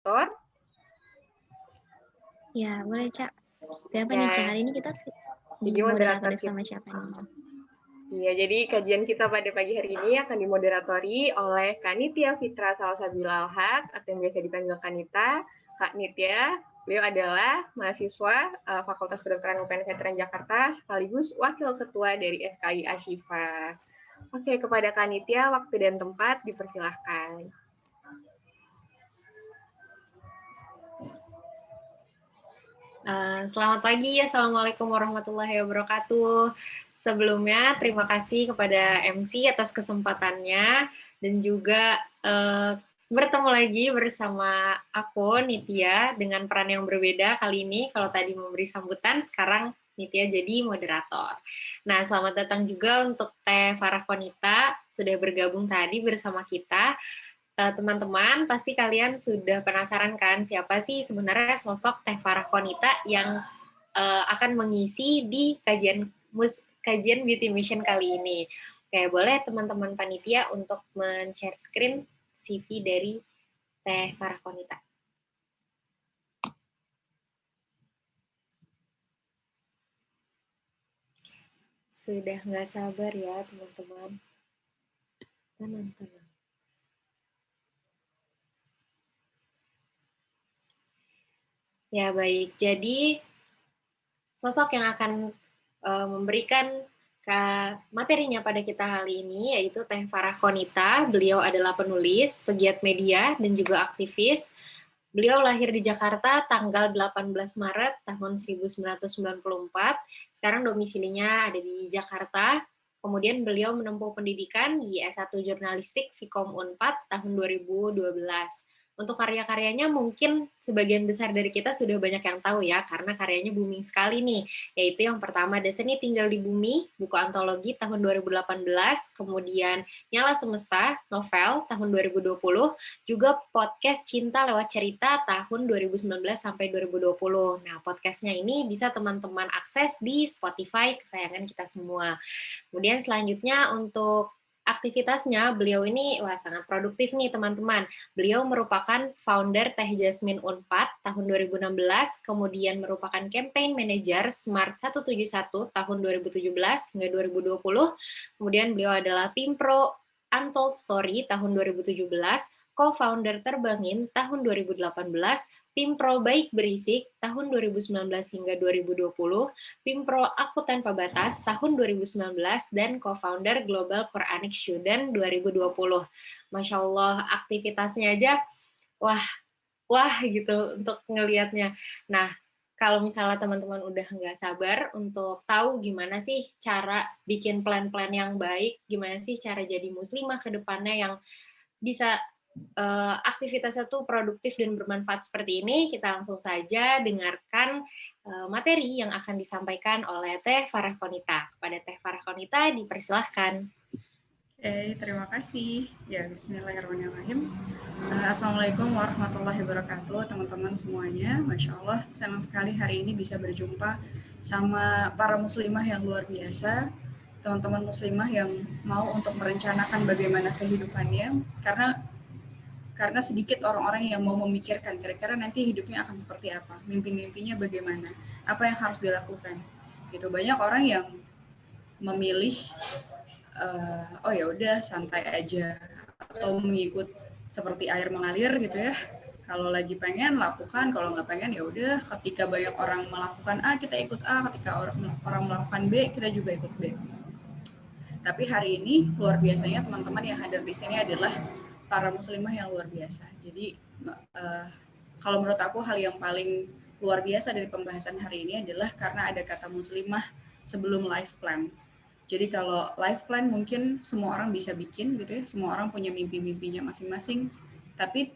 Tor? Ya, boleh, Cak. Siapa nih, Cak? Ya, Hari ini kita jadi di moderator moderator kita. sama siapa nih? Iya, jadi kajian kita pada pagi hari ini akan dimoderatori oleh Kak Nitya Fitra Salsabila Alhaq atau yang biasa dipanggil Kanita. Kak Nitya, beliau adalah mahasiswa Fakultas Kedokteran UPN Veteran Jakarta sekaligus Wakil Ketua dari FKI Ashifa. Oke, kepada Kak Nitya, waktu dan tempat dipersilahkan. Selamat pagi, Assalamualaikum warahmatullahi wabarakatuh. Sebelumnya, terima kasih kepada MC atas kesempatannya dan juga bertemu lagi bersama aku, Nitya, dengan peran yang berbeda kali ini. Kalau tadi memberi sambutan, sekarang Nitya jadi moderator. Nah, selamat datang juga untuk Teh Farah Konita, sudah bergabung tadi bersama kita. Teman-teman, pasti kalian sudah penasaran kan siapa sih sebenarnya sosok Teh Farah Konita yang akan mengisi di kajian Beauty Mission kali ini. Oke, boleh teman-teman panitia untuk men-share screen CV dari Teh Farah Konita. Sudah nggak sabar ya teman-teman. Tenang. Ya baik, jadi sosok yang akan memberikan materinya pada kita kali ini yaitu Teh Farah Konita. Beliau adalah penulis, pegiat media, dan juga aktivis. Beliau lahir di Jakarta tanggal 18 Maret tahun 1994. Sekarang domisilinya ada di Jakarta. Kemudian beliau menempuh pendidikan di S1 Jurnalistik Vkom Unpad tahun 2012. Untuk karya-karyanya mungkin sebagian besar dari kita sudah banyak yang tahu ya, karena karyanya booming sekali nih, yaitu yang pertama The Seni Tinggal di Bumi, buku antologi tahun 2018, kemudian Nyala Semesta, novel tahun 2020, juga podcast Cinta Lewat Cerita tahun 2019 sampai 2020. Nah, podcastnya ini bisa teman-teman akses di Spotify kesayangan kita semua. Kemudian selanjutnya untuk aktivitasnya, beliau ini sangat produktif nih teman-teman. Beliau merupakan founder Teh Jasmine Unpad tahun 2016, kemudian merupakan campaign manager Smart 171 tahun 2017 hingga 2020. Kemudian beliau adalah Pimpro Untold Story tahun 2017, co-founder Terbangin tahun 2018, Pimpro Baik Berisik tahun 2019 hingga 2020, Pimpro Aku Tanpa Batas tahun 2019, dan co-founder Global Quranic Student 2020. Masya Allah, aktivitasnya aja, wah gitu untuk ngelihatnya. Nah, kalau misalnya teman-teman udah nggak sabar untuk tahu gimana sih cara bikin plan-plan yang baik, gimana sih cara jadi muslimah ke depannya yang bisa aktivitasnya tuh produktif dan bermanfaat seperti ini, kita langsung saja dengarkan materi yang akan disampaikan oleh Teh Farah Konita. Kepada Teh Farah Konita, dipersilahkan. Oke, terima kasih. Ya, bismillahirrahmanirrahim. Assalamualaikum warahmatullahi wabarakatuh, teman-teman semuanya. Masya Allah, senang sekali hari ini bisa berjumpa sama para muslimah yang luar biasa, teman-teman muslimah yang mau untuk merencanakan bagaimana kehidupannya, karena sedikit orang-orang yang mau memikirkan kira-kira nanti hidupnya akan seperti apa, mimpi-mimpinya bagaimana, apa yang harus dilakukan. Gitu, banyak orang yang memilih oh ya udah santai aja atau mengikut seperti air mengalir gitu ya. Kalau lagi pengen lakukan, kalau nggak pengen ya udah. Ketika banyak orang melakukan A kita ikut A, ketika orang melakukan B kita juga ikut B. Tapi hari ini luar biasanya teman-teman yang hadir di sini adalah para muslimah yang luar biasa. Jadi kalau menurut aku hal yang paling luar biasa dari pembahasan hari ini adalah karena ada kata muslimah sebelum life plan. Jadi kalau life plan mungkin semua orang bisa bikin gitu ya, semua orang punya mimpi-mimpinya masing-masing, tapi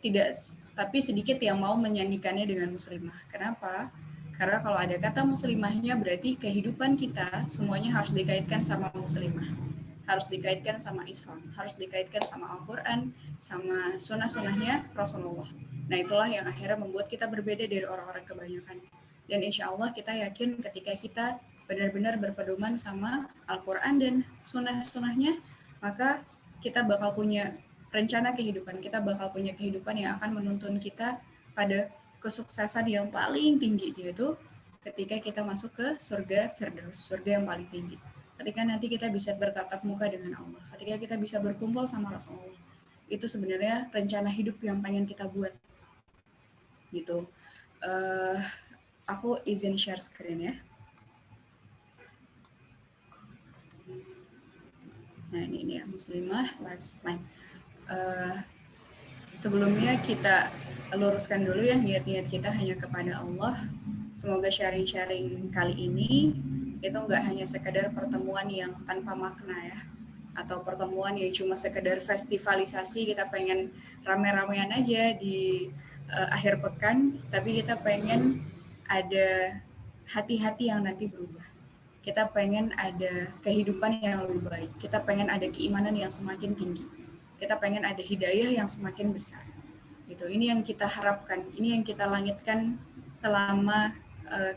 sedikit yang mau menyanyikannya dengan muslimah. Kenapa? Karena kalau ada kata muslimahnya berarti kehidupan kita semuanya harus dikaitkan sama muslimah. Harus dikaitkan sama Islam, harus dikaitkan sama Al-Quran, sama sunnah-sunnahnya Rasulullah. Nah itulah yang akhirnya membuat kita berbeda dari orang-orang kebanyakan. Dan insya Allah kita yakin ketika kita benar-benar berpedoman sama Al-Quran dan sunnah-sunnahnya, maka kita bakal punya rencana kehidupan, kita bakal punya kehidupan yang akan menuntun kita pada kesuksesan yang paling tinggi, yaitu ketika kita masuk ke surga Firdaus, surga yang paling tinggi. Ketika nanti kita bisa bertatap muka dengan Allah, ketika kita bisa berkumpul sama Rasulullah, itu sebenarnya rencana hidup yang pengen kita buat gitu. Aku izin share screen ya. Nah ini ya, Muslimah Life Plan. Sebelumnya kita luruskan dulu ya niat-niat kita hanya kepada Allah. Semoga sharing-sharing kali ini itu nggak hanya sekedar pertemuan yang tanpa makna ya, atau pertemuan yang cuma sekedar festivalisasi, kita pengen rame-ramean aja di akhir pekan, tapi kita pengen ada hati-hati yang nanti berubah. Kita pengen ada kehidupan yang lebih baik. Kita pengen ada keimanan yang semakin tinggi. Kita pengen ada hidayah yang semakin besar. Gitu. Ini yang kita harapkan. Ini yang kita langitkan selama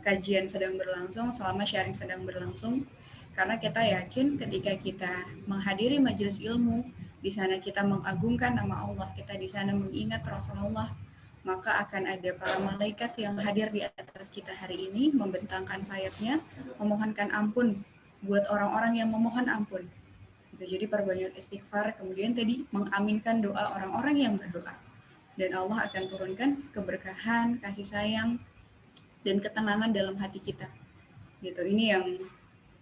kajian sedang berlangsung, selama sharing sedang berlangsung. Karena kita yakin ketika kita menghadiri majelis ilmu, di sana kita mengagungkan nama Allah, kita di sana mengingat Rasulullah, maka akan ada para malaikat yang hadir di atas kita hari ini, membentangkan sayapnya, memohonkan ampun buat orang-orang yang memohon ampun. Jadi perbanyak istighfar, kemudian tadi mengaminkan doa orang-orang yang berdoa. Dan Allah akan turunkan keberkahan, kasih sayang, dan ketenangan dalam hati kita. Gitu. Ini yang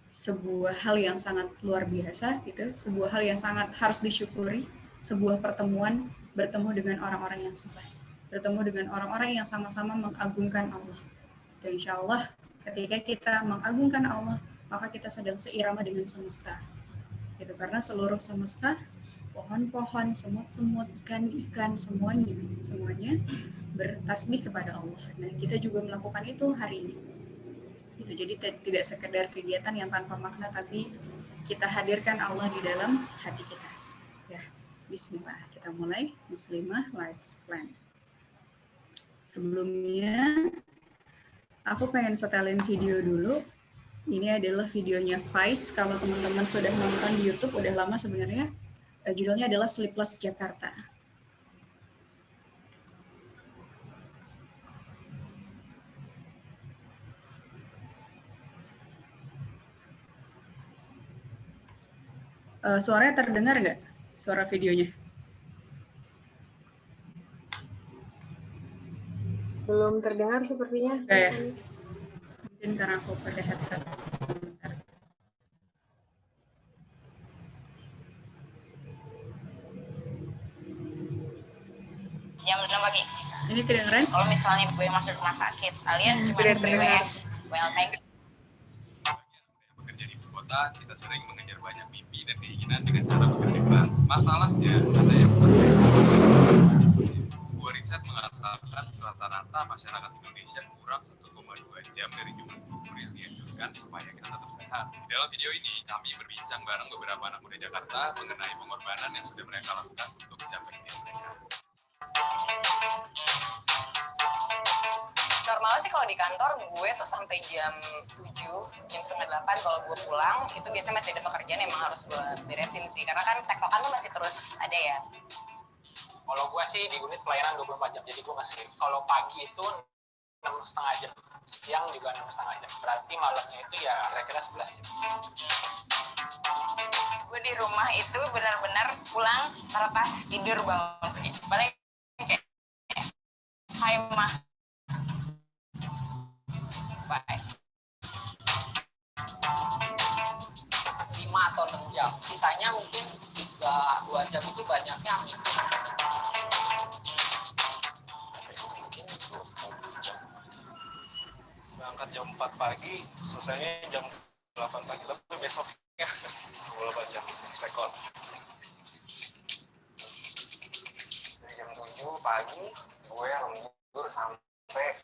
sebuah hal yang sangat luar biasa, gitu. Sebuah hal yang sangat harus disyukuri, sebuah pertemuan bertemu dengan orang-orang yang soleh, bertemu dengan orang-orang yang sama-sama mengagungkan Allah. Dan insya Allah ketika kita mengagungkan Allah, maka kita sedang seirama dengan semesta. Gitu, karena seluruh semesta, pohon-pohon, semut-semut, ikan-ikan, semuanya bertasbih kepada Allah. Nah, kita juga melakukan itu hari ini. Gitu, jadi tidak sekedar kegiatan yang tanpa makna, tapi kita hadirkan Allah di dalam hati kita. Ya, bismillah, kita mulai Muslimah Life Plan. Sebelumnya, aku pengen setelin video dulu. Ini adalah videonya Vice. Kalau teman-teman sudah nonton di YouTube, udah lama sebenarnya. Judulnya adalah Sleepless Jakarta. Suaranya terdengar nggak? Suara videonya? Belum terdengar sepertinya. Mungkin karena aku pakai headset. Jam 6 pagi. Ini kedengeran? Kalau misalnya gue masuk rumah sakit, kalian cuma BWS. Well, thank you. Bekerja di ibu kota, kita sering mengejar banyak mimpi dan keinginan dengan cara bekerja keras. Masalahnya, ada yang sebuah riset mengatakan rata-rata masyarakat Indonesia kurang 1,2 jam dari jumlah tidur yang dianjurkan supaya kita tetap sehat. Di dalam video ini, kami berbincang bareng beberapa anak muda Jakarta mengenai pengorbanan yang sudah mereka lakukan untuk mencapai impian mereka. Normalnya sih kalau di kantor gue tuh sampai jam 7, jam 9, kalau gue pulang itu biasanya masih ada pekerjaan yang emang harus gue beresin sih, karena kan tektokan tuh masih terus ada ya. Kalau gue sih di unit pelayanan 24 jam, jadi gue masih kalau pagi itu 6,5 jam, siang juga 6,5 jam, berarti malamnya itu ya kira-kira 11 jam. Gue di rumah itu benar-benar pulang terlepas tidur bangun pergi. Paling kayak hai mah, bye. 5 atau 6 jam, sisanya mungkin 2 jam itu banyaknya meeting. Mungkin 20 jam. Berangkat jam 4 pagi, selesainya jam 8 pagi, tapi besoknya 28 jam rekor. Dari jam 7 pagi, gue lembur sampai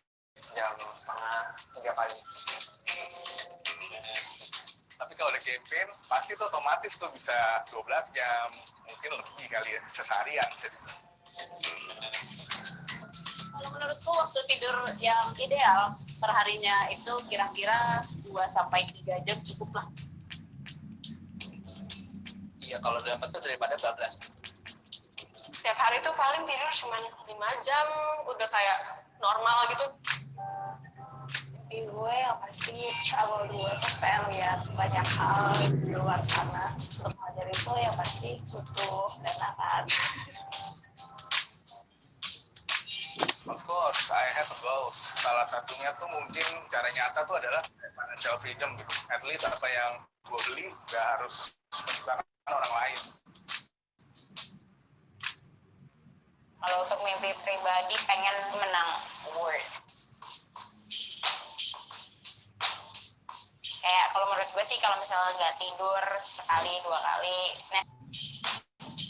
jam 2:30 pagi. Tapi kalau ada campaign, pasti tuh otomatis tuh bisa 12 jam, mungkin lebih kali ya, seharian. Kalau menurutku waktu tidur yang ideal perharinya itu kira-kira 2-3 jam cukup lah. Iya, kalau dapat tuh daripada 12. Setiap hari tuh paling tidur cuma 5 jam, udah kayak normal gitu? Di gue yang pasti travel gue tuh pengen lihat banyak hal di luar sana. Untuk belajar itu yang pasti butuh dana kan. Of course, I have goals. Salah satunya tuh mungkin cara nyata tuh adalah financial freedom gitu. At least apa yang gue beli gak harus menyusahkan orang lain. Kalau untuk mimpi pribadi pengen menang award. Kayak kalau menurut gue sih kalau misalnya nggak tidur sekali 2 kali,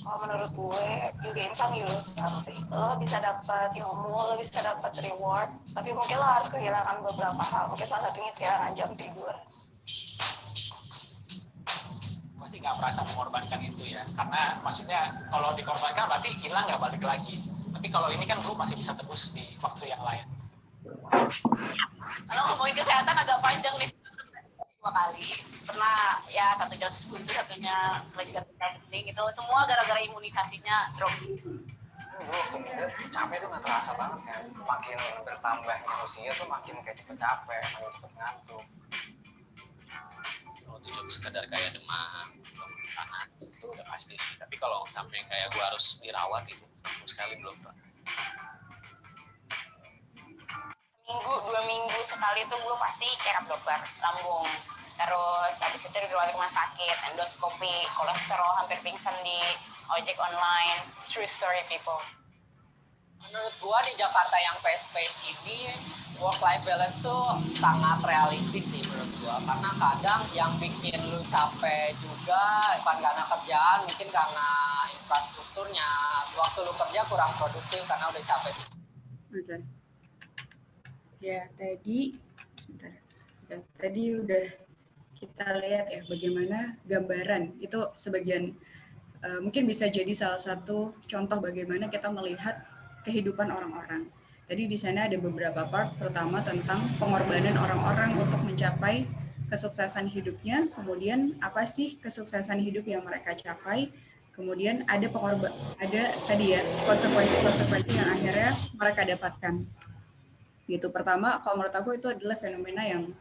Kalau menurut gue, you gain some use nanti. Lo bisa dapat ilmu, lo bisa dapat reward, tapi mungkin lo harus kehilangan beberapa hal. Mungkin salah satunya kehilangan jam tidur. Gue sih nggak merasa mengorbankan itu ya, karena maksudnya kalau dikorbankan berarti hilang nggak balik lagi. Tapi kalau ini kan lu masih bisa tebus di waktu yang lain. Kalau ngomongin kesehatan agak panjang nih. 2 kali. Pernah ya 1 jam sebelum itu, satunya lagi penting itu. Semua gara-gara imunisasinya drop. Gue capek tuh nggak terasa banget kan. Makin bertambahnya usia tuh makin kayak cepet capek, makin cepet ngantuk. Kalau itu sekedar kayak demam, panas itu udah pasti sih. Tapi kalau sampai kayak gue harus dirawat itu sekali belum pernah. Seminggu 2 minggu sekali tuh gue pasti check up dokter lambung. Terus habis itu dirawat rumah sakit, endoskopi, kolesterol, hampir pingsan di ojek online. True story people. Menurut gua di Jakarta yang fast-paced ini work-life balance tuh sangat realistis sih menurut gua, karena kadang yang bikin lu capek juga bukan karena kerjaan, mungkin karena infrastrukturnya. Waktu lu kerja kurang produktif karena udah capek. Oke. Ya, tadi udah kita lihat ya bagaimana gambaran itu sebagian mungkin bisa jadi salah satu contoh bagaimana kita melihat kehidupan orang-orang. Tadi di sana ada beberapa part, pertama tentang pengorbanan orang-orang untuk mencapai kesuksesan hidupnya, kemudian apa sih kesuksesan hidup yang mereka capai, kemudian ada tadi ya konsekuensi-konsekuensi yang akhirnya mereka dapatkan. Gitu. Pertama, kalau menurut aku itu adalah fenomena yang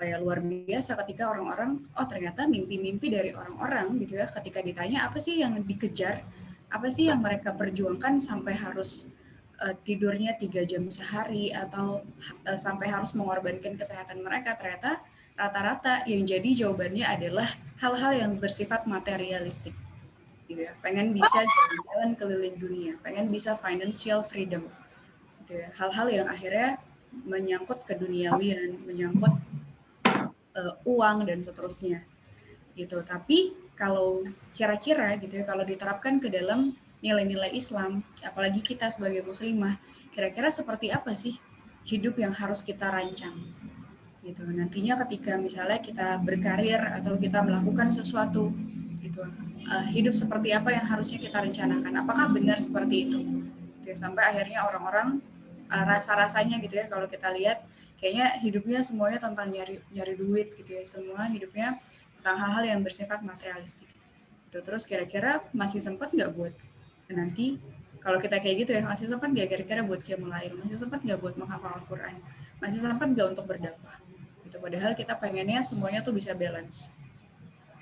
luar biasa ketika orang-orang, ternyata mimpi-mimpi dari orang-orang gitu ya, ketika ditanya apa sih yang dikejar, apa sih yang mereka perjuangkan sampai harus tidurnya 3 jam sehari atau sampai harus mengorbankan kesehatan mereka, ternyata rata-rata yang jadi jawabannya adalah hal-hal yang bersifat materialistik gitu ya. Pengen bisa jalan-jalan keliling dunia, pengen bisa financial freedom gitu ya. Hal-hal yang akhirnya menyangkut keduniawian, menyangkut uang dan seterusnya gitu. Tapi kalau kira-kira gitu ya, kalau diterapkan ke dalam nilai-nilai Islam, apalagi kita sebagai muslimah, kira-kira seperti apa sih hidup yang harus kita rancang gitu. Nantinya ketika misalnya kita berkarir atau kita melakukan sesuatu gitu, hidup seperti apa yang harusnya kita rencanakan, apakah benar seperti itu gitu ya, sampai akhirnya orang-orang rasa-rasanya gitu ya, kalau kita lihat kayaknya hidupnya semuanya tentang nyari duit gitu ya, semua hidupnya tentang hal-hal yang bersifat materialistik gitu. Terus kira-kira masih sempat nggak buat nanti kalau kita kayak gitu ya, masih sempat nggak kira-kira buat qiyamul lail, masih sempat nggak buat menghafal Al-Quran, masih sempat nggak untuk berdakwah gitu. Padahal kita pengennya semuanya tuh bisa balance.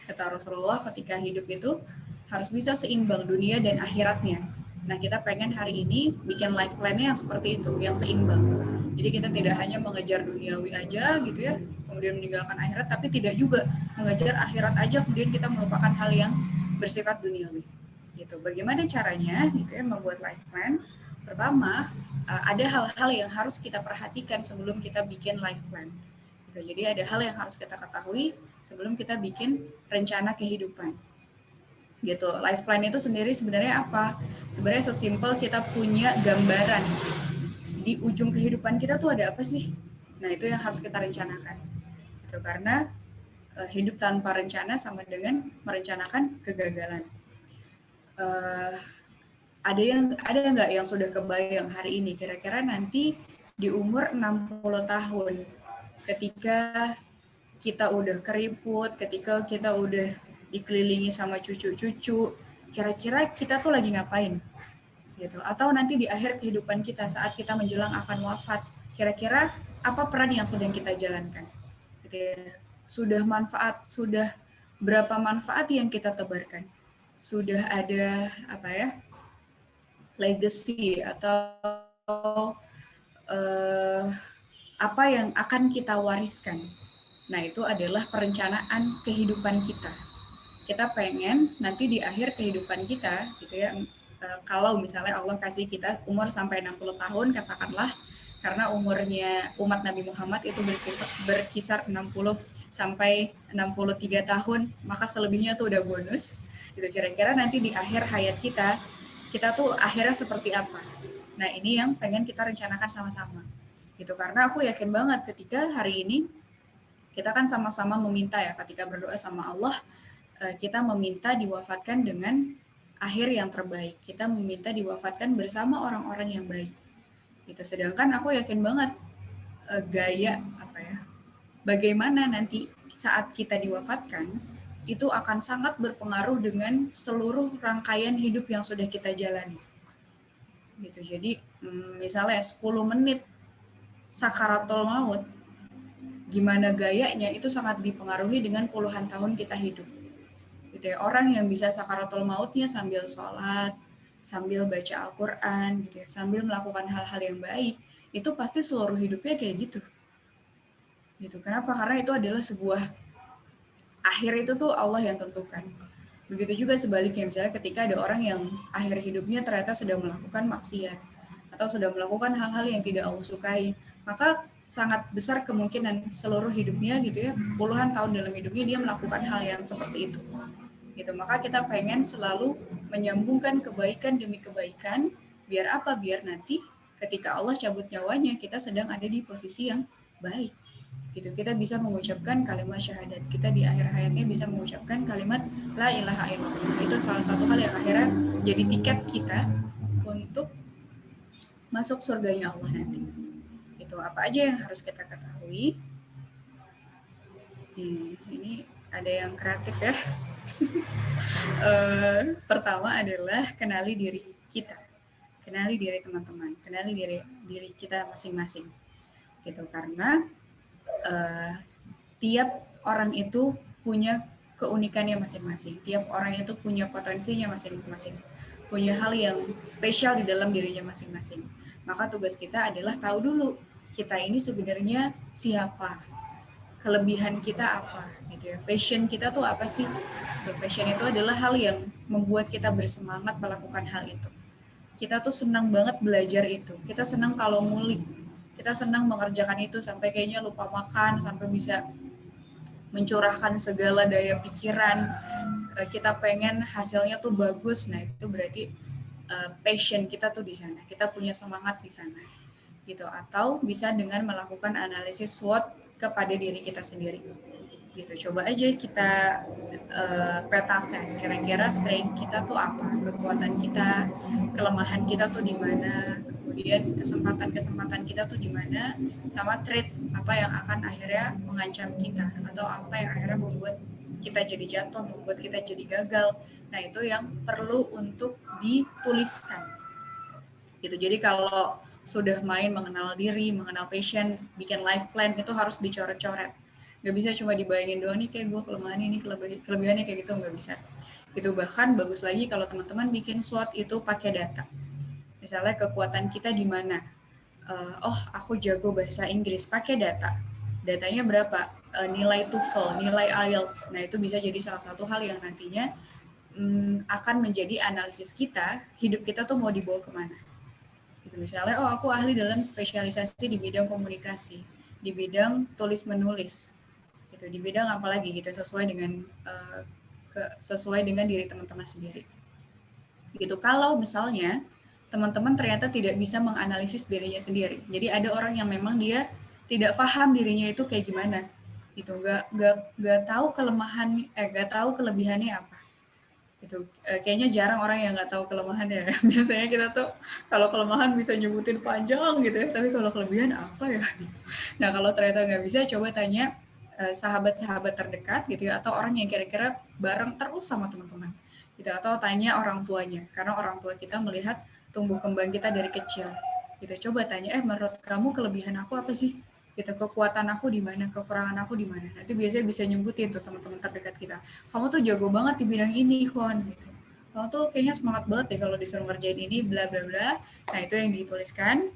Kata Rasulullah, ketika hidup itu harus bisa seimbang dunia dan akhiratnya. Nah, kita pengen hari ini bikin life plan-nya yang seperti itu, yang seimbang. Jadi kita tidak hanya mengejar duniawi aja gitu ya, kemudian meninggalkan akhirat, tapi tidak juga mengejar akhirat aja, kemudian kita melupakan hal yang bersifat duniawi. Gitu. Bagaimana caranya gitu ya membuat life plan? Pertama, ada hal-hal yang harus kita perhatikan sebelum kita bikin life plan. Gitu. Jadi ada hal yang harus kita ketahui sebelum kita bikin rencana kehidupan. Gitu. Life plan itu sendiri sebenarnya apa? Sebenarnya sesimpel kita punya gambaran di ujung kehidupan kita tuh ada apa sih? Nah, itu yang harus kita rencanakan. Gitu. Karena hidup tanpa rencana sama dengan merencanakan kegagalan. Ada nggak yang sudah kebayang hari ini kira-kira nanti di umur 60 tahun ketika kita udah keriput, ketika kita udah dikelilingi sama cucu-cucu, kira-kira kita tuh lagi ngapain gitu. Atau nanti di akhir kehidupan kita saat kita menjelang akan wafat, kira-kira apa peran yang sedang kita jalankan, gitu ya. Sudah berapa manfaat yang kita tebarkan, sudah ada apa ya, legacy atau apa yang akan kita wariskan. Nah, itu adalah perencanaan kehidupan kita. Kita pengen nanti di akhir kehidupan kita, gitu ya, kalau misalnya Allah kasih kita umur sampai 60 tahun, katakanlah, karena umurnya umat Nabi Muhammad itu berkisar 60 sampai 63 tahun, maka selebihnya tuh udah bonus. Gitu, kira-kira nanti di akhir hayat kita tuh akhirnya seperti apa. Nah, ini yang pengen kita rencanakan sama-sama. Gitu, karena aku yakin banget ketika hari ini kita kan sama-sama meminta ya, ketika berdoa sama Allah, kita meminta diwafatkan dengan akhir yang terbaik. Kita meminta diwafatkan bersama orang-orang yang baik. Gitu. Sedangkan aku yakin banget bagaimana nanti saat kita diwafatkan itu akan sangat berpengaruh dengan seluruh rangkaian hidup yang sudah kita jalani. Gitu. Jadi misalnya 10 menit sakaratul maut, gimana gayanya itu sangat dipengaruhi dengan puluhan tahun kita hidup. Gitu ya. Orang yang bisa sakaratul mautnya sambil sholat, sambil baca Al-Quran, gitu ya, sambil melakukan hal-hal yang baik, itu pasti seluruh hidupnya kayak gitu. Gitu. Kenapa? Karena itu adalah sebuah akhir, itu tuh Allah yang tentukan. Begitu juga sebaliknya, misalnya ketika ada orang yang akhir hidupnya ternyata sedang melakukan maksiat atau sudah melakukan hal-hal yang tidak Allah sukai, maka sangat besar kemungkinan seluruh hidupnya, gitu ya, puluhan tahun dalam hidupnya dia melakukan hal yang seperti itu. Gitu. Maka kita pengen selalu menyambungkan kebaikan demi kebaikan, biar apa? Biar nanti ketika Allah cabut nyawanya, kita sedang ada di posisi yang baik. Gitu. Kita bisa mengucapkan kalimat syahadat, kita di akhir hayatnya bisa mengucapkan kalimat la ilaha illallah. Itu salah satu hal yang akhirnya jadi tiket kita untuk masuk surganya Allah nanti. Itu apa aja yang harus kita ketahui. Ini ada yang kreatif ya. Pertama adalah kenali diri kita, kenali diri teman-teman, kenali diri kita masing-masing. Gitu. Karena tiap orang itu punya keunikannya masing-masing, tiap orang itu punya potensinya masing-masing, punya hal yang spesial di dalam dirinya masing-masing. Maka tugas kita adalah tahu dulu kita ini sebenarnya siapa, kelebihan kita apa, gitu ya. Passion kita tuh apa sih? Passion itu adalah hal yang membuat kita bersemangat melakukan hal itu. Kita tuh senang banget belajar itu. Kita senang kalau ngulik. Kita senang mengerjakan itu sampai kayaknya lupa makan, sampai bisa mencurahkan segala daya pikiran. Kita pengen hasilnya tuh bagus. Nah, itu berarti passion kita tuh di sana. Kita punya semangat di sana. Gitu. Atau bisa dengan melakukan analisis SWOT kepada diri kita sendiri. Gitu. Coba aja kita petakan kira-kira strength kita tuh apa, kekuatan kita, kelemahan kita tuh di mana, kemudian kesempatan kita tuh di mana, sama trait apa yang akan akhirnya mengancam kita atau apa yang akhirnya membuat kita jadi jatuh, membuat kita jadi gagal. Nah, itu yang perlu untuk dituliskan. Gitu. Jadi kalau sudah main mengenal diri, mengenal passion, bikin life plan, itu harus dicoret-coret. Nggak bisa cuma dibayangin doang nih kayak gue kelemahan ini, kelebihannya kayak gitu, nggak bisa. Itu bahkan bagus lagi kalau teman-teman bikin SWOT itu pakai data. Misalnya kekuatan kita di mana? Aku jago bahasa Inggris, pakai data. Datanya berapa? Nilai TOEFL, nilai IELTS. Nah, itu bisa jadi salah satu hal yang nantinya akan menjadi analisis kita, hidup kita tuh mau dibawa kemana. Gitu. Misalnya, aku ahli dalam spesialisasi di bidang komunikasi, di bidang tulis-menulis. Di bidang apa lagi gitu, sesuai dengan diri teman-teman sendiri. Gitu. Kalau misalnya teman-teman ternyata tidak bisa menganalisis dirinya sendiri, jadi ada orang yang memang dia tidak paham dirinya itu kayak gimana, gitu, nggak tahu nggak tahu kelebihannya apa, gitu. Kayaknya jarang orang yang nggak tahu kelemahannya. Biasanya kita tuh kalau kelemahan bisa nyebutin panjang gitu ya, tapi kalau kelebihan apa ya? Nah, kalau ternyata nggak bisa, coba tanya sahabat-sahabat terdekat gitu ya, atau orang yang kira-kira bareng terus sama teman-teman gitu, atau tanya orang tuanya, karena orang tua kita melihat tumbuh kembang kita dari kecil. Gitu. Coba tanya, menurut kamu kelebihan aku apa sih? Gitu, kekuatan aku di mana, kekurangan aku di mana. Nanti biasanya bisa nyebutin tuh teman-teman terdekat kita. Kamu tuh jago banget di bidang ini, Kon. Gitu. Kamu tuh kayaknya semangat banget deh kalau disuruh ngerjain ini, bla bla bla. Nah, itu yang dituliskan.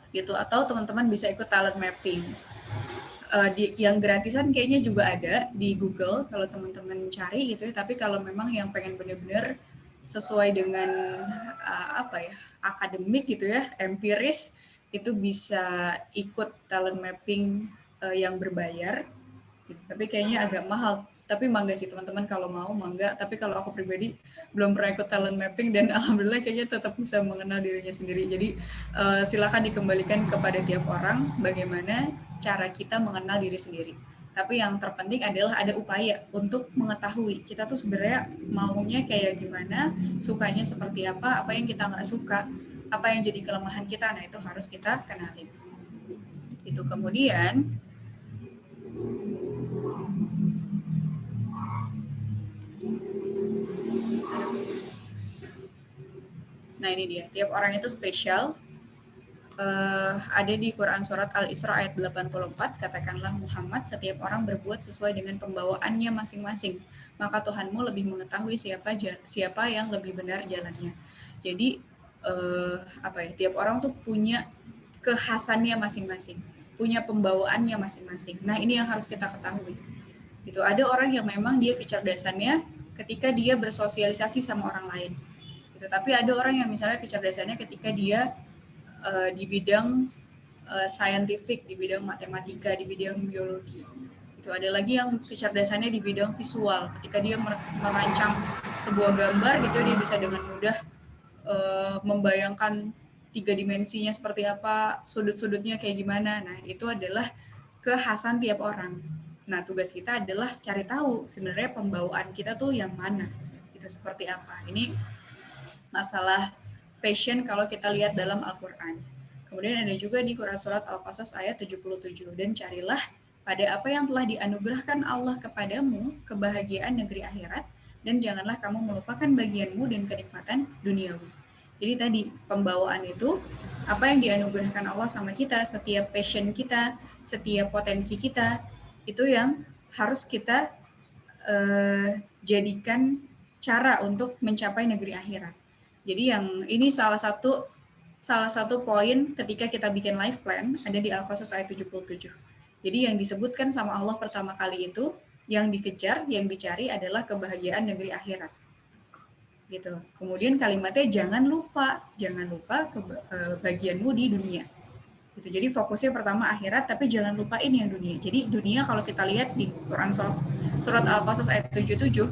Gitu. Atau teman-teman bisa ikut talent mapping. Yang gratisan kayaknya juga ada di Google kalau teman-teman cari gitu ya. Tapi kalau memang yang pengen bener-bener sesuai dengan akademik gitu ya, empiris, itu bisa ikut talent mapping yang berbayar gitu. Tapi kayaknya agak mahal. Tapi mangga sih teman-teman kalau mau mangga. Tapi kalau aku pribadi belum pernah ikut talent mapping dan alhamdulillah kayaknya tetap bisa mengenal dirinya sendiri. Jadi silakan dikembalikan kepada tiap orang bagaimana cara kita mengenal diri sendiri. Tapi yang terpenting adalah ada upaya untuk mengetahui kita tuh sebenarnya maunya kayak gimana, sukanya seperti apa yang kita nggak suka, apa yang jadi kelemahan kita. Nah, itu harus kita kenali. Itu kemudian nah ini dia, tiap orang itu spesial. Ada di Quran surat Al-Isra ayat 84, katakanlah Muhammad, setiap orang berbuat sesuai dengan pembawaannya masing-masing, maka Tuhanmu lebih mengetahui siapa yang lebih benar jalannya. Jadi tiap orang tuh punya kekhasannya masing-masing, punya pembawaannya masing-masing. Nah, ini yang harus kita ketahui. Gitu. Ada orang yang memang dia kecerdasannya ketika dia bersosialisasi sama orang lain. Gitu. Tapi ada orang yang misalnya kecerdasannya ketika dia di bidang scientific, di bidang matematika, di bidang biologi. Itu ada lagi yang kecerdasannya di bidang visual. Ketika dia merancang sebuah gambar gitu, dia bisa dengan mudah membayangkan 3 dimensinya seperti apa, sudut-sudutnya kayak gimana. Nah, itu adalah kekhasan tiap orang. Nah, tugas kita adalah cari tahu sebenarnya pembawaan kita tuh yang mana. Itu seperti apa. Ini masalah passion kalau kita lihat dalam Al-Quran. Kemudian ada juga di Quran surat Al-Qasas ayat 77. Dan carilah pada apa yang telah dianugerahkan Allah kepadamu kebahagiaan negeri akhirat, dan janganlah kamu melupakan bagianmu dan kenikmatan duniawi. Jadi tadi pembawaan itu apa yang dianugerahkan Allah sama kita, setiap passion kita, setiap potensi kita, itu yang harus kita jadikan cara untuk mencapai negeri akhirat. Jadi yang ini salah satu poin ketika kita bikin life plan ada di Al-Qasas ayat 77. Jadi yang disebutkan sama Allah pertama kali itu, yang dikejar, yang dicari adalah kebahagiaan negeri akhirat. Gitu. Kemudian kalimatnya jangan lupa bagianmu di dunia. Gitu. Jadi fokusnya pertama akhirat, tapi jangan lupain yang dunia. Jadi dunia kalau kita lihat di Quran surat Al-Qasas ayat 77,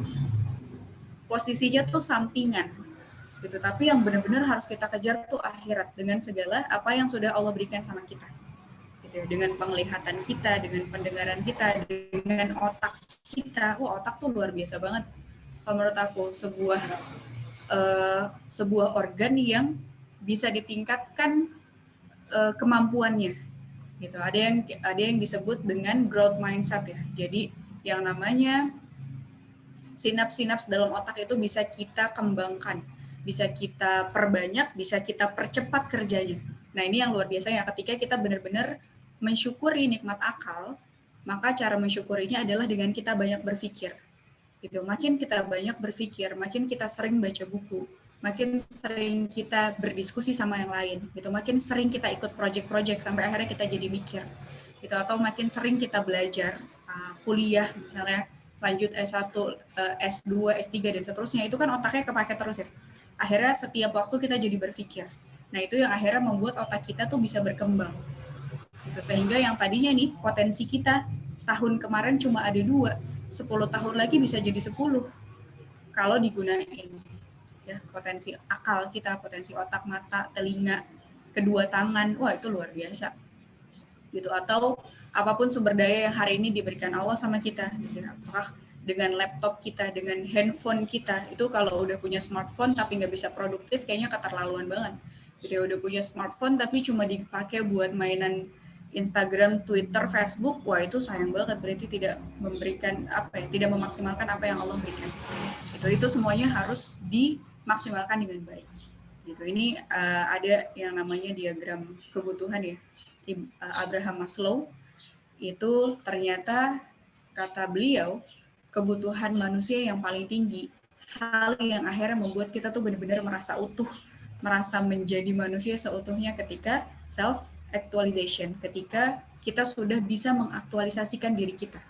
posisinya tuh sampingan. Gitu. Tapi yang benar-benar harus kita kejar tuh akhirat dengan segala apa yang sudah Allah berikan sama kita. Gitu. Dengan penglihatan kita, dengan pendengaran kita, dengan otak kita. Wah, otak tuh luar biasa banget. Menurut aku sebuah organ yang bisa ditingkatkan kemampuannya. Gitu. Ada yang disebut dengan growth mindset ya. Jadi yang namanya sinaps-sinaps dalam otak itu bisa kita kembangkan, bisa kita perbanyak, bisa kita percepat kerjanya. Nah, ini yang luar biasa ya, ketika kita benar-benar mensyukuri nikmat akal, maka cara mensyukurinya adalah dengan kita banyak berpikir. Gitu. Makin kita banyak berpikir, makin kita sering baca buku, makin sering kita berdiskusi sama yang lain, gitu. Makin sering kita ikut project-project sampai akhirnya kita jadi mikir. Gitu. Atau makin sering kita belajar kuliah misalnya, lanjut S1, S2, S3 dan seterusnya, itu kan otaknya kepake terus ya. Akhirnya setiap waktu kita jadi berpikir. Nah, itu yang akhirnya membuat otak kita tuh bisa berkembang. Gitu. Sehingga yang tadinya nih potensi kita tahun kemarin cuma ada 2, 10 tahun lagi bisa jadi 10 kalau digunain. Ya, potensi akal kita, potensi otak, mata, telinga, kedua tangan, wah itu luar biasa. Gitu. Atau apapun sumber daya yang hari ini diberikan Allah sama kita. Gitu. Apakah dengan laptop kita, dengan handphone kita, itu kalau udah punya smartphone tapi nggak bisa produktif, kayaknya keterlaluan banget. Jadi udah punya smartphone tapi cuma dipakai buat mainan Instagram, Twitter, Facebook, wah itu sayang banget, berarti tidak memberikan tidak memaksimalkan apa yang Allah berikan. Itu semuanya harus dimaksimalkan dengan baik. Gitu. Ini ada yang namanya diagram kebutuhan ya, Abraham Maslow. Itu ternyata kata beliau kebutuhan manusia yang paling tinggi, hal yang akhirnya membuat kita tuh benar-benar merasa utuh, merasa menjadi manusia seutuhnya ketika self actualization, ketika kita sudah bisa mengaktualisasikan diri kita.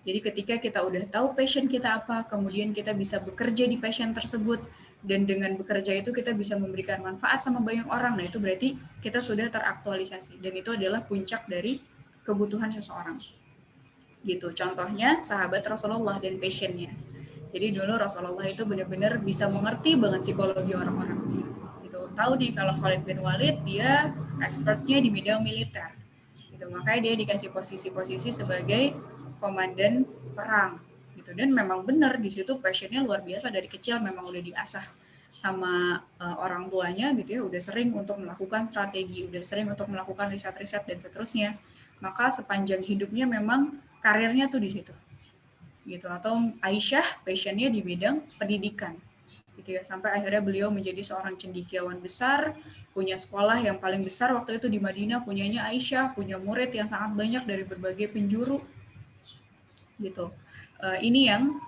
Jadi ketika kita udah tahu passion kita apa, kemudian kita bisa bekerja di passion tersebut, dan dengan bekerja itu kita bisa memberikan manfaat sama banyak orang, nah itu berarti kita sudah teraktualisasi, dan itu adalah puncak dari kebutuhan seseorang. Gitu, contohnya sahabat Rasulullah dan passionnya. Jadi dulu Rasulullah itu benar-benar bisa mengerti banget psikologi orang-orang. Gitu, tahu nih kalau Khalid bin Walid dia expertnya di bidang militer. Gitu, makanya dia dikasih posisi-posisi sebagai komandan perang gitu, dan memang benar di situ passionnya luar biasa, dari kecil memang udah diasah sama orang tuanya gitu ya, udah sering untuk melakukan strategi, udah sering untuk melakukan riset-riset dan seterusnya, maka sepanjang hidupnya memang karirnya tuh di situ gitu. Atau Aisyah passionnya di bidang pendidikan gitu ya, sampai akhirnya beliau menjadi seorang cendekiawan besar, punya sekolah yang paling besar waktu itu di Madinah punyanya Aisyah, punya murid yang sangat banyak dari berbagai penjuru gitu. Ini yang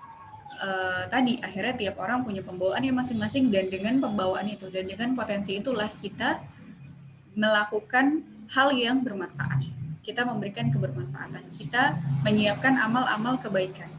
tadi akhirnya tiap orang punya pembawaannya masing-masing, dan dengan pembawaan itu dan dengan potensi itulah kita melakukan hal yang bermanfaat. Kita memberikan kebermanfaatan, kita menyiapkan amal-amal kebaikan.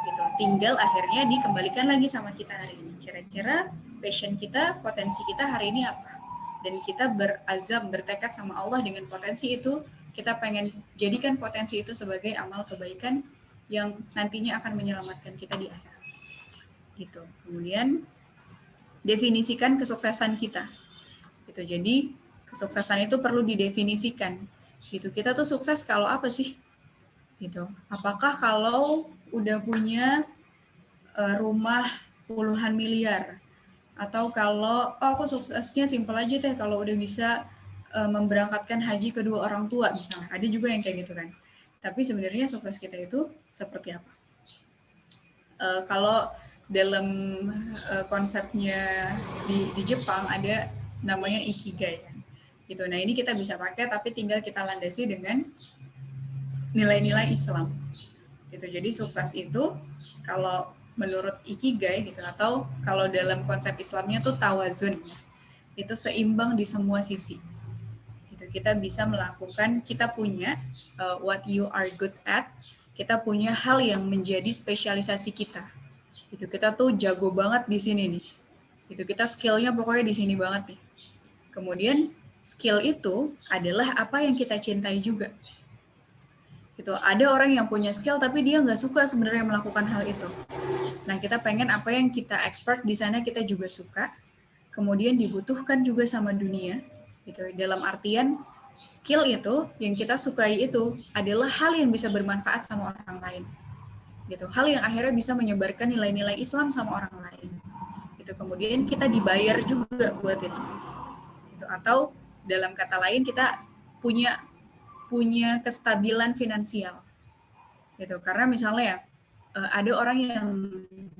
Gitu. Tinggal akhirnya dikembalikan lagi sama kita hari ini. Kira-kira passion kita, potensi kita hari ini apa? Dan kita berazam, bertekad sama Allah dengan potensi itu, kita pengen jadikan potensi itu sebagai amal kebaikan yang nantinya akan menyelamatkan kita di akhirat. Gitu. Kemudian definisikan kesuksesan kita. Gitu. Jadi kesuksesan itu perlu didefinisikan. Gitu. Kita tuh sukses kalau apa sih? Gitu. Apakah kalau udah punya rumah puluhan miliar, atau kalau aku suksesnya simpel aja teh kalau udah bisa memberangkatkan haji kedua orang tua misalnya. Ada juga yang kayak gitu kan. Tapi sebenarnya sukses kita itu seperti apa? Kalau dalam konsepnya di Jepang ada namanya ikigai. Gitu. Nah ini kita bisa pakai, tapi tinggal kita landasi dengan nilai-nilai Islam. Gitu. Jadi sukses itu kalau menurut ikigai gitu, atau kalau dalam konsep Islamnya tuh tawazun, itu seimbang di semua sisi. Kita bisa melakukan, kita punya what you are good at, kita punya hal yang menjadi spesialisasi kita. Gitu, kita tuh jago banget di sini nih. Gitu, kita skillnya pokoknya di sini banget nih. Kemudian skill itu adalah apa yang kita cintai juga. Gitu, ada orang yang punya skill tapi dia nggak suka sebenarnya melakukan hal itu. Nah, kita pengen apa yang kita expert di sana kita juga suka. Kemudian dibutuhkan juga sama dunia. Gitu. Dalam artian skill itu yang kita sukai itu adalah hal yang bisa bermanfaat sama orang lain. Gitu. Hal yang akhirnya bisa menyebarkan nilai-nilai Islam sama orang lain. Gitu. Kemudian kita dibayar juga buat itu. Gitu. Atau dalam kata lain kita punya kestabilan finansial. Gitu. Karena misalnya ada orang yang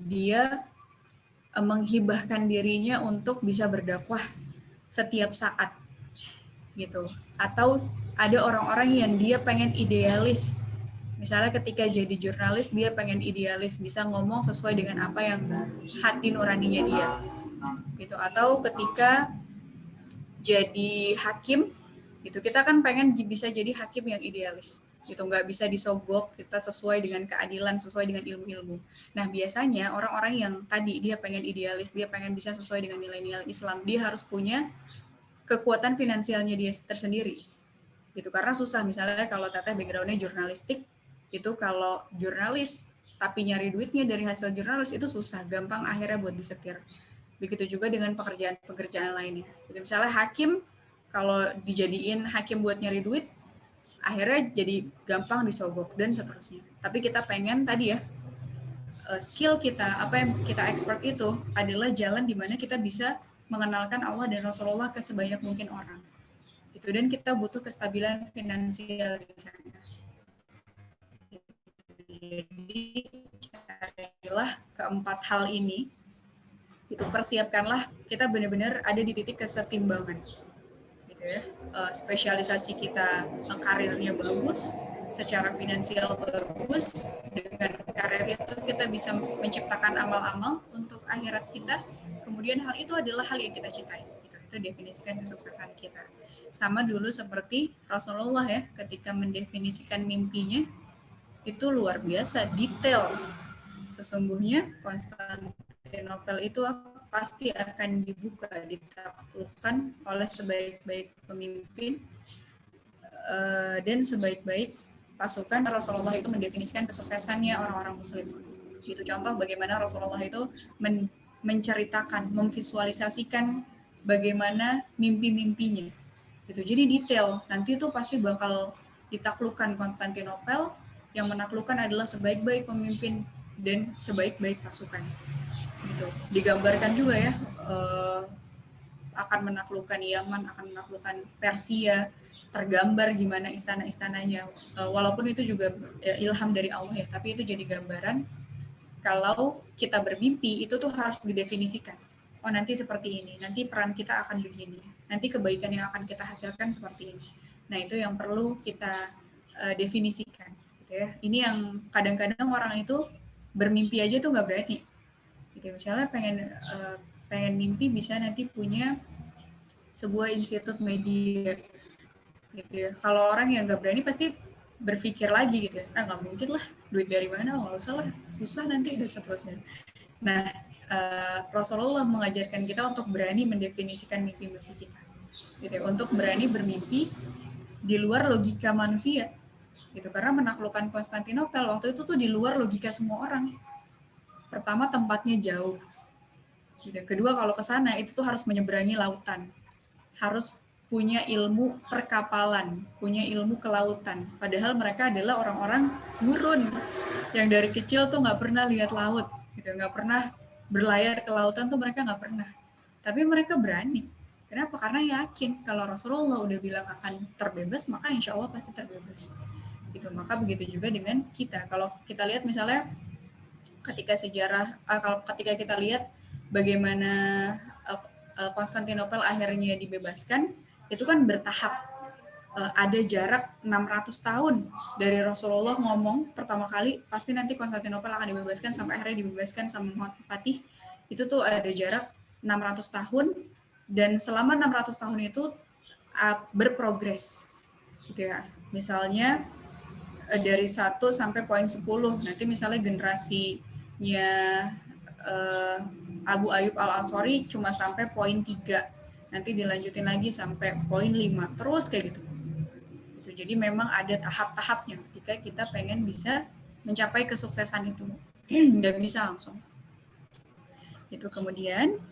dia menghibahkan dirinya untuk bisa berdakwah setiap saat. Gitu. Atau ada orang-orang yang dia pengen idealis. Misalnya ketika jadi jurnalis dia pengen idealis, bisa ngomong sesuai dengan apa yang hati nuraninya dia. Gitu. Atau ketika jadi hakim, gitu, kita kan pengen bisa jadi hakim yang idealis. Gitu, nggak bisa disogok, kita sesuai dengan keadilan, sesuai dengan ilmu-ilmu. Nah biasanya orang-orang yang tadi dia pengen idealis, dia pengen bisa sesuai dengan nilai-nilai Islam, dia harus punya kekuatan finansialnya dia tersendiri. Gitu, karena susah misalnya kalau teteh background-nya jurnalistik, itu kalau jurnalis tapi nyari duitnya dari hasil jurnalis itu susah, gampang akhirnya buat disetir. Begitu juga dengan pekerjaan lainnya. Gitu, misalnya hakim, kalau dijadiin hakim buat nyari duit, akhirnya jadi gampang disogok dan seterusnya. Tapi kita pengen tadi ya, skill kita, apa yang kita expert itu adalah jalan di mana kita bisa mengenalkan Allah dan Rasulullah ke sebanyak mungkin orang. Itu, dan kita butuh kestabilan finansial di sana. Jadi carilah keempat hal ini Itu persiapkanlah kita benar-benar ada di titik kesetimbangan gitu ya. Spesialisasi kita karirnya bagus, secara finansial bagus, dengan karir itu kita bisa menciptakan amal-amal untuk akhirat kita. Kemudian hal itu adalah hal yang kita cintai. Itu definisikan kesuksesan kita. Sama dulu seperti Rasulullah ya, ketika mendefinisikan mimpinya itu luar biasa detail. Sesungguhnya Konstantinopel itu pasti akan dibuka, ditaklukkan oleh sebaik-baik pemimpin dan sebaik-baik pasukan. Rasulullah itu mendefinisikan kesuksesannya orang-orang muslim. Itu contoh bagaimana Rasulullah itu menceritakan, memvisualisasikan bagaimana mimpi-mimpinya. Gitu. Jadi detail, nanti itu pasti bakal ditaklukkan Konstantinopel, yang menaklukkan adalah sebaik-baik pemimpin dan sebaik-baik pasukan. Gitu. Digambarkan juga ya, akan menaklukkan Yaman, akan menaklukkan Persia, tergambar gimana istana-istananya. Walaupun itu juga ilham dari Allah ya, tapi itu jadi gambaran kalau kita bermimpi itu tuh harus didefinisikan. Oh nanti seperti ini, nanti peran kita akan begini, nanti kebaikan yang akan kita hasilkan seperti ini. Nah itu yang perlu kita definisikan. Gitu ya. Ini yang kadang-kadang orang itu bermimpi aja tuh nggak berani. Gitu. Misalnya pengen mimpi bisa nanti punya sebuah institut media. Gitu ya. Kalau orang yang nggak berani pasti berpikir lagi gitu ya, nggak mungkin lah, duit dari mana, nggak usah lah, susah nanti dan seterusnya. Nah, Rasulullah mengajarkan kita untuk berani mendefinisikan mimpi-mimpi kita, gitu ya, untuk berani bermimpi di luar logika manusia, gitu. Karena menaklukkan Konstantinopel waktu itu tuh di luar logika semua orang. Pertama tempatnya jauh, gitu. Kedua kalau ke sana itu tuh harus menyeberangi lautan, harus punya ilmu perkapalan, punya ilmu kelautan. Padahal mereka adalah orang-orang gurun yang dari kecil tuh nggak pernah lihat laut, gitu, nggak pernah berlayar ke lautan tuh mereka nggak pernah. Tapi mereka berani. Kenapa? Karena yakin kalau Rasulullah udah bilang akan terbebas, maka insya Allah pasti terbebas. Gitu. Maka begitu juga dengan kita. Kalau kita lihat misalnya ketika sejarah, ketika kita lihat bagaimana Konstantinopel akhirnya dibebaskan, itu kan bertahap. Ada jarak 600 tahun dari Rasulullah ngomong pertama kali pasti nanti Konstantinopel akan dibebaskan sampai akhirnya dibebaskan sama Muhammad Fatih. Itu tuh ada jarak 600 tahun, dan selama 600 tahun itu berprogres gitu ya. Misalnya dari 1 sampai poin 10, nanti misalnya generasinya Abu Ayyub Al-Ansari cuma sampai poin 3, nanti dilanjutin lagi sampai poin 5, terus kayak gitu. Jadi memang ada tahap-tahapnya ketika kita pengen bisa mencapai kesuksesan itu. Nggak bisa langsung. Itu kemudian,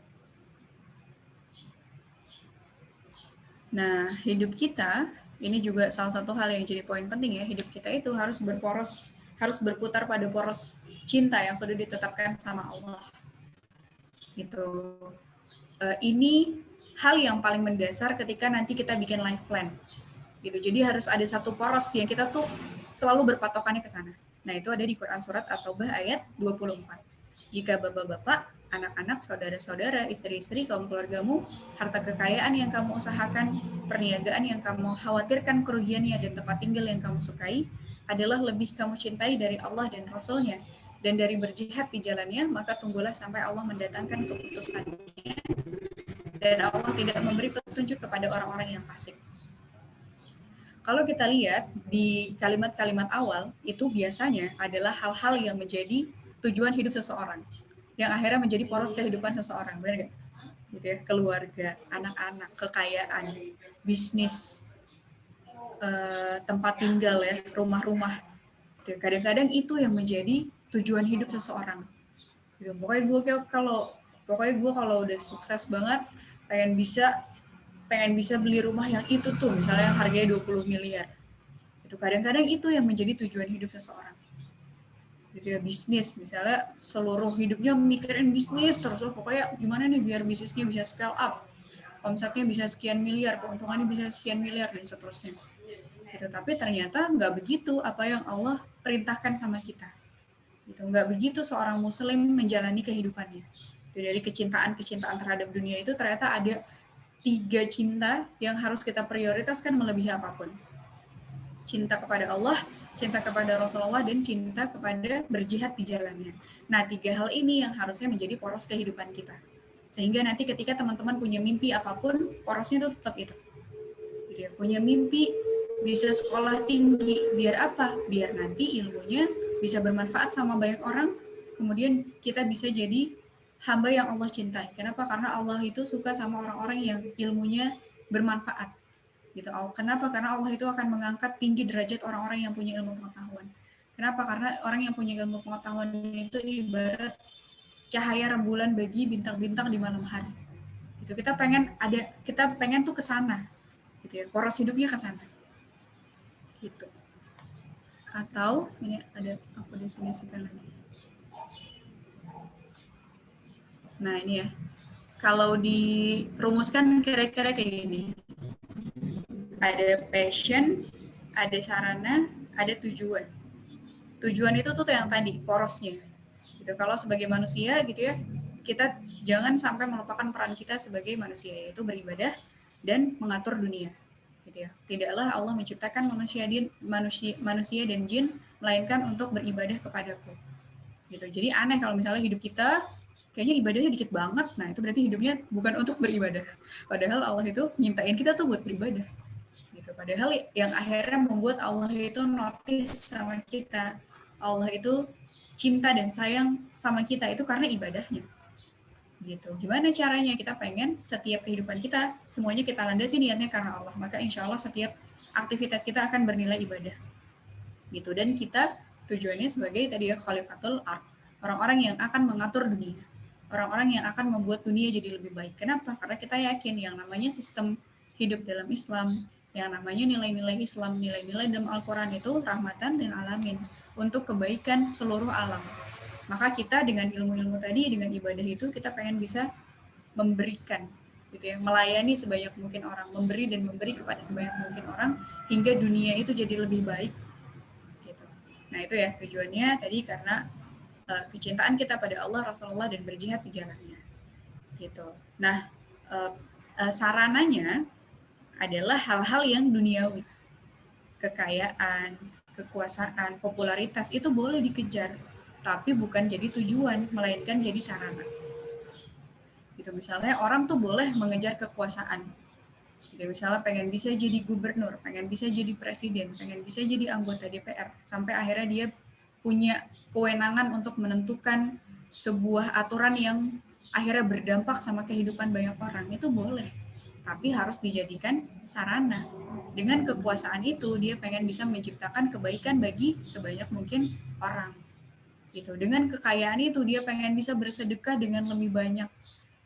nah hidup kita, ini juga salah satu hal yang jadi poin penting ya, hidup kita itu harus berputar pada poros cinta yang sudah ditetapkan sama Allah. Gitu. Ini hal yang paling mendasar ketika nanti kita bikin life plan. Gitu. Jadi harus ada satu poros yang kita tuh selalu berpatokannya ke sana. Nah, itu ada di Quran surat At-Taubah ayat 24. Jika bapak-bapak, anak-anak, saudara-saudara, istri-istri, kaum keluargamu, harta kekayaan yang kamu usahakan, perniagaan yang kamu khawatirkan kerugiannya, dan tempat tinggal yang kamu sukai adalah lebih kamu cintai dari Allah dan Rasul-Nya dan dari berjihad di jalannya, maka tunggulah sampai Allah mendatangkan keputusannya, dan Allah tidak memberi petunjuk kepada orang-orang yang fasik. Kalau kita lihat di kalimat-kalimat awal, itu biasanya adalah hal-hal yang menjadi tujuan hidup seseorang, yang akhirnya menjadi poros kehidupan seseorang, benar nggak? Gitu ya, keluarga, anak-anak, kekayaan, bisnis, tempat tinggal ya, rumah-rumah. Gitu. Kadang-kadang itu yang menjadi tujuan hidup seseorang. Gitu. Pokoknya gue kalau udah sukses banget, pengen bisa beli rumah yang itu tuh, misalnya yang harganya 20 miliar. Itu kadang-kadang itu yang menjadi tujuan hidup seseorang. Gitu ya, bisnis, misalnya seluruh hidupnya mikirin bisnis terus, pokoknya gimana nih biar bisnisnya bisa scale up, omsetnya bisa sekian miliar, keuntungannya bisa sekian miliar, dan seterusnya. Gitu. Tapi ternyata nggak begitu apa yang Allah perintahkan sama kita. Gitu. Nggak begitu seorang muslim menjalani kehidupannya. Gitu. Itu dari kecintaan terhadap dunia itu ternyata ada 3 cinta yang harus kita prioritaskan melebihi apapun. Cinta kepada Allah, cinta kepada Rasulullah, dan cinta kepada berjihad di jalannya. Nah, 3 hal ini yang harusnya menjadi poros kehidupan kita. Sehingga nanti ketika teman-teman punya mimpi apapun, porosnya itu tetap itu. Gitu ya. Punya mimpi bisa sekolah tinggi, biar apa? Biar nanti ilmunya bisa bermanfaat sama banyak orang, kemudian kita bisa jadi hamba yang Allah cintai. Kenapa? Karena Allah itu suka sama orang-orang yang ilmunya bermanfaat. Gitu. Kenapa? Karena Allah itu akan mengangkat tinggi derajat orang-orang yang punya ilmu pengetahuan. Kenapa? Karena orang yang punya ilmu pengetahuan itu ibarat cahaya rembulan bagi bintang-bintang di malam hari. Gitu. Kita pengen tuh ke sana. Gitu ya. Poros hidupnya ke sana. Gitu. Atau ini ada aku definisikan lagi. Nah, ini ya. Kalau dirumuskan kira-kira kayak gini. Ada passion, ada sarana, ada tujuan. Tujuan itu tuh yang tadi, porosnya. Gitu. Kalau sebagai manusia gitu ya, kita jangan sampai melupakan peran kita sebagai manusia, yaitu beribadah dan mengatur dunia. Gitu ya. Tidaklah Allah menciptakan manusia dan jin melainkan untuk beribadah kepadaku. Gitu. Jadi aneh kalau misalnya hidup kita kayaknya ibadahnya dikit banget. Nah, itu berarti hidupnya bukan untuk beribadah. Padahal Allah itu nyiptain kita tuh buat beribadah. Gitu. Padahal yang akhirnya membuat Allah itu notice sama kita, Allah itu cinta dan sayang sama kita itu karena ibadahnya. Gitu. Gimana caranya? Kita pengen setiap kehidupan kita semuanya kita landasi niatnya karena Allah. Maka insya Allah setiap aktivitas kita akan bernilai ibadah. Gitu. Dan kita tujuannya sebagai tadi ya khalifatul ard, orang-orang yang akan mengatur dunia, orang-orang yang akan membuat dunia jadi lebih baik. Kenapa? Karena kita yakin yang namanya sistem hidup dalam Islam, yang namanya nilai-nilai Islam, nilai-nilai dalam Al-Quran itu rahmatan dan alamin untuk kebaikan seluruh alam. Maka kita dengan ilmu-ilmu tadi, dengan ibadah itu kita pengen bisa memberikan, gitu ya, melayani sebanyak mungkin orang, memberi dan memberi kepada sebanyak mungkin orang hingga dunia itu jadi lebih baik. Gitu. Nah itu ya tujuannya tadi karena kecintaan kita pada Allah, Rasulullah, dan berjihad di jalannya. Gitu. Nah sarananya adalah hal-hal yang duniawi, kekayaan, kekuasaan, popularitas itu boleh dikejar, tapi bukan jadi tujuan, melainkan jadi sarana. Gitu, misalnya orang tuh boleh mengejar kekuasaan. Gitu, misalnya pengen bisa jadi gubernur, pengen bisa jadi presiden, pengen bisa jadi anggota DPR, sampai akhirnya dia punya kewenangan untuk menentukan sebuah aturan yang akhirnya berdampak sama kehidupan banyak orang, itu boleh. Tapi harus dijadikan sarana. Dengan kekuasaan itu, dia pengen bisa menciptakan kebaikan bagi sebanyak mungkin orang. Gitu. Dengan kekayaan itu, dia pengen bisa bersedekah dengan lebih banyak.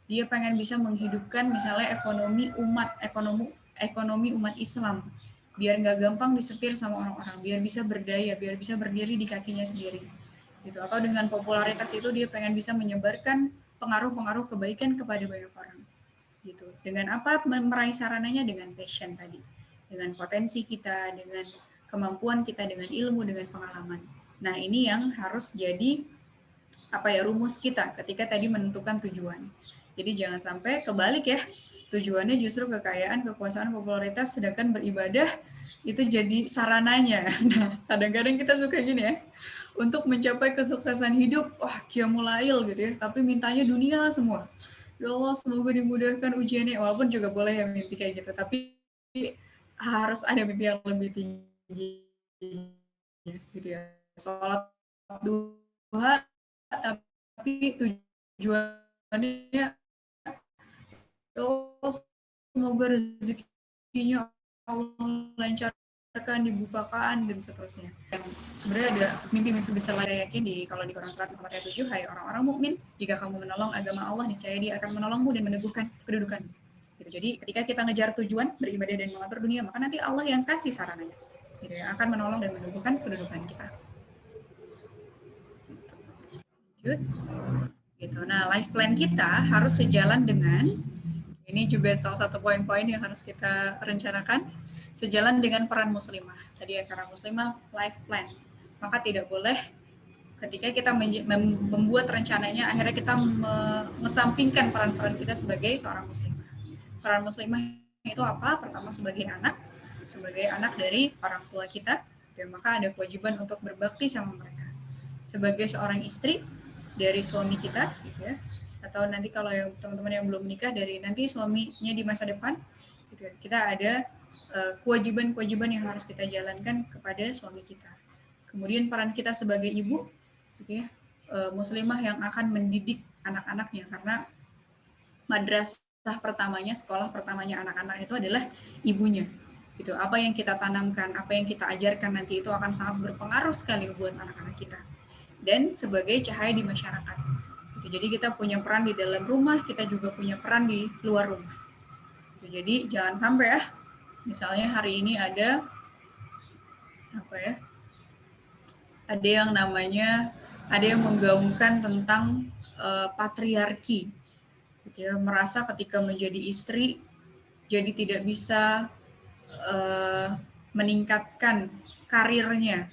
Dia pengen bisa menghidupkan misalnya ekonomi umat Islam. Biar nggak gampang disetir sama orang-orang. Biar bisa berdaya, biar bisa berdiri di kakinya sendiri. Gitu. Atau dengan popularitas itu, dia pengen bisa menyebarkan pengaruh-pengaruh kebaikan kepada banyak orang. Gitu. Dengan apa meraih sarananya? Dengan passion tadi, dengan potensi kita, dengan kemampuan kita, dengan ilmu, dengan pengalaman. Nah ini yang harus jadi rumus kita ketika tadi menentukan tujuan. Jadi jangan sampai kebalik ya, tujuannya justru kekayaan, kekuasaan, popularitas, sedangkan beribadah itu jadi sarananya. Nah kadang-kadang kita suka gini ya, untuk mencapai kesuksesan hidup, wah qiyamul lail gitu ya, tapi mintanya dunia semua. Ya Allah, semoga dimudahkan ujiannya. Walaupun juga boleh ya mimpi kayak gitu, tapi harus ada mimpi yang lebih tinggi, gitu ya. Sholat duha, tapi tujuannya, ya Allah, semoga rezekinya Allah lancarkan, dibukakan, dan seterusnya. Dan sebenarnya ada mimpi-mimpi besar lain yakin kalau di Quran surat Muhammad ayat 7, hai orang-orang mukmin, jika kamu menolong agama Allah, niscaya Dia akan menolongmu dan meneguhkan kedudukan. Gitu. Jadi ketika kita ngejar tujuan beribadah dan mengatur dunia, maka nanti Allah yang kasih sarananya, gitu ya, akan menolong dan meneguhkan kedudukan kita. Gitu. Nah, life plan kita harus sejalan dengan, ini juga salah satu poin-poin yang harus kita rencanakan, sejalan dengan peran muslimah. Tadi ya, karena muslimah life plan. Maka tidak boleh ketika kita membuat rencananya, akhirnya kita mengesampingkan peran-peran kita sebagai seorang muslimah. Peran muslimah itu apa? Pertama sebagai anak dari orang tua kita, dan maka ada kewajiban untuk berbakti sama mereka. Sebagai seorang istri dari suami kita, gitu ya, atau nanti kalau yang teman-teman yang belum menikah dari nanti suaminya di masa depan, gitu ya, kita ada kewajiban-kewajiban yang harus kita jalankan kepada suami kita. Kemudian peran kita sebagai ibu, gitu ya, muslimah yang akan mendidik anak-anaknya, karena madrasah pertamanya, sekolah pertamanya anak-anak itu adalah ibunya. Gitu. Apa yang kita tanamkan, apa yang kita ajarkan nanti itu akan sangat berpengaruh sekali buat anak-anak kita. Dan sebagai cahaya di masyarakat. Gitu. Jadi kita punya peran di dalam rumah, kita juga punya peran di luar rumah. Gitu. Jadi jangan sampai ya, misalnya hari ini ada ada yang menggaungkan tentang patriarki, gitu ya, merasa ketika menjadi istri jadi tidak bisa meningkatkan karirnya,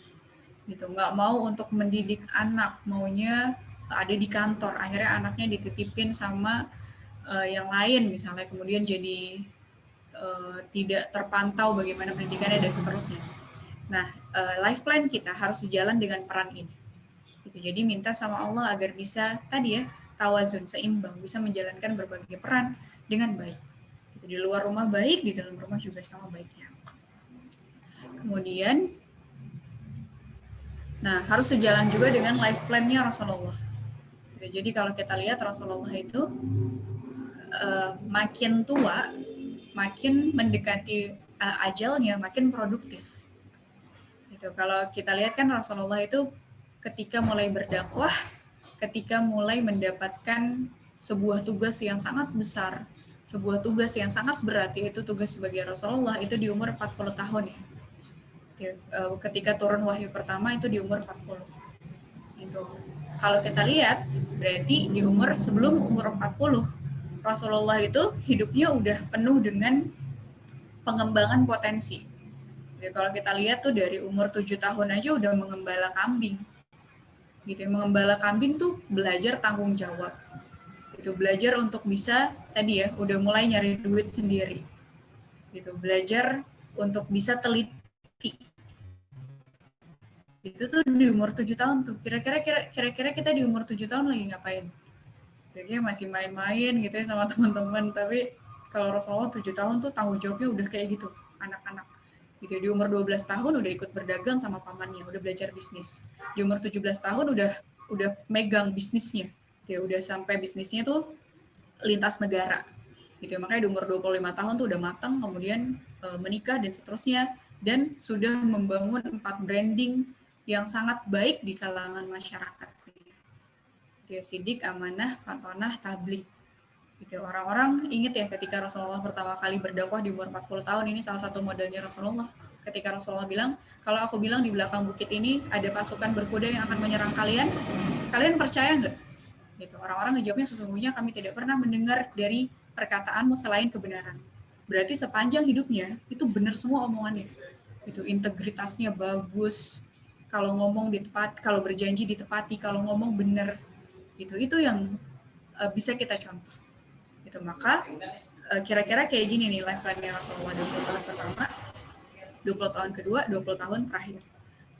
gitu, nggak mau untuk mendidik anak, maunya ada di kantor, akhirnya anaknya dititipin sama yang lain misalnya, kemudian jadi tidak terpantau bagaimana pendidikannya dan seterusnya. Nah, life plan kita harus sejalan dengan peran ini. Gitu. Jadi minta sama Allah agar bisa tadi ya, tawazun, seimbang, bisa menjalankan berbagai peran dengan baik. Gitu. Di luar rumah baik, di dalam rumah juga sama baiknya. Kemudian, nah harus sejalan juga dengan life plan-nya Rasulullah. Gitu. Jadi kalau kita lihat Rasulullah itu makin tua, makin mendekati ajalnya, makin produktif. Gitu. Kalau kita lihat kan Rasulullah itu ketika mulai berdakwah, ketika mulai mendapatkan sebuah tugas yang sangat besar, sebuah tugas yang sangat berat, yaitu tugas sebagai Rasulullah, itu di umur 40 tahun ya. Ketika turun wahyu pertama itu di umur 40. Gitu. Kalau kita lihat, berarti di sebelum umur 40, Rasulullah itu hidupnya udah penuh dengan pengembangan potensi. Jadi kalau kita lihat tuh dari umur 7 tahun aja udah mengembala kambing. Gitu, mengembala kambing tuh belajar tanggung jawab. Gitu, belajar untuk bisa tadi ya, udah mulai nyari duit sendiri. Gitu, belajar untuk bisa teliti. Itu tuh di umur 7 tahun tuh. Kira-kira kita di umur 7 tahun lagi ngapain? Kayaknya masih main-main gitu ya sama teman-teman, tapi kalau Rasulullah 7 tahun tuh tanggung jawabnya udah kayak gitu, anak-anak. Gitu. Di umur 12 tahun udah ikut berdagang sama pamannya, udah belajar bisnis. Di umur 17 tahun udah megang bisnisnya. Gitu. Udah sampai bisnisnya tuh lintas negara. Gitu. Makanya di umur 25 tahun tuh udah matang, kemudian menikah dan seterusnya, dan sudah membangun 4 branding yang sangat baik di kalangan masyarakat. Gitu. Sidik, amanah, fatonah, tabligh. Gitu. Orang-orang ingat ya ketika Rasulullah pertama kali berdakwah di umur 40 tahun, ini salah satu modelnya Rasulullah. Ketika Rasulullah bilang, kalau aku bilang di belakang bukit ini ada pasukan berkuda yang akan menyerang kalian percaya nggak? Gitu. Orang-orang ngejawabnya, sesungguhnya kami tidak pernah mendengar dari perkataanmu selain kebenaran. Berarti sepanjang hidupnya itu benar semua omongannya. Gitu. Integritasnya bagus, kalau ngomong ditepati, kalau berjanji ditepati, kalau ngomong benar. Gitu. Itu yang bisa kita contoh. Gitu. Maka kira-kira kayak gini nih life plan-nya Rasulullah, 20 tahun pertama, 20 tahun kedua, 20 tahun terakhir.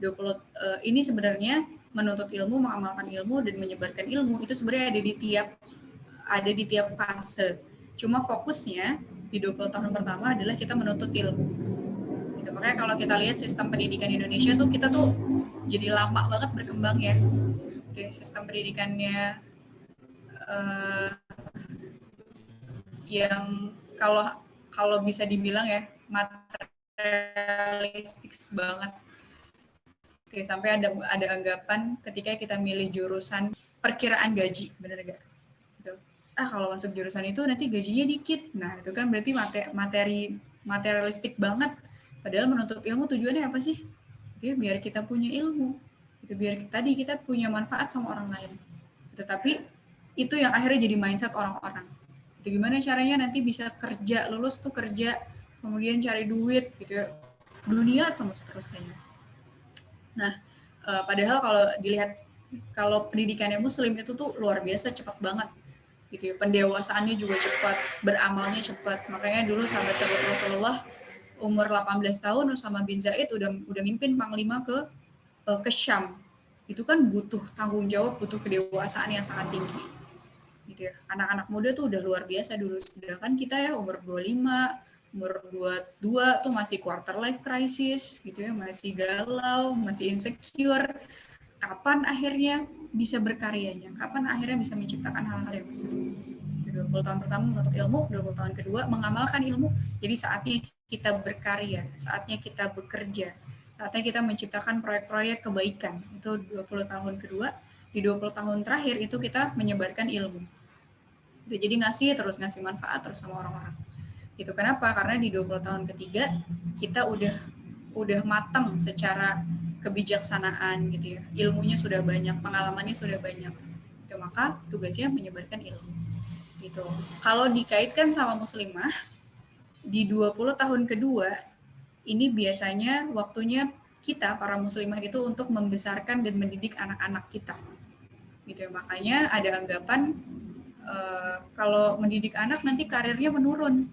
20 ini sebenarnya menuntut ilmu, mengamalkan ilmu, dan menyebarkan ilmu itu sebenarnya ada di tiap fase. Cuma fokusnya di 20 tahun pertama adalah kita menuntut ilmu. Gitu. Makanya kalau kita lihat sistem pendidikan Indonesia tuh, kita tuh jadi lama banget berkembang ya. Oke, sistem pendidikannya yang kalau bisa dibilang ya materialistik banget. Oke, sampai ada anggapan ketika kita milih jurusan perkiraan gaji, bener gak? Gitu. Kalau masuk jurusan itu nanti gajinya dikit. Nah, itu kan berarti materialistik banget. Padahal menuntut ilmu tujuannya apa sih? Gitu, biar kita punya ilmu. Gitu, biar kita punya manfaat sama orang lain. Tetapi itu yang akhirnya jadi mindset orang-orang. Itu gimana caranya nanti bisa kerja, lulus tuh kerja, kemudian cari duit gitu ya, dunia terus kayaknya. Nah, padahal kalau dilihat kalau pendidikannya muslim itu tuh luar biasa cepat banget gitu ya. Pendewasaannya juga cepat, beramalnya cepat. Makanya dulu sahabat-sahabat Rasulullah umur 18 tahun Usama bin Zaid udah mimpin panglima ke Syam. Itu kan butuh tanggung jawab, butuh kedewasaan yang sangat tinggi. Gitu ya. Anak-anak muda tuh udah luar biasa dulu. Sedangkan kita ya umur 25, umur 22 tuh masih quarter life crisis gitu ya, masih galau, masih insecure. Kapan akhirnya bisa berkaryanya? Kapan akhirnya bisa menciptakan hal-hal yang besar? 20 tahun pertama menuntut ilmu, 20 tahun kedua mengamalkan ilmu. Jadi saatnya kita berkarya, saatnya kita bekerja, saatnya kita menciptakan proyek-proyek kebaikan. Itu 20 tahun kedua. Di 20 tahun terakhir itu kita menyebarkan ilmu. Jadi ngasih manfaat terus sama orang-orang. Itu kenapa? Karena di 20 tahun ketiga kita udah matang secara kebijaksanaan gitu ya. Ilmunya sudah banyak, pengalamannya sudah banyak. Itu maka tugasnya menyebarkan ilmu. Gitu. Kalau dikaitkan sama muslimah di 20 tahun kedua ini biasanya waktunya kita para muslimah itu untuk membesarkan dan mendidik anak-anak kita. Gitu ya. Makanya ada anggapan kalau mendidik anak nanti karirnya menurun.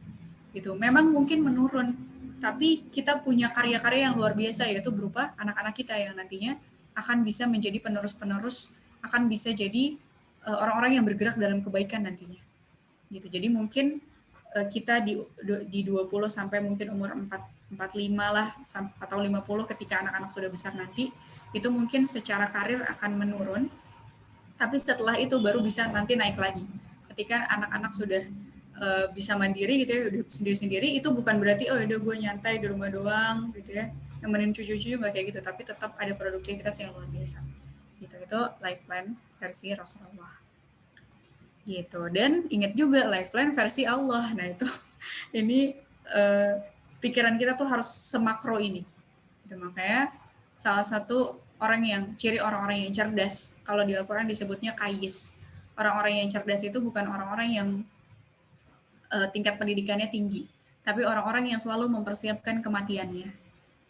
Gitu. Memang mungkin menurun. Tapi kita punya karya-karya yang luar biasa, yaitu berupa anak-anak kita yang nantinya akan bisa menjadi penerus-penerus, akan bisa jadi orang-orang yang bergerak dalam kebaikan nantinya. Gitu. Jadi mungkin kita di 20 sampai mungkin umur 45 lah atau 50 ketika anak-anak sudah besar nanti, itu mungkin secara karir akan menurun. Tapi setelah itu baru bisa nanti naik lagi. Ketika anak-anak sudah bisa mandiri gitu ya, udah sendiri-sendiri, itu bukan berarti oh udah gue nyantai di rumah doang gitu ya, nemenin cucu-cucu nggak kayak gitu, tapi tetap ada produktivitas yang luar biasa gitu. Itu life plan versi Rasulullah gitu. Dan ingat juga life plan versi Allah. Nah itu ini pikiran kita tuh harus semakro ini gitu. Makanya salah satu ciri orang-orang yang cerdas, kalau di Al-Quran disebutnya kayis. Orang-orang yang cerdas itu bukan orang-orang yang tingkat pendidikannya tinggi, tapi orang-orang yang selalu mempersiapkan kematiannya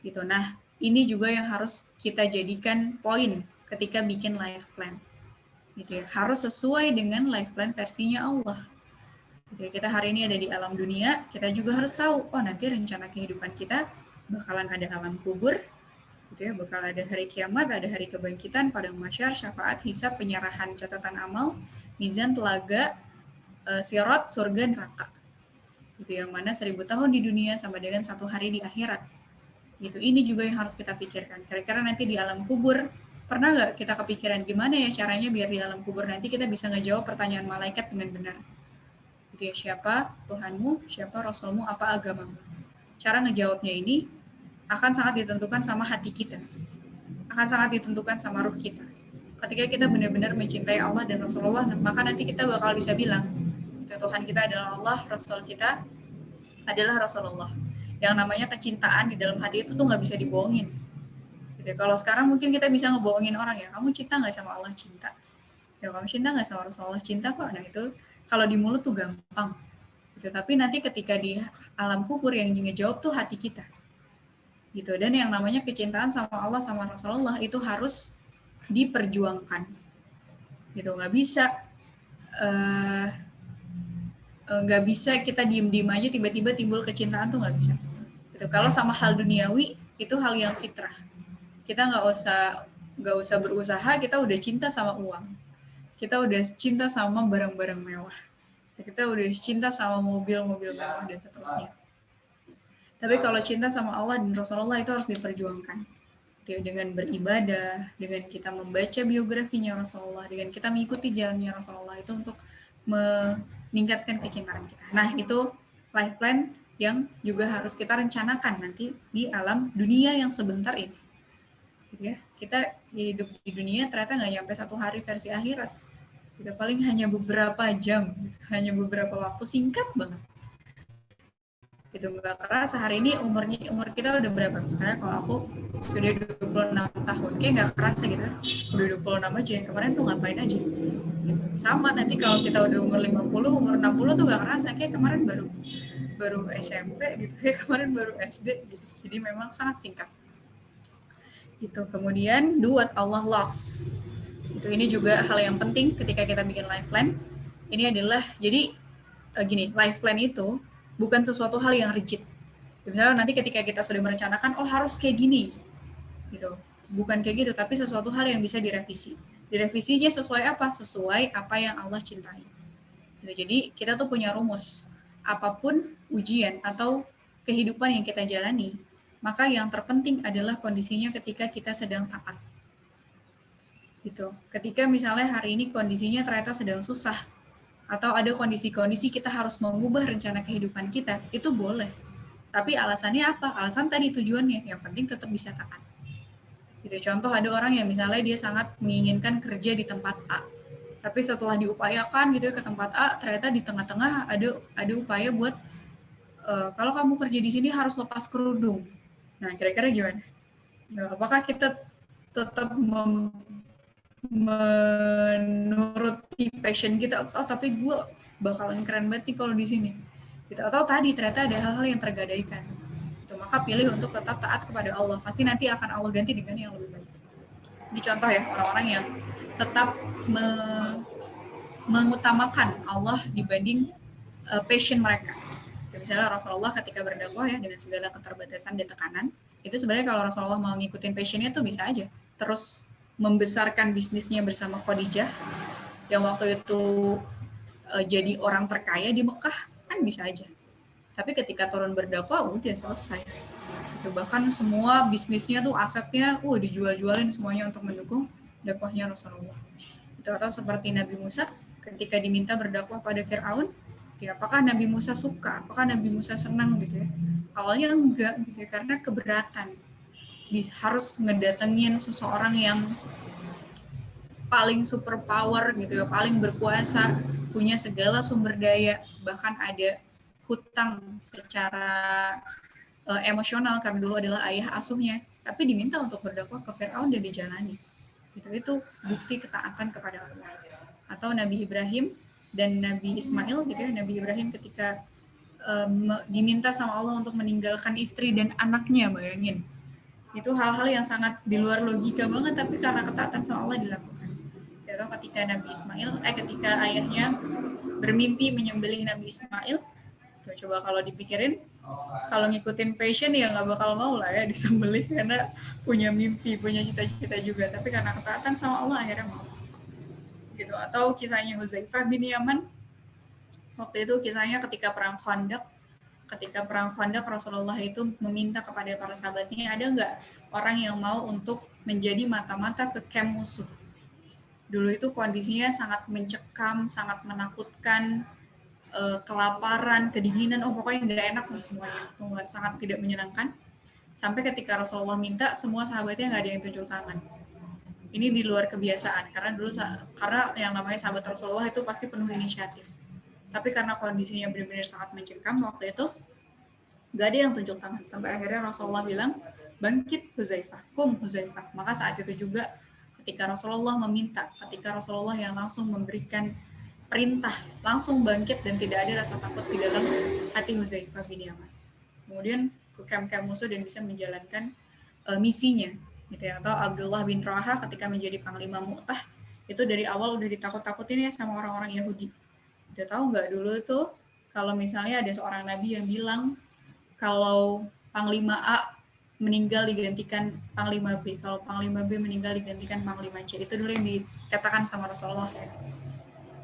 gitu. Nah ini juga yang harus kita jadikan poin ketika bikin life plan gitu ya, harus sesuai dengan life plan versinya Allah gitu ya. Kita hari ini ada di alam dunia, kita juga harus tahu oh nanti rencana kehidupan kita bakalan ada alam kubur gitu ya, bakal ada hari kiamat, ada hari kebangkitan, padang mahsyar, syafaat, hisab, penyerahan catatan amal, mizan, telaga, sirat, surga, neraka gitu, yang mana 1000 tahun di dunia sama dengan 1 hari di akhirat gitu. Ini juga yang harus kita pikirkan. Kira-kira nanti di alam kubur pernah nggak kita kepikiran gimana ya caranya biar di alam kubur nanti kita bisa ngejawab pertanyaan malaikat dengan benar gitu ya, siapa Tuhanmu, siapa Rasulmu, apa agamamu. Cara ngejawabnya ini akan sangat ditentukan sama hati kita, akan sangat ditentukan sama ruh kita. Ketika kita benar-benar mencintai Allah dan Rasulullah, maka nanti kita bakal bisa bilang Tuhan kita adalah Allah, Rasul kita adalah Rasulullah. Yang namanya kecintaan di dalam hati itu tuh nggak bisa dibohongin. Gitu. Kalau sekarang mungkin kita bisa ngebohongin orang ya, kamu cinta nggak sama Allah? Cinta. Ya kamu cinta nggak sama Rasulullah? Cinta kok. Nah itu kalau di mulut tuh gampang. Gitu. Tapi nanti ketika di alam kubur yang ngejawab tuh hati kita. Gitu. Dan yang namanya kecintaan sama Allah sama Rasulullah itu harus diperjuangkan. Gitu. Nggak bisa kita diem-diem aja tiba-tiba timbul kecintaan tuh nggak bisa gitu. Kalau sama hal duniawi itu hal yang fitrah, kita nggak usah berusaha, kita udah cinta sama uang, kita udah cinta sama barang-barang mewah, kita udah cinta sama mobil-mobil mewah dan seterusnya. Tapi kalau cinta sama Allah dan Rasulullah itu harus diperjuangkan gitu, dengan beribadah, dengan kita membaca biografinya Rasulullah, dengan kita mengikuti jalannya Rasulullah, itu untuk meningkatkan kecintaan kita. Nah, itu life plan yang juga harus kita rencanakan nanti di alam dunia yang sebentar ini. Gitu ya. Kita hidup di dunia ternyata nggak nyampe 1 hari versi akhirat. Kita paling hanya beberapa jam, hanya beberapa waktu, singkat banget. Itu nggak kerasa. Hari ini umur kita udah berapa? Misalnya kalau aku sudah 26 tahun, kayak nggak kerasa gitu. Udah 26 aja, kemarin tuh ngapain aja. Gitu. Sama nanti kalau kita udah umur 50, umur 60 tuh nggak kerasa, kayak kemarin baru SMP gitu, kayak kemarin baru SD gitu. Jadi memang sangat singkat. Gitu. Kemudian do what Allah loves. Gitu. Itu ini juga hal yang penting ketika kita bikin life plan. Ini adalah jadi gini, life plan itu bukan sesuatu hal yang rigid. Misalnya nanti ketika kita sudah merencanakan, oh harus kayak gini, gitu. Bukan kayak gitu, tapi sesuatu hal yang bisa direvisi. Direvisinya sesuai apa? Sesuai apa yang Allah cintai. Gitu. Jadi kita tuh punya rumus. Apapun ujian atau kehidupan yang kita jalani, maka yang terpenting adalah kondisinya ketika kita sedang taat. Gitu. Ketika misalnya hari ini kondisinya ternyata sedang susah, atau ada kondisi-kondisi kita harus mengubah rencana kehidupan kita, itu boleh. Tapi alasannya apa? Alasan tadi tujuannya, yang penting tetap bisa taat. Gitu. Contoh ada orang yang misalnya dia sangat menginginkan kerja di tempat A, tapi setelah diupayakan gitu ya ke tempat A, ternyata di tengah-tengah ada upaya buat kalau kamu kerja di sini harus lepas kerudung. Nah, kira-kira gimana? Nah, apakah kita tetap menuruti passion kita? Oh, tapi gue bakalan keren banget nih kalau di sini. Gitu. Atau tadi ternyata ada hal-hal yang tergadaikan. Gitu. Maka pilih untuk tetap taat kepada Allah. Pasti nanti akan Allah ganti dengan yang lebih baik. Ini contoh ya, orang-orang yang tetap mengutamakan Allah dibanding passion mereka. Misalnya Rasulullah ketika berdakwah ya dengan segala keterbatasan dan tekanan, itu sebenarnya kalau Rasulullah mau ngikutin passionnya tuh bisa aja. Terus membesarkan bisnisnya bersama Khadijah, yang waktu itu jadi orang terkaya di Mekah, kan bisa aja. Tapi ketika turun berdakwah udah selesai. Itu bahkan semua bisnisnya tuh asetnya dijual-jualin semuanya untuk mendukung dakwahnya Rasulullah. Itu atau seperti Nabi Musa ketika diminta berdakwah pada Fir'aun, ya, apakah Nabi Musa suka, apakah Nabi Musa senang gitu ya? Awalnya enggak gitu ya, karena keberatan. Harus ngedatengin seseorang yang paling super power gitu ya, paling berkuasa, punya segala sumber daya, bahkan ada hutang secara emosional karena dulu adalah ayah asuhnya, tapi diminta untuk berdakwah ke Fir'aun dan dijalani. Itu bukti ketaatan kepada Allah. Atau Nabi Ibrahim dan Nabi Ismail gitu ya, Nabi Ibrahim ketika diminta sama Allah untuk meninggalkan istri dan anaknya, bayangin. Itu hal-hal yang sangat di luar logika banget, tapi karena ketaatan sama Allah dilakukan. Atau ketika Nabi Ismail, ketika ayahnya bermimpi menyembelih Nabi Ismail, tuh coba kalau dipikirin, kalau ngikutin passion ya nggak bakal mau lah ya disembelih karena punya mimpi, punya cita-cita juga. Tapi karena ketaatan sama Allah akhirnya mau. Gitu. Atau kisahnya Huzaifah bin Yaman, waktu itu kisahnya ketika perang Khandaq Rasulullah itu meminta kepada para sahabatnya, ada nggak orang yang mau untuk menjadi mata-mata ke camp musuh. Dulu itu kondisinya sangat mencekam, sangat menakutkan, kelaparan, kedinginan, pokoknya nggak enak lah semuanya, sangat tidak menyenangkan. Sampai ketika Rasulullah minta, semua sahabatnya nggak ada yang tunjuk tangan. Ini di luar kebiasaan, karena yang namanya sahabat Rasulullah itu pasti penuh inisiatif. Tapi karena kondisinya benar-benar sangat mencekam waktu itu, nggak ada yang tunjuk tangan. Sampai akhirnya Rasulullah bilang, bangkit Huzaifah, kum Huzaifah. Maka saat itu juga ketika Rasulullah meminta, ketika Rasulullah yang langsung memberikan perintah, langsung bangkit dan tidak ada rasa takut di dalam hati Huzaifah bin Yaman. Kemudian ke camp-camp musuh dan bisa menjalankan misinya. Gitu ya. Atau Abdullah bin Rawaha ketika menjadi panglima Mu'tah, itu dari awal udah ditakut-takutin ya sama orang-orang Yahudi. Udah tahu nggak dulu tuh kalau misalnya ada seorang nabi yang bilang kalau panglima A meninggal digantikan panglima B, kalau panglima B meninggal digantikan panglima C, itu dulu yang dikatakan sama Rasulullah ya.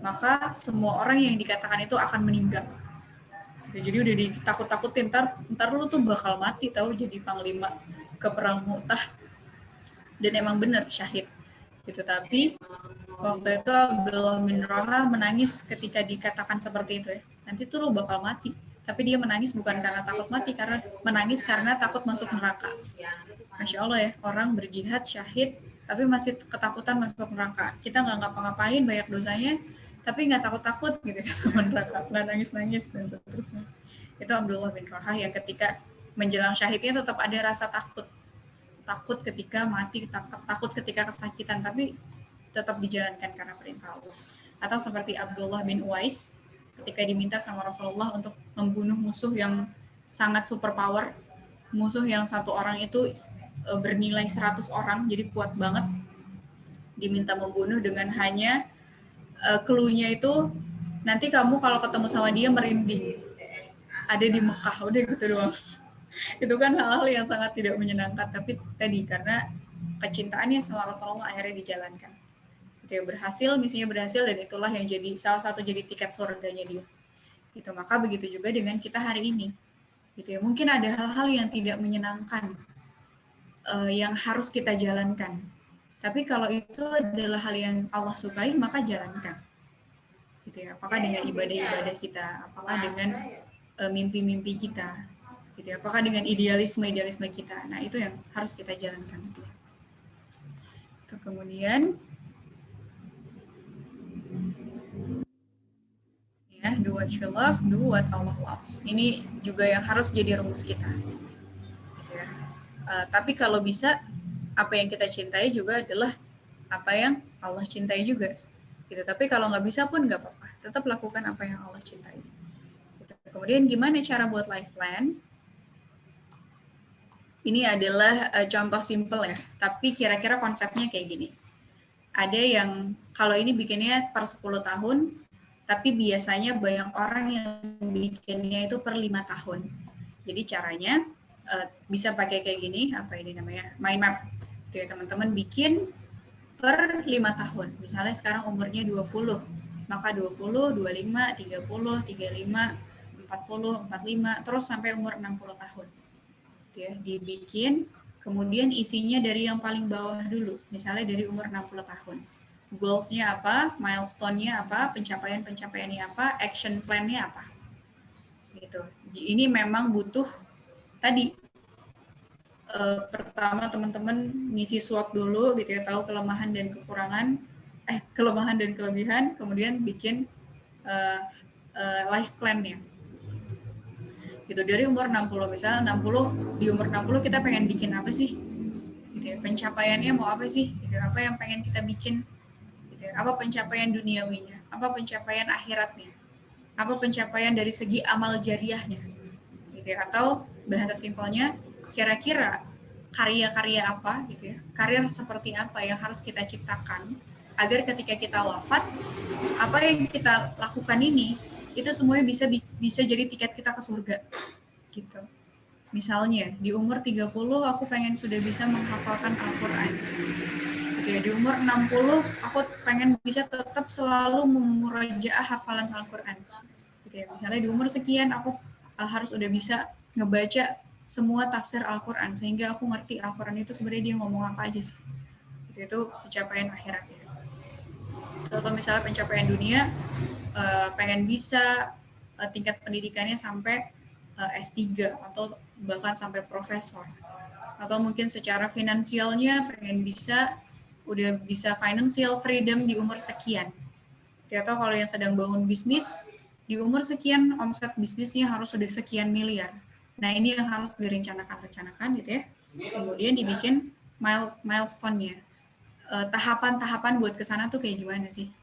Maka semua orang yang dikatakan itu akan meninggal. Ya, jadi udah ditakut-takutin, ntar lu tuh bakal mati tahu jadi panglima ke perang Mu'tah. Dan emang benar syahid gitu. Tapi waktu itu Abdullah bin Rawaha menangis ketika dikatakan seperti itu ya, nanti tuh lo bakal mati. Tapi dia menangis bukan karena takut mati, karena menangis karena takut masuk neraka. Masya Allah ya, orang berjihad syahid tapi masih ketakutan masuk neraka. Kita nggak ngapa-ngapain, banyak dosanya, tapi nggak takut-takut gitu ya sama neraka, nggak nangis-nangis dan seterusnya. Itu Abdullah bin Rawaha yang ketika menjelang syahidnya tetap ada rasa takut ketika mati, takut ketika kesakitan, tapi tetap dijalankan karena perintah Allah. Atau seperti Abdullah bin Uwais ketika diminta sama Rasulullah untuk membunuh musuh yang sangat superpower, musuh yang satu orang itu bernilai 100 orang, jadi kuat banget. diminta membunuh dengan hanya clue-nya itu nanti kamu kalau ketemu sama dia merinding, ada di Mekah, udah gitu doang. Itu kan hal-hal yang sangat tidak menyenangkan, tapi tadi karena kecintaannya sama Rasulullah akhirnya dijalankan. Itu ya, berhasil, misinya berhasil, dan itulah yang jadi salah satu jadi tiket surganya dia. Gitu, maka begitu juga dengan kita hari ini. Gitu ya, mungkin ada hal-hal yang tidak menyenangkan yang harus kita jalankan. Tapi kalau itu adalah hal yang Allah sukai, maka jalankan. Gitu ya, apakah dengan ibadah-ibadah kita, apakah dengan mimpi-mimpi kita, gitu ya, apakah dengan idealisme kita. Nah, itu yang harus kita jalankan. Gitu ya. Kemudian ya, do what you love, do what Allah loves. Ini juga yang harus jadi rumus kita. Gitu ya. Tapi kalau bisa, apa yang kita cintai juga adalah apa yang Allah cintai juga. Gitu. Tapi kalau nggak bisa pun nggak apa-apa. Tetap lakukan apa yang Allah cintai. Gitu. Kemudian gimana cara buat life plan? Ini adalah contoh simple ya. Tapi kira-kira konsepnya kayak gini. Ada yang kalau ini bikinnya per 10 tahun, tapi biasanya banyak orang yang bikinnya itu per 5 tahun. Jadi caranya bisa pakai kayak gini, apa ini namanya? Mind map. Jadi teman-teman bikin per 5 tahun. Misalnya sekarang umurnya 20, maka 20, 25, 30, 35, 40, 45, terus sampai umur 60 tahun. Gitu ya, dibikin, kemudian isinya dari yang paling bawah dulu, misalnya dari umur 60 tahun. Goals-nya apa, milestone-nya apa, pencapaian-pencapaiannya apa, action plan-nya apa. Gitu. Ini memang butuh tadi pertama teman-teman ngisi SWOT dulu gitu ya, tahu kelemahan dan kekurangan, kelemahan dan kelebihan, kemudian bikin life plan-nya. Gitu, dari umur 60, misalnya 60, di umur 60 kita pengen bikin apa sih? Gitu ya, pencapaiannya mau apa sih? Gitu, apa yang pengen kita bikin? Gitu ya, apa pencapaian duniawinya? Apa pencapaian akhiratnya? Apa pencapaian dari segi amal jariahnya? Gitu ya, atau bahasa simpelnya, kira-kira karya-karya apa gitu ya, karir seperti apa yang harus kita ciptakan agar ketika kita wafat, apa yang kita lakukan ini itu semuanya bisa jadi tiket kita ke surga gitu. Misalnya di umur 30 aku pengen sudah bisa menghafalkan Al-Qur'an. Gitu ya, di umur 60 aku pengen bisa tetap selalu memurajaah hafalan Al-Qur'an. Gitu ya, misalnya di umur sekian aku harus udah bisa ngebaca semua tafsir Al-Quran, sehingga aku ngerti Al-Quran itu sebenarnya dia ngomong apa aja sih. Itu pencapaian akhiratnya. Atau misalnya pencapaian dunia, pengen bisa tingkat pendidikannya sampai S3, atau bahkan sampai profesor. Atau mungkin secara finansialnya pengen udah bisa financial freedom di umur sekian. Atau kalau yang sedang bangun bisnis, di umur sekian omset bisnisnya harus sudah sekian miliar. Nah, ini yang harus direncanakan gitu ya. Kemudian dibikin milestone-nya. Tahapan-tahapan buat ke sana tuh kayak gimana sih?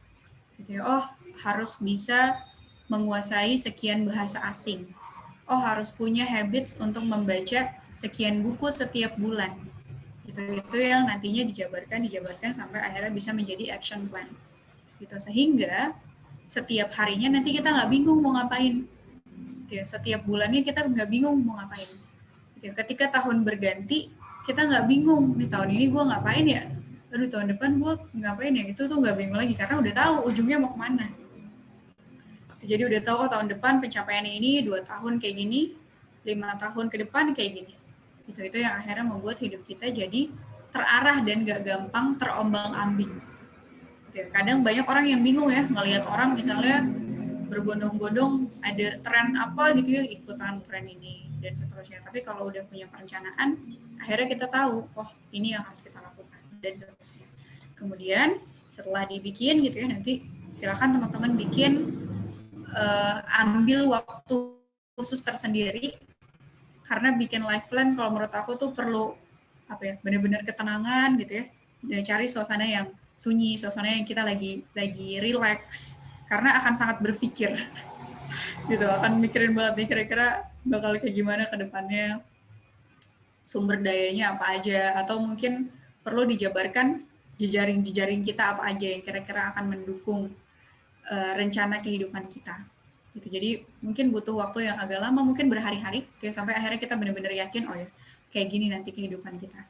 Gitu ya. Oh, harus bisa menguasai sekian bahasa asing. Oh, harus punya habits untuk membaca sekian buku setiap bulan. Itu yang nantinya dijabarkan sampai akhirnya bisa menjadi action plan. Gitu, sehingga setiap harinya nanti kita nggak bingung mau ngapain. Ya, setiap bulannya kita nggak bingung mau ngapain. Ya, ketika tahun berganti, kita nggak bingung, nih tahun ini gue ngapain ya? Aduh, tahun depan gue ngapain ya? Itu tuh nggak bingung lagi, karena udah tahu ujungnya mau kemana. Jadi udah tahu, oh, tahun depan pencapaiannya ini, 2 tahun kayak gini, 5 tahun ke depan kayak gini. Itu yang akhirnya membuat hidup kita jadi terarah dan nggak gampang terombang-ambing. Kadang banyak orang yang bingung ya, ngelihat orang misalnya berbondong-bondong ada tren apa gitu ya, ikutan tren ini dan seterusnya. Tapi kalau udah punya perencanaan, akhirnya kita tahu, oh ini yang harus kita lakukan dan seterusnya. Kemudian setelah dibikin gitu ya, nanti silakan teman-teman bikin, ambil waktu khusus tersendiri, karena bikin life plan kalau menurut aku tuh perlu apa ya, benar-benar ketenangan gitu ya, dan cari suasana yang sunyi, suasana yang kita lagi relax. Karena akan sangat berpikir, gitu, akan mikirin banget nih kira-kira bakal kayak gimana ke depannya, sumber dayanya apa aja, atau mungkin perlu dijabarkan jejaring-jejaring kita apa aja yang kira-kira akan mendukung rencana kehidupan kita. Gitu. Jadi mungkin butuh waktu yang agak lama, mungkin berhari-hari, sampai akhirnya kita benar-benar yakin, oh ya, kayak gini nanti kehidupan kita.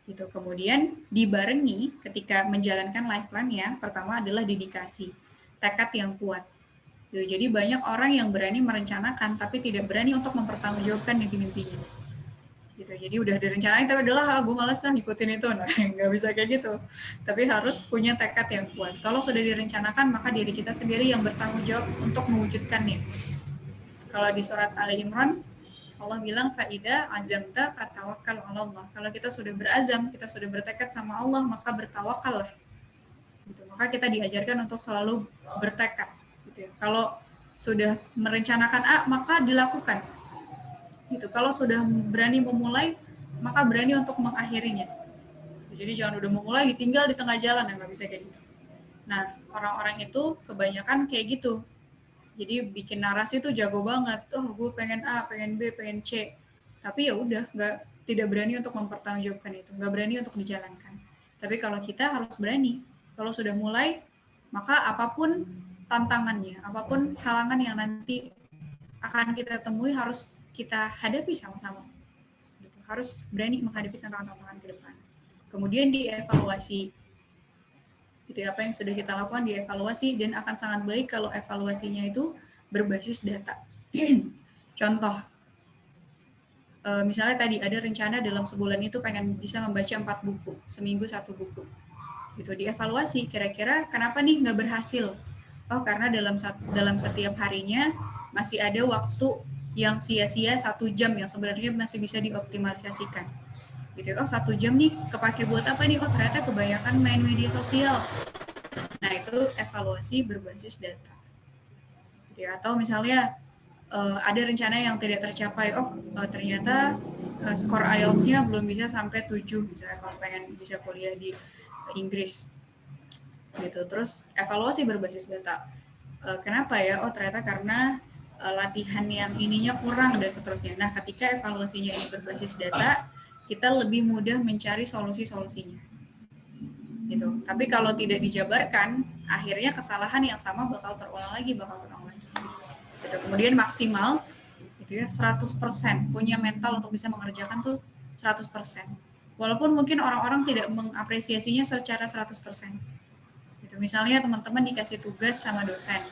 Gitu. Kemudian dibarengi ketika menjalankan life plan ya, pertama adalah dedikasi, tekad yang kuat. Gitu. Jadi banyak orang yang berani merencanakan tapi tidak berani untuk mempertanggungjawabkan mimpi-mimpinya. Gitu. Jadi udah direncanain tapi udahlah gue malas lah ngikutin itu. Nah, nggak bisa kayak gitu. Tapi harus punya tekad yang kuat. Kalau sudah direncanakan, maka diri kita sendiri yang bertanggung jawab untuk mewujudkannya. Kalau di surat Ali Imran, Allah bilang fa'idha azamta fatawakkal 'ala Allah. Kalau kita sudah berazam, kita sudah bertekad sama Allah, maka bertawakallah. Gitu. Maka kita diajarkan untuk selalu bertekad. Gitu. Kalau sudah merencanakan A, maka dilakukan. Gitu. Kalau sudah berani memulai, maka berani untuk mengakhirinya. Jadi jangan udah memulai ditinggal di tengah jalan, nggak bisa kayak gitu. Nah, orang-orang itu kebanyakan kayak gitu. Jadi bikin narasi tuh jago banget. Oh, gue pengen A, pengen B, pengen C. Tapi ya udah, tidak berani untuk mempertanggungjawabkan itu, nggak berani untuk dijalankan. Tapi kalau kita harus berani. Kalau sudah mulai, maka apapun tantangannya, apapun halangan yang nanti akan kita temui harus kita hadapi sama-sama. Gitu. Harus berani menghadapi tantangan-tantangan ke depan. Kemudian dievaluasi. Gitu, apa yang sudah kita lakukan dievaluasi, dan akan sangat baik kalau evaluasinya itu berbasis data. Contoh, misalnya tadi ada rencana dalam sebulan itu pengen bisa membaca 4 buku, seminggu 1 buku. Gitu, dievaluasi, kira-kira kenapa nih nggak berhasil? Oh, karena dalam setiap harinya masih ada waktu yang sia-sia 1 jam yang sebenarnya masih bisa dioptimalisasikan. Gitu. Oh, 1 jam nih kepake buat apa nih? Oh, ternyata kebanyakan main media sosial. Nah, itu evaluasi berbasis data. Gitu. Atau misalnya ada rencana yang tidak tercapai. Oh, ternyata skor IELTS-nya belum bisa sampai 7 misalnya kalau pengen bisa kuliah di Inggris. Gitu. Terus evaluasi berbasis data. Kenapa ya? Oh, ternyata karena latihan yang ininya kurang dan seterusnya. Nah, ketika evaluasinya ini berbasis data, kita lebih mudah mencari solusi-solusinya. Gitu. Tapi kalau tidak dijabarkan, akhirnya kesalahan yang sama bakal terulang lagi. Gitu. Kemudian maksimal gitu ya, 100% punya mental untuk bisa mengerjakan tuh 100%. Walaupun mungkin orang-orang tidak mengapresiasinya secara 100%. Gitu. Misalnya teman-teman dikasih tugas sama dosen.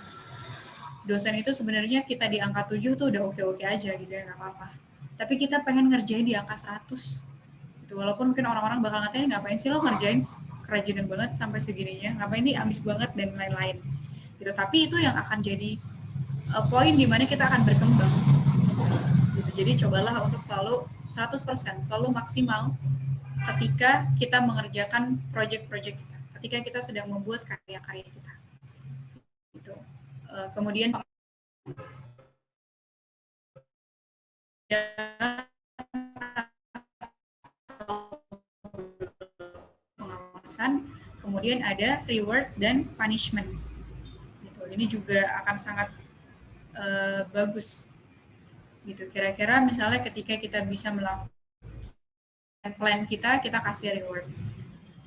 Dosen itu sebenarnya kita di angka 7 tuh udah oke-oke aja gitu ya, nggak apa-apa. Tapi kita pengen ngerjain di angka 100. Gitu. Walaupun mungkin orang-orang bakal ngatain, ngapain sih lo ngerjain kerajinan banget sampai segininya, ngapain sih ambis banget, dan lain-lain. Gitu. Tapi itu yang akan jadi poin di mana kita akan berkembang. Gitu. Jadi cobalah untuk selalu 100%, selalu maksimal ketika kita mengerjakan proyek-proyek kita, ketika kita sedang membuat karya-karya kita. Gitu. Kemudian pengawasan, kemudian ada reward dan punishment. Gitu. Ini juga akan sangat bagus. Gitu. Kira-kira misalnya ketika kita bisa melakukan plan kita kasih reward.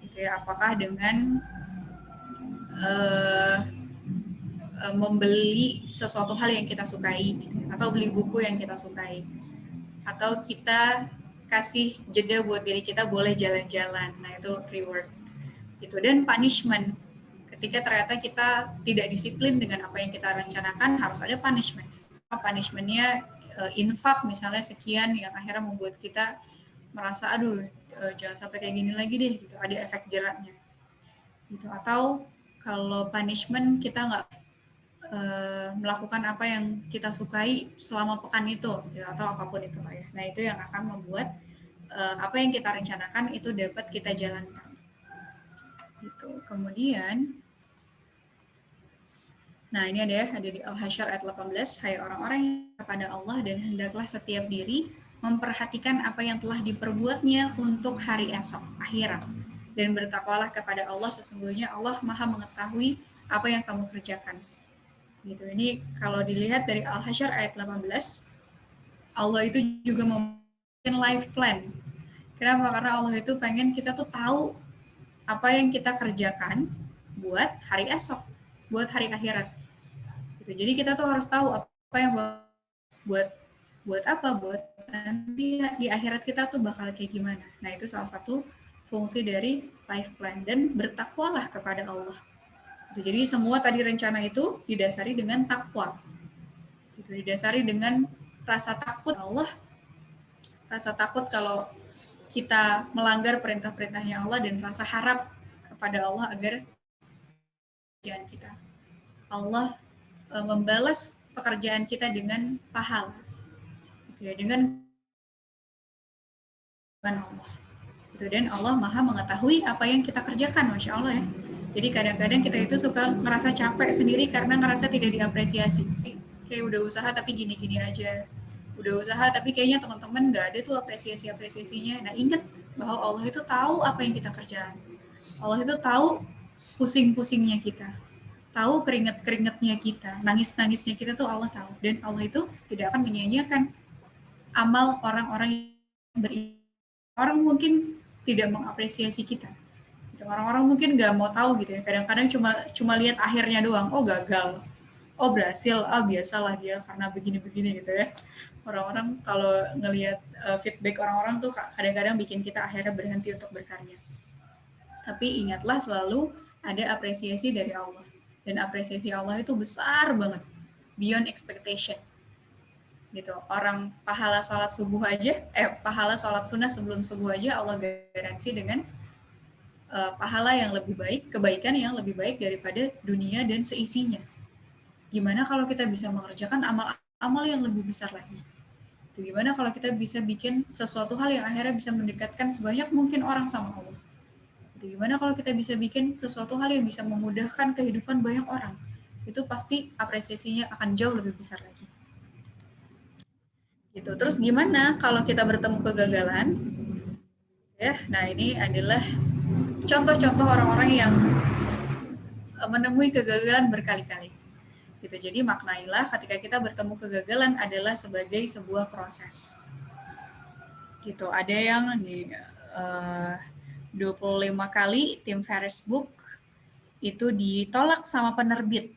Gitu ya. Apakah dengan membeli sesuatu hal yang kita sukai, gitu, atau beli buku yang kita sukai, atau kita kasih jeda buat diri kita boleh jalan-jalan. Nah, itu reward. Gitu. Dan punishment, ketika ternyata kita tidak disiplin dengan apa yang kita rencanakan, harus ada punishment. Punishment-nya infak misalnya sekian, yang akhirnya membuat kita merasa aduh jangan sampai kayak gini lagi deh, gitu. Ada efek jeraknya. Gitu. Atau kalau punishment kita nggak melakukan apa yang kita sukai selama pekan itu, gitu, atau apapun itu ya. Nah, itu yang akan membuat apa yang kita rencanakan itu dapat kita jalankan. Gitu. Kemudian, nah ini ada di Al-Hasyr ayat 18, hai orang-orang yang kepada Allah, dan hendaklah setiap diri memperhatikan apa yang telah diperbuatnya untuk hari esok, akhirat. Dan bertakwalah kepada Allah, sesungguhnya Allah Maha mengetahui apa yang kamu kerjakan. Gitu. Ini kalau dilihat dari Al-Hasyr ayat 18, Allah itu juga membuat life plan. Kenapa? Karena Allah itu pengen kita tuh tahu apa yang kita kerjakan buat hari esok, buat hari akhirat. Gitu. Jadi kita tuh harus tahu apa yang buat apa, buat nanti di akhirat kita tuh bakal kayak gimana. Nah, itu salah satu fungsi dari life plan, dan bertakwalah kepada Allah. Gitu. Jadi semua tadi rencana itu didasari dengan takwa. Gitu. Didasari dengan rasa takut Allah, rasa takut kalau kita melanggar perintah-perintahnya Allah, dan rasa harap kepada Allah agar pekerjaan kita, Allah membalas pekerjaan kita dengan pahala, gitu ya, dengan Allah. Gitu. Dan Allah Maha mengetahui apa yang kita kerjakan, Masya Allah ya. Jadi kadang-kadang kita itu suka ngerasa capek sendiri karena ngerasa tidak diapresiasi. Kayak udah usaha tapi gini-gini aja. Udah usaha tapi kayaknya teman-teman nggak ada tuh apresiasinya. Nah, ingat bahwa Allah itu tahu apa yang kita kerjakan. Allah itu tahu pusing-pusingnya kita, tahu keringet-keringetnya kita, nangis-nangisnya kita tuh Allah tahu. Dan Allah itu tidak akan menyia-nyiakan amal orang-orang yang beriman. Orang mungkin tidak mengapresiasi kita. Orang-orang mungkin nggak mau tahu gitu ya. Kadang-kadang cuma lihat akhirnya doang. Oh, gagal. Oh, berhasil. Ah, biasalah dia karena begini-begini gitu ya. Orang-orang kalau ngelihat feedback orang-orang tuh kadang-kadang bikin kita akhirnya berhenti untuk berkarya. Tapi ingatlah selalu ada apresiasi dari Allah. Dan apresiasi Allah itu besar banget. Beyond expectation. Gitu. Orang pahala sholat subuh aja, pahala sholat sunnah sebelum subuh aja Allah garansi dengan pahala yang lebih baik, kebaikan yang lebih baik daripada dunia dan seisinya. Gimana kalau kita bisa mengerjakan amal-amal yang lebih besar lagi? Gimana kalau kita bisa bikin sesuatu hal yang akhirnya bisa mendekatkan sebanyak mungkin orang sama Allah? Gimana kalau kita bisa bikin sesuatu hal yang bisa memudahkan kehidupan banyak orang? Itu pasti apresiasinya akan jauh lebih besar lagi. Gitu. Terus gimana kalau kita bertemu kegagalan? Ya, nah ini adalah contoh-contoh orang-orang yang menemui kegagalan berkali-kali. Gitu. Jadi maknailah ketika kita bertemu kegagalan adalah sebagai sebuah proses. Gitu. Ada yang 25 kali tim Ferris Book itu ditolak sama penerbit.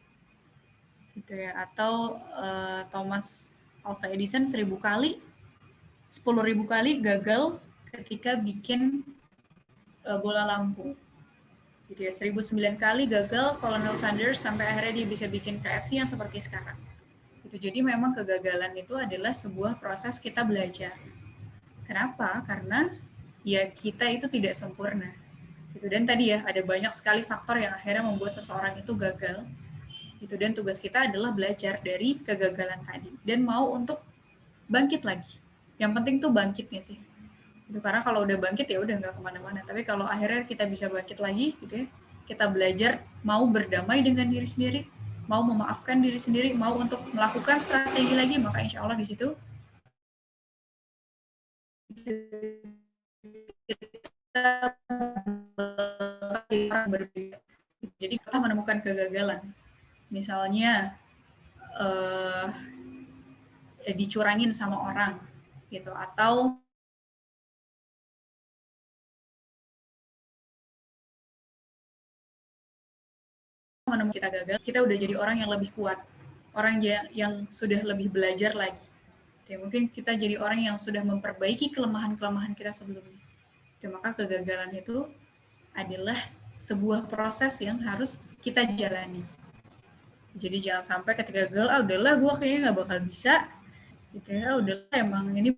Gitu ya. Atau Thomas Alva Edison 1000 kali, 10.000 kali gagal ketika bikin bola lampu. Gitu ya, 1009 kali gagal Colonel Sanders sampai akhirnya dia bisa bikin KFC yang seperti sekarang. Gitu. Jadi memang kegagalan itu adalah sebuah proses kita belajar. Kenapa? Karena ya kita itu tidak sempurna. Gitu. Dan tadi ya ada banyak sekali faktor yang akhirnya membuat seseorang itu gagal. Gitu. Dan tugas kita adalah belajar dari kegagalan tadi dan mau untuk bangkit lagi. Yang penting tuh bangkitnya sih. Gitu. Karena kalau udah bangkit ya udah nggak kemana-mana. Tapi kalau akhirnya kita bisa bangkit lagi, gitu ya, kita belajar mau berdamai dengan diri sendiri, mau memaafkan diri sendiri, mau untuk melakukan strategi lagi, maka insya Allah di situ kita berbeda. Jadi kita menemukan kegagalan. Misalnya dicurangin sama orang, gitu, atau menemukan kita gagal, kita udah jadi orang yang lebih kuat, orang yang sudah lebih belajar lagi. Ya, mungkin kita jadi orang yang sudah memperbaiki kelemahan-kelemahan kita sebelumnya. Ya, maka kegagalan itu adalah sebuah proses yang harus kita jalani. Jadi jangan sampai ketika gagal, udahlah gue kayaknya nggak bakal bisa, gitu ya, udahlah emang ini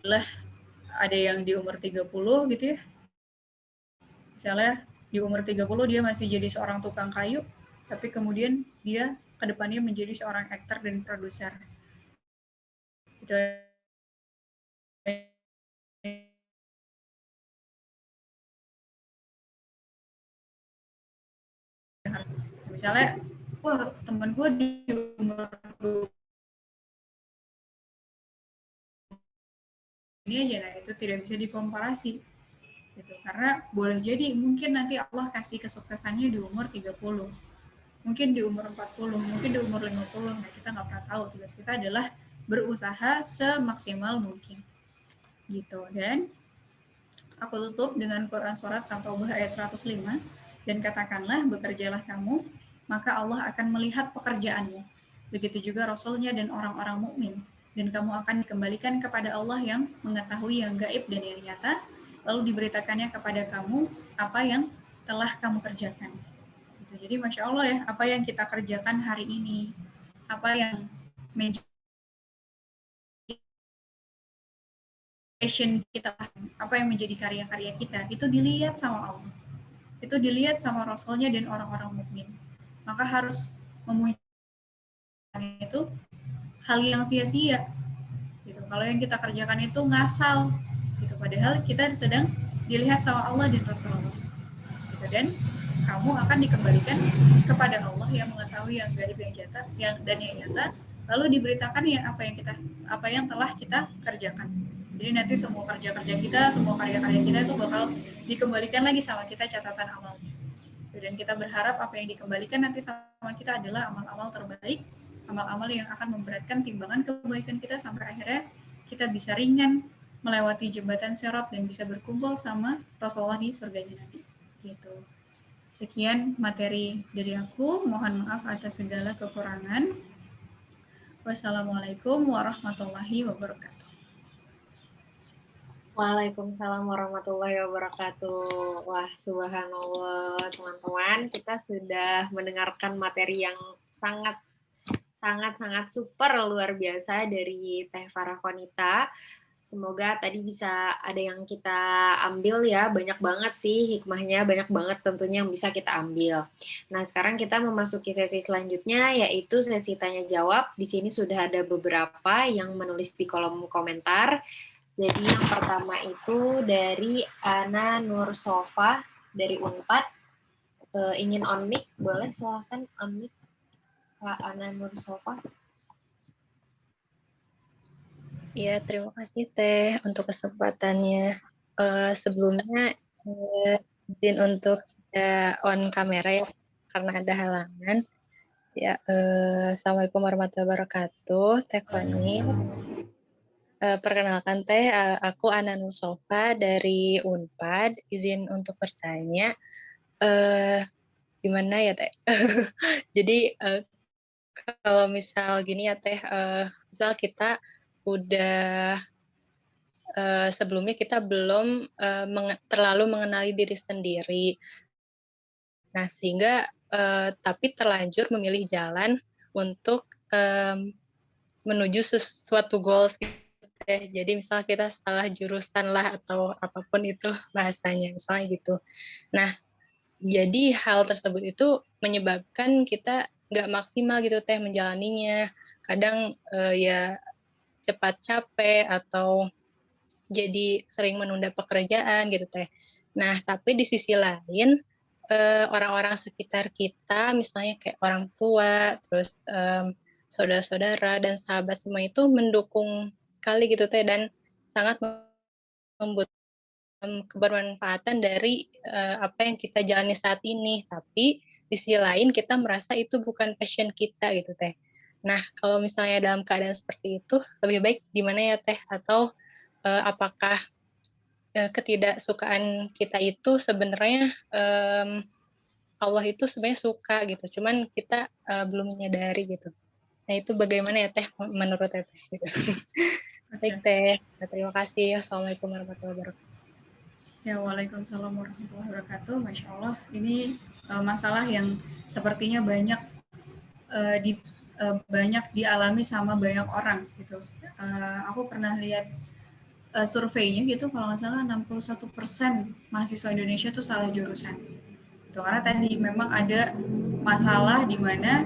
adalah ada yang di umur 30 gitu ya. Misalnya di umur 30 dia masih jadi seorang tukang kayu, tapi kemudian dia kedepannya menjadi seorang aktor dan produser. Itu misalnya, wah temen gue di umur ini aja, nah itu tidak bisa dikomparasi. Gitu. Karena boleh jadi mungkin nanti Allah kasih kesuksesannya di umur 30, mungkin di umur 40, mungkin di umur 50, nah kita nggak pernah tahu. Tugas kita adalah berusaha semaksimal mungkin. Gitu. Dan aku tutup dengan Quran Surat At-Taubah ayat 105, dan katakanlah, bekerjalah kamu, maka Allah akan melihat pekerjaanmu. Begitu juga Rasulnya dan orang-orang mukmin. Dan kamu akan dikembalikan kepada Allah yang mengetahui yang gaib dan yang nyata, lalu diberitakannya kepada kamu apa yang telah kamu kerjakan. Gitu. Jadi Masya Allah ya, apa yang kita kerjakan hari ini, apa yang menjadi passion kita, apa yang menjadi karya-karya kita, itu dilihat sama Allah. Itu dilihat sama Rasulnya dan orang-orang mukmin. Maka harus memunculkan itu hal yang sia-sia. Gitu. Kalau yang kita kerjakan itu ngasal, gitu. Padahal kita sedang dilihat sama Allah dan Rasulullah. Gitu. Dan kamu akan dikembalikan kepada Allah yang mengetahui yang gaib, yang nyata, dan yang nyata, lalu diberitakan apa yang telah kita kerjakan. Jadi nanti semua kerja-kerja kita, semua karya-karya kita itu bakal dikembalikan lagi sama kita catatan amalnya. Dan kita berharap apa yang dikembalikan nanti sama kita adalah amal-amal terbaik, amal-amal yang akan memberatkan timbangan kebaikan kita sampai akhirnya kita bisa ringan melewati jembatan Sirat dan bisa berkumpul sama Rasulullah di surganya nanti. Gitu. Sekian materi dari aku. Mohon maaf atas segala kekurangan. Wassalamualaikum warahmatullahi wabarakatuh. Waalaikumsalam warahmatullahi wabarakatuh. Wah, subhanallah teman-teman, kita sudah mendengarkan materi yang sangat super luar biasa dari Teh Farahkonita. Semoga tadi bisa ada yang kita ambil ya, banyak banget sih hikmahnya, banyak banget tentunya yang bisa kita ambil. Nah, sekarang kita memasuki sesi selanjutnya, yaitu sesi tanya-jawab. Di sini sudah ada beberapa yang menulis di kolom komentar. Jadi yang pertama itu dari Ana Nur Sofa dari Unpad. Ingin on mic, boleh silahkan on mic Kak Ana Nur Sofa. Ya, terima kasih Teh untuk kesempatannya. Sebelumnya izin untuk on kamera ya, karena ada halangan. Ya, Assalamualaikum warahmatullahi wabarakatuh. Teh Koni. Perkenalkan Teh, aku Ana Nur Sofa dari Unpad. Izin untuk bertanya, gimana ya Teh? Jadi kalau misal gini ya Teh, misal kita udah sebelumnya kita belum terlalu mengenali diri sendiri. Nah, sehingga tapi terlanjur memilih jalan untuk menuju sesuatu goals gitu. Jadi misalnya kita salah jurusan lah atau apapun itu bahasanya, misalnya gitu. Nah, jadi hal tersebut itu menyebabkan kita nggak maksimal gitu Teh menjalaninya. Kadang ya cepat capek atau jadi sering menunda pekerjaan gitu Teh. Nah, tapi di sisi lain orang-orang sekitar kita, misalnya kayak orang tua, terus saudara-saudara dan sahabat semua itu mendukung sekali gitu Teh, dan sangat membutuhkan kebermanfaatan dari apa yang kita jalani saat ini. Tapi di sisi lain kita merasa itu bukan passion kita gitu Teh. Nah, kalau misalnya dalam keadaan seperti itu, lebih baik gimana ya Teh? Atau apakah ketidaksukaan kita itu sebenarnya Allah itu sebenarnya suka gitu, cuman kita belum menyadari gitu. Nah, itu bagaimana ya Teh menurut Teh? Gitu. Baik Teh, terima kasih. Assalamualaikum warahmatullahi wabarakatuh. Ya, waalaikumsalam warahmatullahi wabarakatuh. Masya Allah, ini masalah yang sepertinya banyak dialami sama banyak orang gitu. Aku pernah lihat surveinya gitu, kalau nggak salah 61% mahasiswa Indonesia tuh salah jurusan. Gitu. Karena tadi memang ada masalah di mana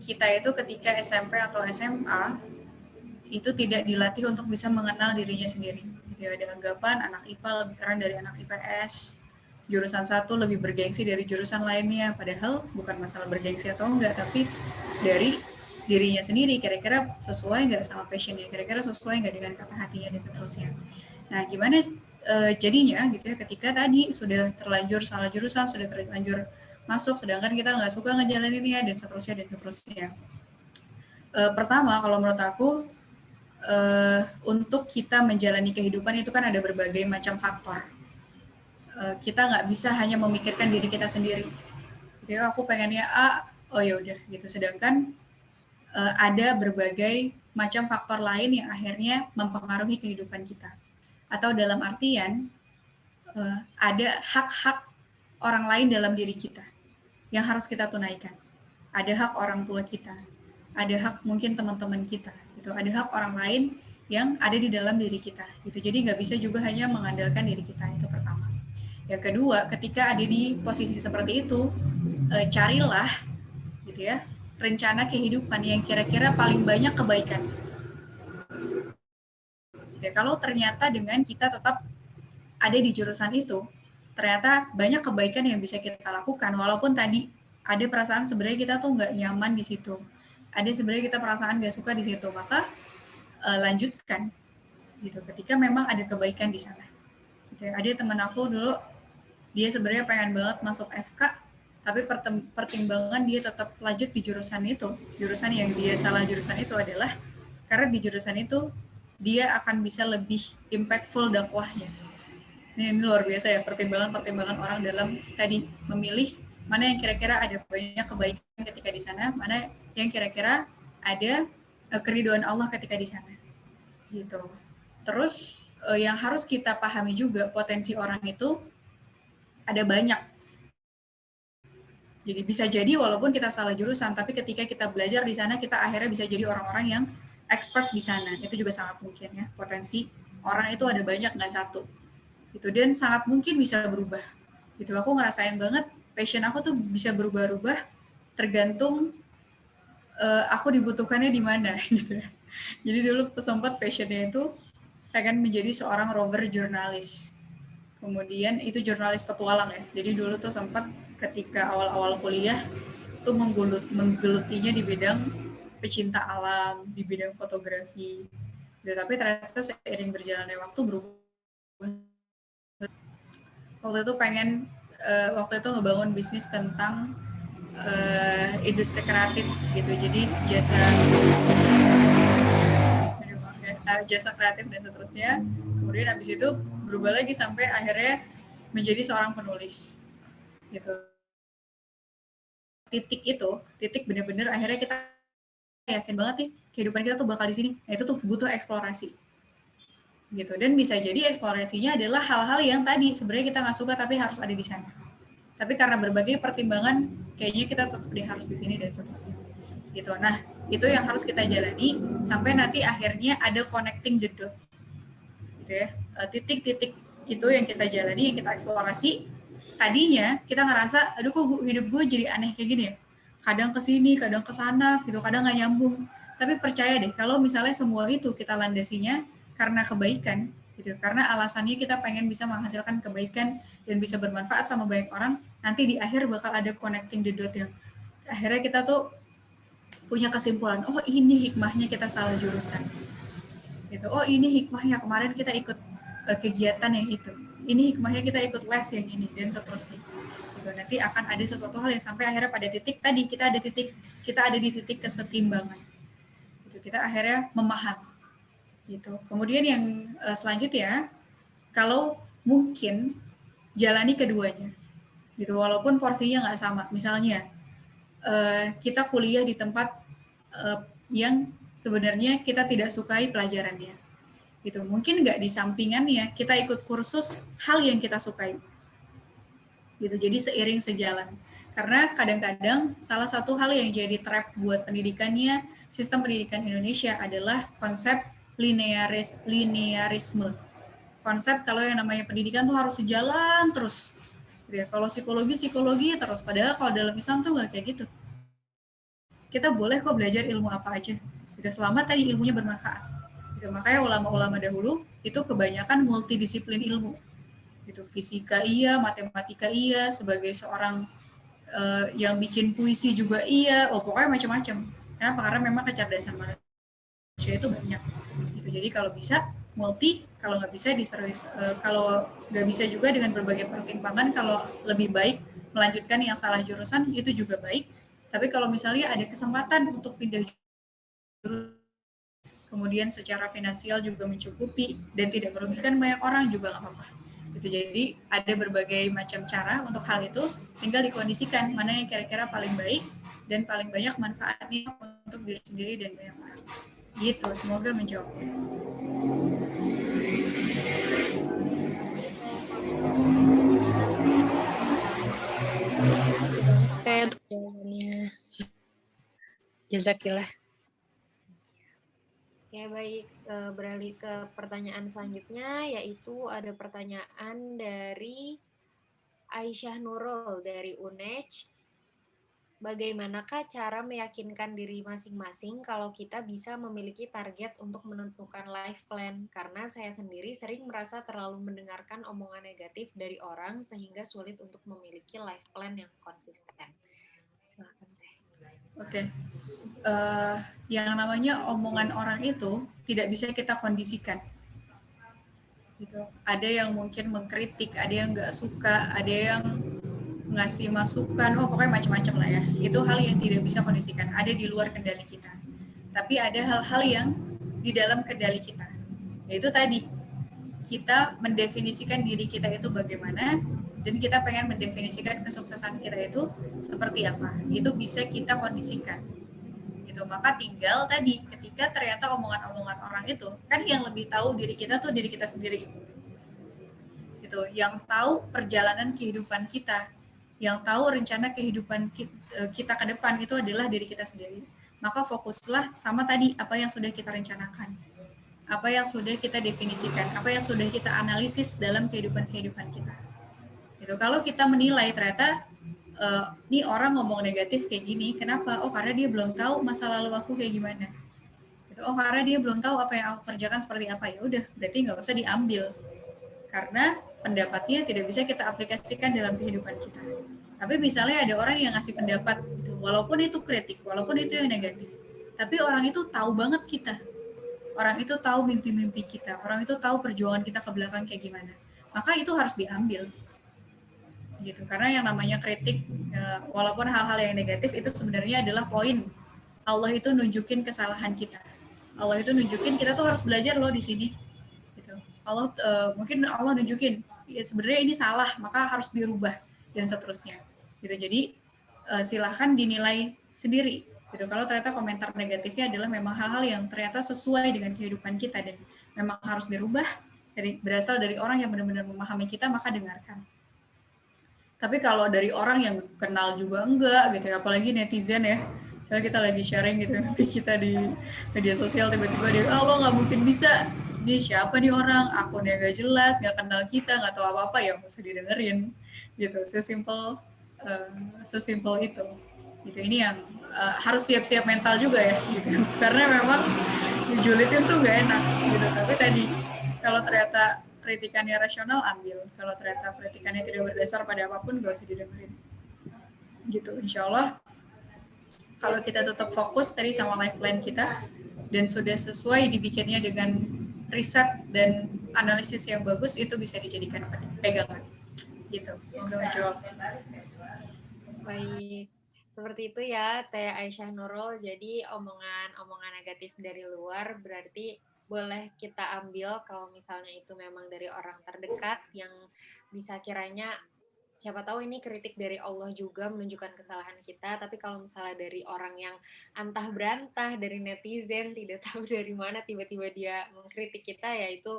kita itu ketika SMP atau SMA itu tidak dilatih untuk bisa mengenal dirinya sendiri. Gitu. Ada anggapan anak IPA lebih keren dari anak IPS, jurusan satu lebih bergengsi dari jurusan lainnya, padahal bukan masalah bergengsi atau enggak, tapi dari dirinya sendiri, kira-kira sesuai nggak sama passionnya, kira-kira sesuai nggak dengan kata hatinya, dan seterusnya. Nah, gimana jadinya gitu ya, ketika tadi sudah terlanjur salah jurusan, sudah terlanjur masuk, sedangkan kita nggak suka ngejalaninnya, dan seterusnya, dan seterusnya. Pertama, kalau menurut aku, untuk kita menjalani kehidupan itu kan ada berbagai macam faktor. Kita nggak bisa hanya memikirkan diri kita sendiri. Jadi aku pengennya A, oh ya udah gitu. Sedangkan ada berbagai macam faktor lain yang akhirnya mempengaruhi kehidupan kita. Atau dalam artian ada hak-hak orang lain dalam diri kita yang harus kita tunaikan. Ada hak orang tua kita, ada hak mungkin teman-teman kita, gitu. Ada hak orang lain yang ada di dalam diri kita, gitu. Jadi nggak bisa juga hanya mengandalkan diri kita, itu pertama. Yang kedua, ketika ada di posisi seperti itu, carilah, gitu ya, rencana kehidupan yang kira-kira paling banyak kebaikan. Ya, kalau ternyata dengan kita tetap ada di jurusan itu, ternyata banyak kebaikan yang bisa kita lakukan, walaupun tadi ada perasaan sebenarnya kita tuh nggak nyaman di situ, ada sebenarnya kita perasaan nggak suka di situ, maka lanjutkan, gitu. Ketika memang ada kebaikan di sana. Gitu. Ada teman aku dulu, dia sebenarnya pengen banget masuk FK, tapi pertimbangan dia tetap lanjut di jurusan itu. Jurusan yang dia salah jurusan itu adalah karena di jurusan itu dia akan bisa lebih impactful dakwahnya. Ini luar biasa ya, pertimbangan-pertimbangan orang dalam tadi memilih mana yang kira-kira ada banyak kebaikan ketika di sana, mana yang kira-kira ada keridhaan Allah ketika di sana. Gitu. Terus yang harus kita pahami juga, potensi orang itu ada banyak. Jadi bisa jadi walaupun kita salah jurusan, tapi ketika kita belajar di sana, kita akhirnya bisa jadi orang-orang yang expert di sana. Itu juga sangat mungkin ya, potensi orang itu ada banyak, nggak satu. Gitu, dan sangat mungkin bisa berubah. Gitu, aku ngerasain banget passion aku tuh bisa berubah-ubah tergantung aku dibutuhkannya di mana gitu. Jadi dulu sempat passionnya itu pengen menjadi seorang rover jurnalis. Kemudian itu jurnalis petualang ya. Jadi dulu tuh sempat ketika awal-awal kuliah tuh menggelutinya di bidang pecinta alam, di bidang fotografi. Tapi ternyata seiring berjalannya waktu berubah. Waktu itu waktu itu ngebangun bisnis tentang industri kreatif gitu, jadi jasa kreatif dan seterusnya. Kemudian habis itu berubah lagi sampai akhirnya menjadi seorang penulis gitu. Titik benar-benar akhirnya kita yakin banget nih kehidupan kita tuh bakal di sini. Nah, itu tuh butuh eksplorasi gitu, dan bisa jadi eksplorasinya adalah hal-hal yang tadi sebenarnya kita nggak suka tapi harus ada di sana, tapi karena berbagai pertimbangan kayaknya kita tetap harus di sini dan seterusnya gitu. Nah, itu yang harus kita jalani sampai nanti akhirnya ada connecting the dot gitu ya, titik-titik itu yang kita jalani, yang kita eksplorasi. Tadinya kita ngerasa aduh kok hidup gue jadi aneh kayak gini ya, kadang kesini kadang kesana gitu, kadang nggak nyambung. Tapi percaya deh, kalau misalnya semua itu kita landasinya karena kebaikan gitu, karena alasannya kita pengen bisa menghasilkan kebaikan dan bisa bermanfaat sama banyak orang, nanti di akhir bakal ada connecting the dot yang akhirnya kita tuh punya kesimpulan, oh ini hikmahnya kita salah jurusan gitu, oh ini hikmahnya kemarin kita ikut kegiatan yang itu, ini hikmahnya kita ikut les yang ini, dan seterusnya gitu. Nanti akan ada sesuatu hal yang sampai akhirnya pada titik tadi kita ada di titik kesetimbangan gitu, kita akhirnya memahami gitu. Kemudian yang selanjutnya, kalau mungkin jalani keduanya gitu, walaupun porsinya nggak sama. Misalnya kita kuliah di tempat yang sebenarnya kita tidak sukai pelajarannya gitu, mungkin nggak di sampingannya kita ikut kursus hal yang kita sukai gitu. Jadi seiring sejalan, karena kadang-kadang salah satu hal yang jadi trap buat pendidikannya, sistem pendidikan Indonesia adalah konsep linearisme. Konsep kalau yang namanya pendidikan tuh harus sejalan terus. Ya, kalau psikologi terus. Padahal kalau dalam Islam tuh nggak kayak gitu. Kita boleh kok belajar ilmu apa aja. Gitu, selama tadi ilmunya bermanfaat. Gitu, makanya ulama-ulama dahulu itu kebanyakan multidisiplin ilmu. Gitu, fisika iya, matematika iya, sebagai seorang yang bikin puisi juga iya. Pokoknya macam-macam. Kenapa? Karena memang kecerdasan manusia itu banyak. Gitu. Jadi kalau bisa multi, kalau nggak bisa kalau nggak bisa juga dengan berbagai pertimbangan, kalau lebih baik melanjutkan yang salah jurusan itu juga baik. Tapi kalau misalnya ada kesempatan untuk pindah jurusan, kemudian secara finansial juga mencukupi, dan tidak merugikan banyak orang juga nggak apa-apa. Gitu. Jadi ada berbagai macam cara untuk hal itu, tinggal dikondisikan mana yang kira-kira paling baik dan paling banyak manfaatnya untuk diri sendiri dan banyak orang. Gitu, semoga menjawab. Oke, untuk jawabannya. Jazakillah. Ya baik, beralih ke pertanyaan selanjutnya, yaitu ada pertanyaan dari Aisyah Nurul dari UNEJ. Bagaimanakah cara meyakinkan diri masing-masing kalau kita bisa memiliki target untuk menentukan life plan? Karena saya sendiri sering merasa terlalu mendengarkan omongan negatif dari orang sehingga sulit untuk memiliki life plan yang konsisten. Oke. Yang namanya omongan orang itu tidak bisa kita kondisikan. Gitu. Ada yang mungkin mengkritik, ada yang nggak suka, ada yang ngasih masukan, pokoknya macam-macam lah ya. Itu hal yang tidak bisa kondisikan, ada di luar kendali kita. Tapi ada hal-hal yang di dalam kendali kita. Yaitu tadi, kita mendefinisikan diri kita itu bagaimana, dan kita pengen mendefinisikan kesuksesan kita itu seperti apa. Itu bisa kita kondisikan. Gitu. Maka tinggal tadi, ketika ternyata omongan-omongan orang itu, kan yang lebih tahu diri kita tuh diri kita sendiri. Gitu. Yang tahu perjalanan kehidupan kita, yang tahu rencana kehidupan kita ke depan itu adalah diri kita sendiri. Maka fokuslah sama tadi, apa yang sudah kita rencanakan, apa yang sudah kita definisikan, apa yang sudah kita analisis dalam kehidupan-kehidupan kita. Gitu. Kalau kita menilai ternyata nih orang ngomong negatif kayak gini, kenapa? Oh karena dia belum tahu masa lalu aku kayak gimana. Gitu. Oh karena dia belum tahu apa yang aku kerjakan seperti apa, ya udah berarti nggak usah diambil. Karena pendapatnya tidak bisa kita aplikasikan dalam kehidupan kita. Tapi misalnya ada orang yang ngasih pendapat, gitu, walaupun itu kritik, walaupun itu yang negatif, tapi orang itu tahu banget kita. Orang itu tahu mimpi-mimpi kita, orang itu tahu perjuangan kita ke belakang kayak gimana. Maka itu harus diambil. Gitu. Karena yang namanya kritik, walaupun hal-hal yang negatif, itu sebenarnya adalah poin. Allah itu nunjukin kesalahan kita. Allah itu nunjukin kita tuh harus belajar loh di sini. Gitu. Allah mungkin Allah nunjukin ya, sebenarnya ini salah, maka harus dirubah dan seterusnya. Gitu. Jadi silahkan dinilai sendiri. Gitu. Kalau ternyata komentar negatifnya adalah memang hal-hal yang ternyata sesuai dengan kehidupan kita dan memang harus dirubah, berasal dari orang yang benar-benar memahami kita, maka dengarkan. Tapi kalau dari orang yang kenal juga enggak gitu ya, apalagi netizen ya, misalnya kita lagi sharing gitu kita di media sosial, tiba-tiba dia, lo nggak mungkin bisa, ini siapa nih orang, akunnya nggak jelas, nggak kenal kita, nggak tahu apa-apa, ya nggak usah didengerin gitu. Sesimpel itu gitu. Ini yang harus siap-siap mental juga ya gitu, karena memang dijulitin tuh nggak enak gitu. Tapi tadi kalau ternyata kritikannya rasional, ambil. Kalau ternyata kritikannya tidak berdasar pada apapun, gak usah didengerin. Gitu, insya Allah. Kalau kita tetap fokus tadi sama life plan kita, dan sudah sesuai dibikinnya dengan riset dan analisis yang bagus, itu bisa dijadikan pegangan. Gitu, semoga menjawab. Baik, seperti itu ya Teh Aisyah Nurul. Jadi omongan negatif dari luar berarti boleh kita ambil kalau misalnya itu memang dari orang terdekat yang bisa kiranya siapa tahu ini kritik dari Allah juga menunjukkan kesalahan kita. Tapi kalau misalnya dari orang yang antah berantah, dari netizen, tidak tahu dari mana tiba-tiba dia mengkritik kita, ya itu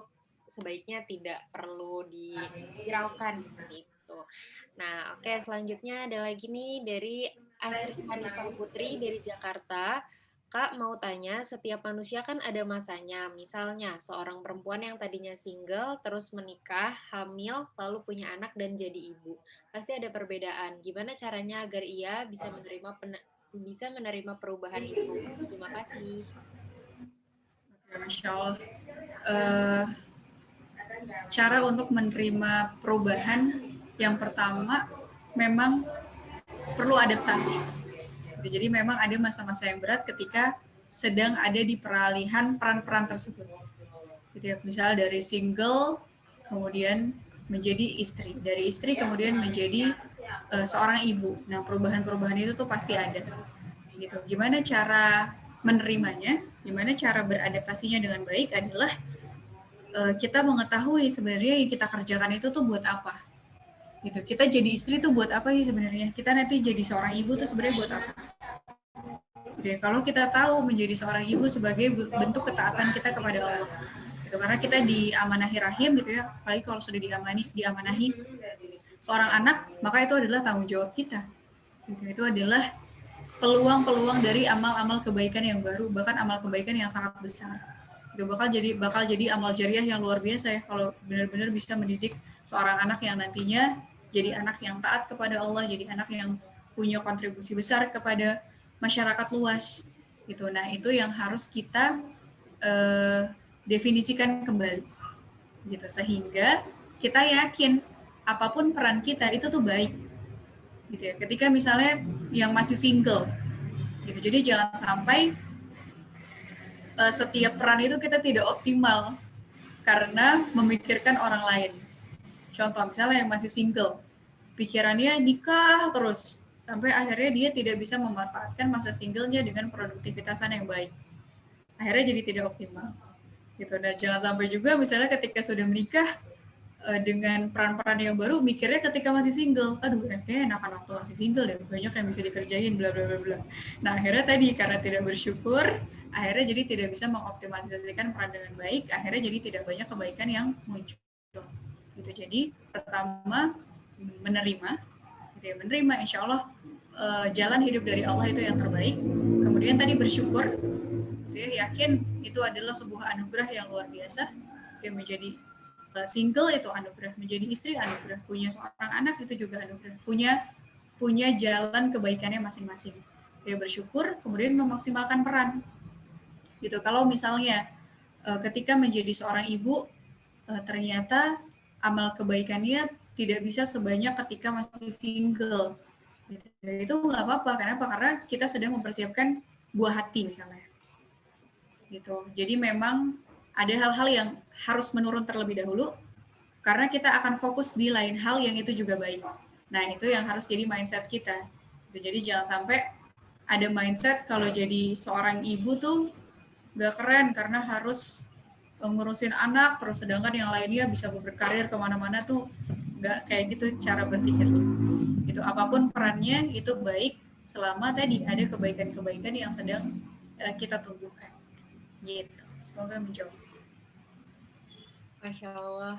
sebaiknya tidak perlu dihiraukan seperti itu. Nah, oke, selanjutnya ada lagi nih dari Asri Hanifah Putri dari Jakarta. Kak, mau tanya, setiap manusia kan ada masanya. Misalnya, seorang perempuan yang tadinya single, terus menikah, hamil, lalu punya anak dan jadi ibu. Pasti ada perbedaan. Gimana caranya agar ia bisa menerima perubahan itu? Terima kasih. Masya Allah. Cara untuk menerima perubahan, yang pertama, memang perlu adaptasi. Jadi memang ada masa-masa yang berat ketika sedang ada di peralihan peran-peran tersebut. Gitu ya, misalnya dari single kemudian menjadi istri, dari istri kemudian menjadi seorang ibu. Nah, perubahan-perubahan itu tuh pasti ada. Gitu. Gimana cara menerimanya? Gimana cara beradaptasinya dengan baik adalah kita mengetahui sebenarnya yang kita kerjakan itu tuh buat apa. Gitu. Kita jadi istri tuh buat apa sih sebenarnya? Kita nanti jadi seorang ibu tuh sebenarnya buat apa? Oke, kalau kita tahu menjadi seorang ibu sebagai bentuk ketaatan kita kepada Allah. Gitu. Karena kita diamanahi rahim gitu ya, apalagi kalau sudah diamanahi seorang anak, maka itu adalah tanggung jawab kita. Gitu. Itu adalah peluang-peluang dari amal-amal kebaikan yang baru, bahkan amal kebaikan yang sangat besar. Itu bakal jadi amal jariah yang luar biasa ya kalau benar-benar bisa mendidik seorang anak yang nantinya jadi anak yang taat kepada Allah, jadi anak yang punya kontribusi besar kepada masyarakat luas gitu. Nah, itu yang harus kita definisikan kembali gitu, sehingga kita yakin apapun peran kita itu tuh baik gitu ya. Ketika misalnya yang masih single gitu, jadi jangan sampai setiap peran itu kita tidak optimal karena memikirkan orang lain. Contoh misalnya yang masih single, pikirannya nikah terus, sampai akhirnya dia tidak bisa memanfaatkan masa singlenya dengan produktivitasan yang baik. Akhirnya jadi tidak optimal. Gitu. Dan jangan sampai juga misalnya ketika sudah menikah dengan peran-peran yang baru, mikirnya ketika masih single, aduh kayaknya enakan waktu masih single deh, banyak yang bisa dikerjain, bla bla bla bla. Nah akhirnya tadi karena tidak bersyukur, akhirnya jadi tidak bisa mengoptimalisasikan peran dengan baik, akhirnya jadi tidak banyak kebaikan yang muncul. Gitu. Jadi pertama menerima, gitu ya, menerima insya Allah jalan hidup dari Allah itu yang terbaik. Kemudian tadi bersyukur, gitu ya, yakin itu adalah sebuah anugerah yang luar biasa. Dia menjadi single itu anugerah, menjadi istri anugerah, punya seorang anak itu juga anugerah, punya jalan kebaikannya masing-masing. Dia bersyukur, kemudian memaksimalkan peran. Gitu. Kalau misalnya ketika menjadi seorang ibu ternyata amal kebaikannya tidak bisa sebanyak ketika masih single. Gitu. Itu nggak apa-apa. Kenapa? Karena kita sedang mempersiapkan buah hati misalnya. Gitu. Jadi memang ada hal-hal yang harus menurun terlebih dahulu karena kita akan fokus di lain hal yang itu juga baik. Nah, itu yang harus jadi mindset kita. Jadi jangan sampai ada mindset kalau jadi seorang ibu tuh gak keren karena harus ngurusin anak, terus sedangkan yang lainnya bisa berkarir kemana-mana tuh gak kayak gitu cara berpikirnya. Itu apapun perannya itu baik selama tadi ada kebaikan-kebaikan yang sedang kita tumbuhkan. Gitu. Semoga menjawab. Masya Allah,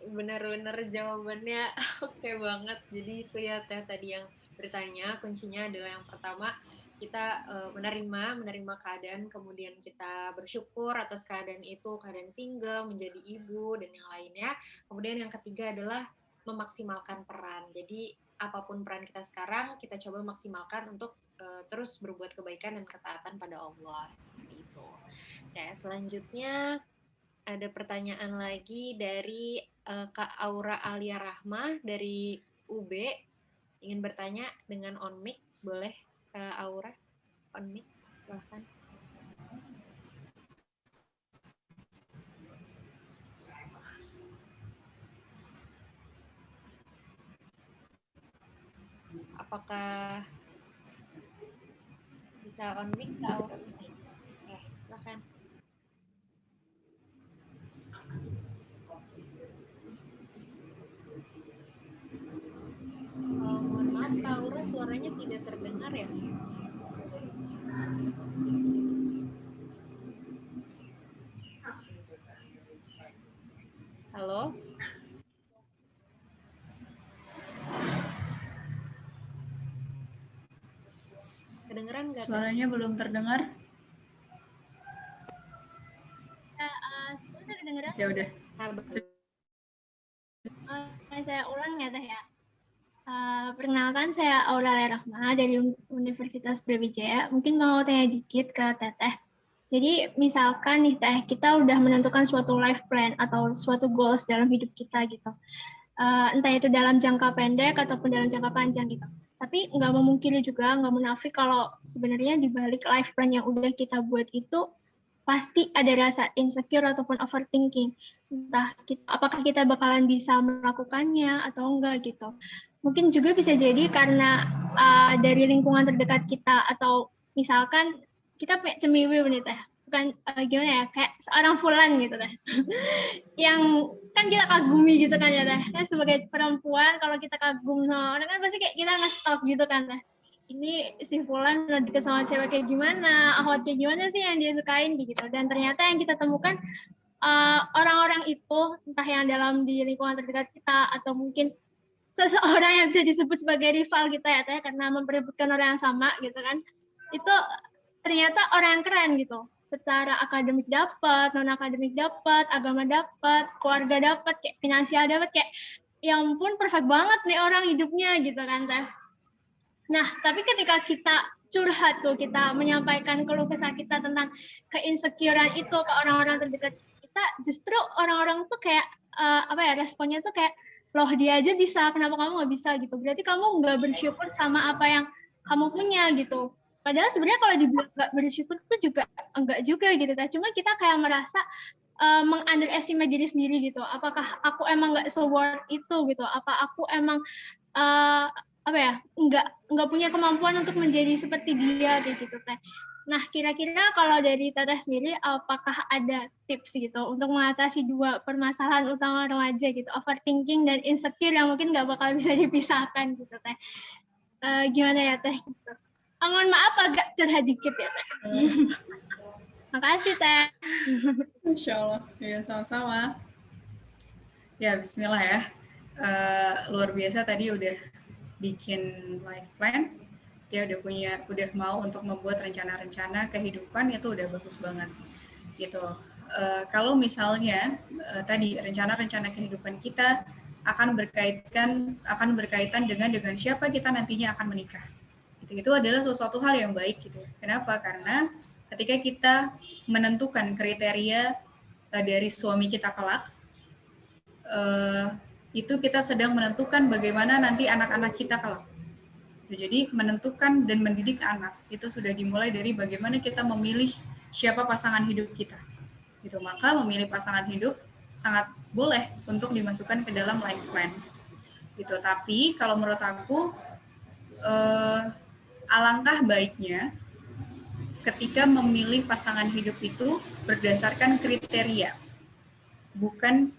benar-benar jawabannya oke banget. Jadi itu ya Teh tadi yang bertanya, kuncinya adalah yang pertama kita menerima keadaan, kemudian kita bersyukur atas keadaan itu, keadaan single, menjadi ibu, dan yang lainnya. Kemudian yang ketiga adalah memaksimalkan peran. Jadi apapun peran kita sekarang, kita coba maksimalkan untuk terus berbuat kebaikan dan ketaatan pada Allah. Seperti itu. Oke, selanjutnya ada pertanyaan lagi dari Kak Aura Alia Rahma dari UB. Ingin bertanya dengan on mic, boleh Kak Aura? On mic, silahkan. Apakah bisa on mic Kak Aura? Oke, silahkan. Mohon maaf Kak Aura, suaranya tidak terdengar ya? Halo? Kedengeran nggak? Suaranya belum terdengar. Sudah kedengeran? Ya udah. Saya ulang ya Teh ya. Perkenalkan saya Aura Rahma dari Universitas Brawijaya. Mungkin mau tanya dikit ke Teteh. Jadi misalkan nih Teh, kita udah menentukan suatu life plan atau suatu goals dalam hidup kita gitu. Entah itu dalam jangka pendek ataupun dalam jangka panjang gitu. Tapi nggak memungkiri juga, nggak munafik kalau sebenarnya di balik life plan yang udah kita buat itu pasti ada rasa insecure ataupun overthinking. Entah apakah kita bakalan bisa melakukannya atau enggak gitu. Mungkin juga bisa jadi karena dari lingkungan terdekat kita atau misalkan kita cemiwi nih Teh, bukan gimana ya, kayak seorang Fulan gitu teh. Yang kan kita kagumi gitu kan ya teh. Kan sebagai perempuan kalau kita kagum sama orang kan pasti kayak kita nge-stalk gitu kan teh. Ini si Fulan udah deket sama cewek kayak gimana, kayak gimana sih yang dia sukain gitu. Dan ternyata yang kita temukan orang-orang itu, entah yang dalam di lingkungan terdekat kita atau mungkin seseorang yang bisa disebut sebagai rival kita ya teh, karena memperebutkan orang yang sama gitu kan, itu ternyata orang yang keren gitu. Secara akademik dapat, non akademik dapat, agama dapat, keluarga dapat, kayak finansial dapat, kayak ya ampun perfect banget nih orang hidupnya gitu kan teh. Nah, tapi ketika kita curhat tuh, kita menyampaikan keluh kesah kita tentang keinsecurean itu ke orang-orang terdekat kita, justru orang-orang tuh kayak responnya tuh kayak, loh dia aja bisa, kenapa kamu nggak bisa gitu? Berarti kamu nggak bersyukur sama apa yang kamu punya gitu. Padahal sebenarnya kalau dibilang nggak bersyukur itu juga enggak juga gitu. Cuma kita kayak merasa meng-underestimate diri sendiri gitu. Apakah aku emang nggak so-worth itu gitu? Apa aku emang nggak punya kemampuan untuk menjadi seperti dia kayak gitu teh. Nah, kira-kira kalau dari Teteh sendiri, apakah ada tips gitu untuk mengatasi dua permasalahan utama remaja gitu, overthinking dan insecure yang mungkin nggak bakal bisa dipisahkan gitu Teh? Gimana ya Teh? Gitu. Mohon maaf agak curhat dikit ya Teh. Makasih Teh. Insya Allah, ya sama-sama. Ya Bismillah ya. Luar biasa tadi udah bikin life plan. Dia udah mau untuk membuat rencana-rencana kehidupan, itu udah bagus banget gitu. Kalau misalnya tadi rencana-rencana kehidupan kita akan berkaitan dengan siapa kita nantinya akan menikah, itu adalah sesuatu hal yang baik gitu. Kenapa? Karena ketika kita menentukan kriteria dari suami kita kelak, itu kita sedang menentukan bagaimana nanti anak-anak kita kelak. Jadi menentukan dan mendidik anak itu sudah dimulai dari bagaimana kita memilih siapa pasangan hidup kita. Gitu. Maka memilih pasangan hidup sangat boleh untuk dimasukkan ke dalam life plan. Gitu. Tapi kalau menurut aku alangkah baiknya ketika memilih pasangan hidup itu berdasarkan kriteria, bukan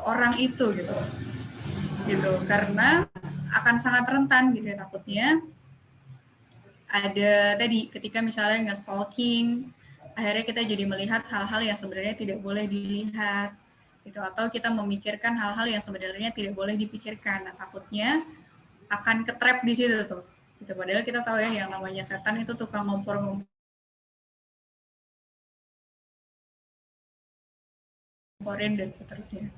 orang itu gitu. Karena akan sangat rentan gitu ya, takutnya ada tadi ketika misalnya nge-stalking, akhirnya kita jadi melihat hal-hal yang sebenarnya tidak boleh dilihat gitu, atau kita memikirkan hal-hal yang sebenarnya tidak boleh dipikirkan. Nah, takutnya akan ke-trap di situ tuh gitu. Padahal kita tahu ya yang namanya setan itu tukang ngomporin dan seterusnya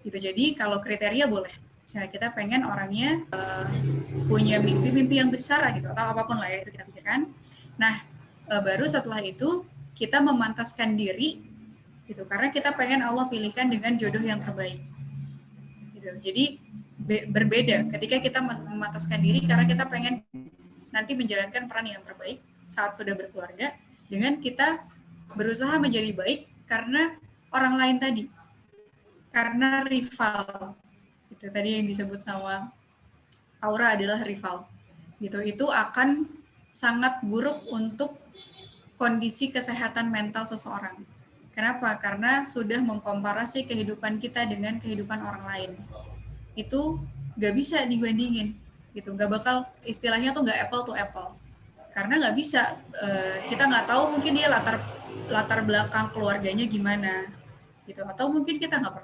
gitu. Jadi kalau kriteria boleh. Misalnya kita pengen orangnya punya mimpi-mimpi yang besar gitu, atau apapun lah ya, itu kita pikirkan. Nah, baru setelah itu kita memantaskan diri gitu, karena kita pengen Allah pilihkan dengan jodoh yang terbaik gitu. Jadi berbeda ketika kita memantaskan diri karena kita pengen nanti menjalankan peran yang terbaik saat sudah berkeluarga, dengan kita berusaha menjadi baik karena orang lain tadi, karena rival. Itu tadi yang disebut sama Aura adalah rival gitu. Itu akan sangat buruk untuk kondisi kesehatan mental seseorang. Kenapa? Karena sudah mengkomparasi kehidupan kita dengan kehidupan orang lain. Itu nggak bisa dibandingin gitu, nggak bakal, istilahnya tuh nggak apple to apple, karena nggak bisa. Kita nggak tahu mungkin dia latar belakang keluarganya gimana gitu, atau mungkin kita nggak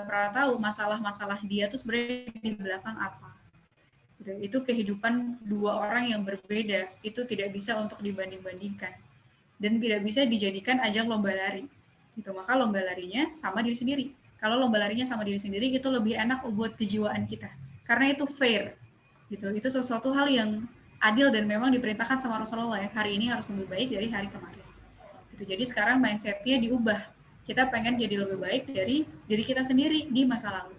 pernah tahu masalah-masalah dia tuh sebenarnya di belakang apa gitu. Itu kehidupan dua orang yang berbeda, itu tidak bisa untuk dibanding-bandingkan dan tidak bisa dijadikan ajang lomba lari gitu. Maka lomba larinya sama diri sendiri. Kalau lomba larinya sama diri sendiri, itu lebih enak buat kejiwaan kita karena itu fair gitu. Itu sesuatu hal yang adil dan memang diperintahkan sama Rasulullah ya, hari ini harus lebih baik dari hari kemarin gitu. Jadi sekarang mindset-nya diubah. Kita pengen jadi lebih baik dari diri kita sendiri di masa lalu.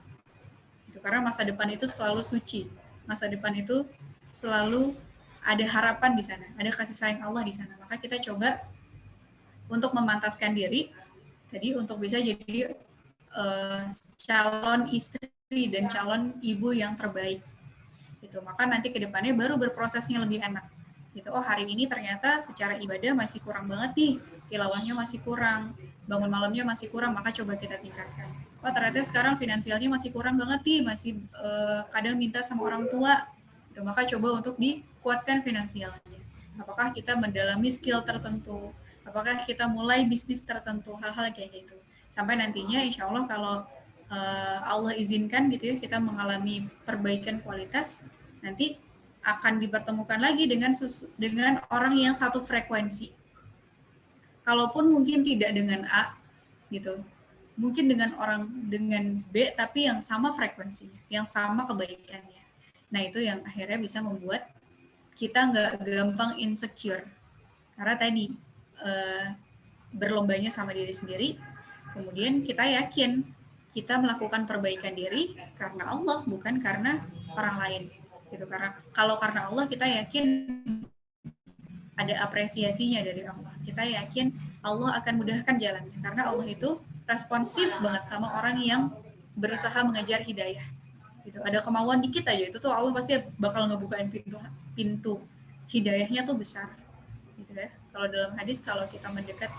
Gitu. Karena masa depan itu selalu suci. Masa depan itu selalu ada harapan di sana, ada kasih sayang Allah di sana. Maka kita coba untuk memantaskan diri tadi untuk bisa jadi calon istri dan calon ibu yang terbaik. Gitu. Maka nanti ke depannya baru berprosesnya lebih enak. Gitu. Oh, hari ini ternyata secara ibadah masih kurang banget nih. tilawahnya masih kurang, bangun malamnya masih kurang, maka coba kita tingkatkan. Oh ternyata sekarang finansialnya masih kurang banget nih, masih kadang minta sama orang tua, gitu. Maka coba untuk dikuatkan finansialnya. Apakah kita mendalami skill tertentu, apakah kita mulai bisnis tertentu, hal-hal kayak gitu. Sampai nantinya insya Allah kalau Allah izinkan gitu ya, kita mengalami perbaikan kualitas, nanti akan dipertemukan lagi dengan orang yang satu frekuensi. Kalaupun mungkin tidak dengan A, gitu, mungkin dengan B, tapi yang sama frekuensinya, yang sama kebaikannya. Nah itu yang akhirnya bisa membuat kita nggak gampang insecure. Karena tadi berlombanya sama diri sendiri, kemudian kita yakin kita melakukan perbaikan diri karena Allah, bukan karena orang lain. Gitu. Karena Allah, kita yakin ada apresiasinya dari Allah. Kita yakin Allah akan mudahkan jalannya. Karena Allah itu responsif banget sama orang yang berusaha mengejar hidayah. Gitu. Ada kemauan dikit aja, itu tuh Allah pasti bakal ngebukain pintu hidayahnya tuh besar. Gitu ya. Kalau dalam hadis, kalau kita mendekat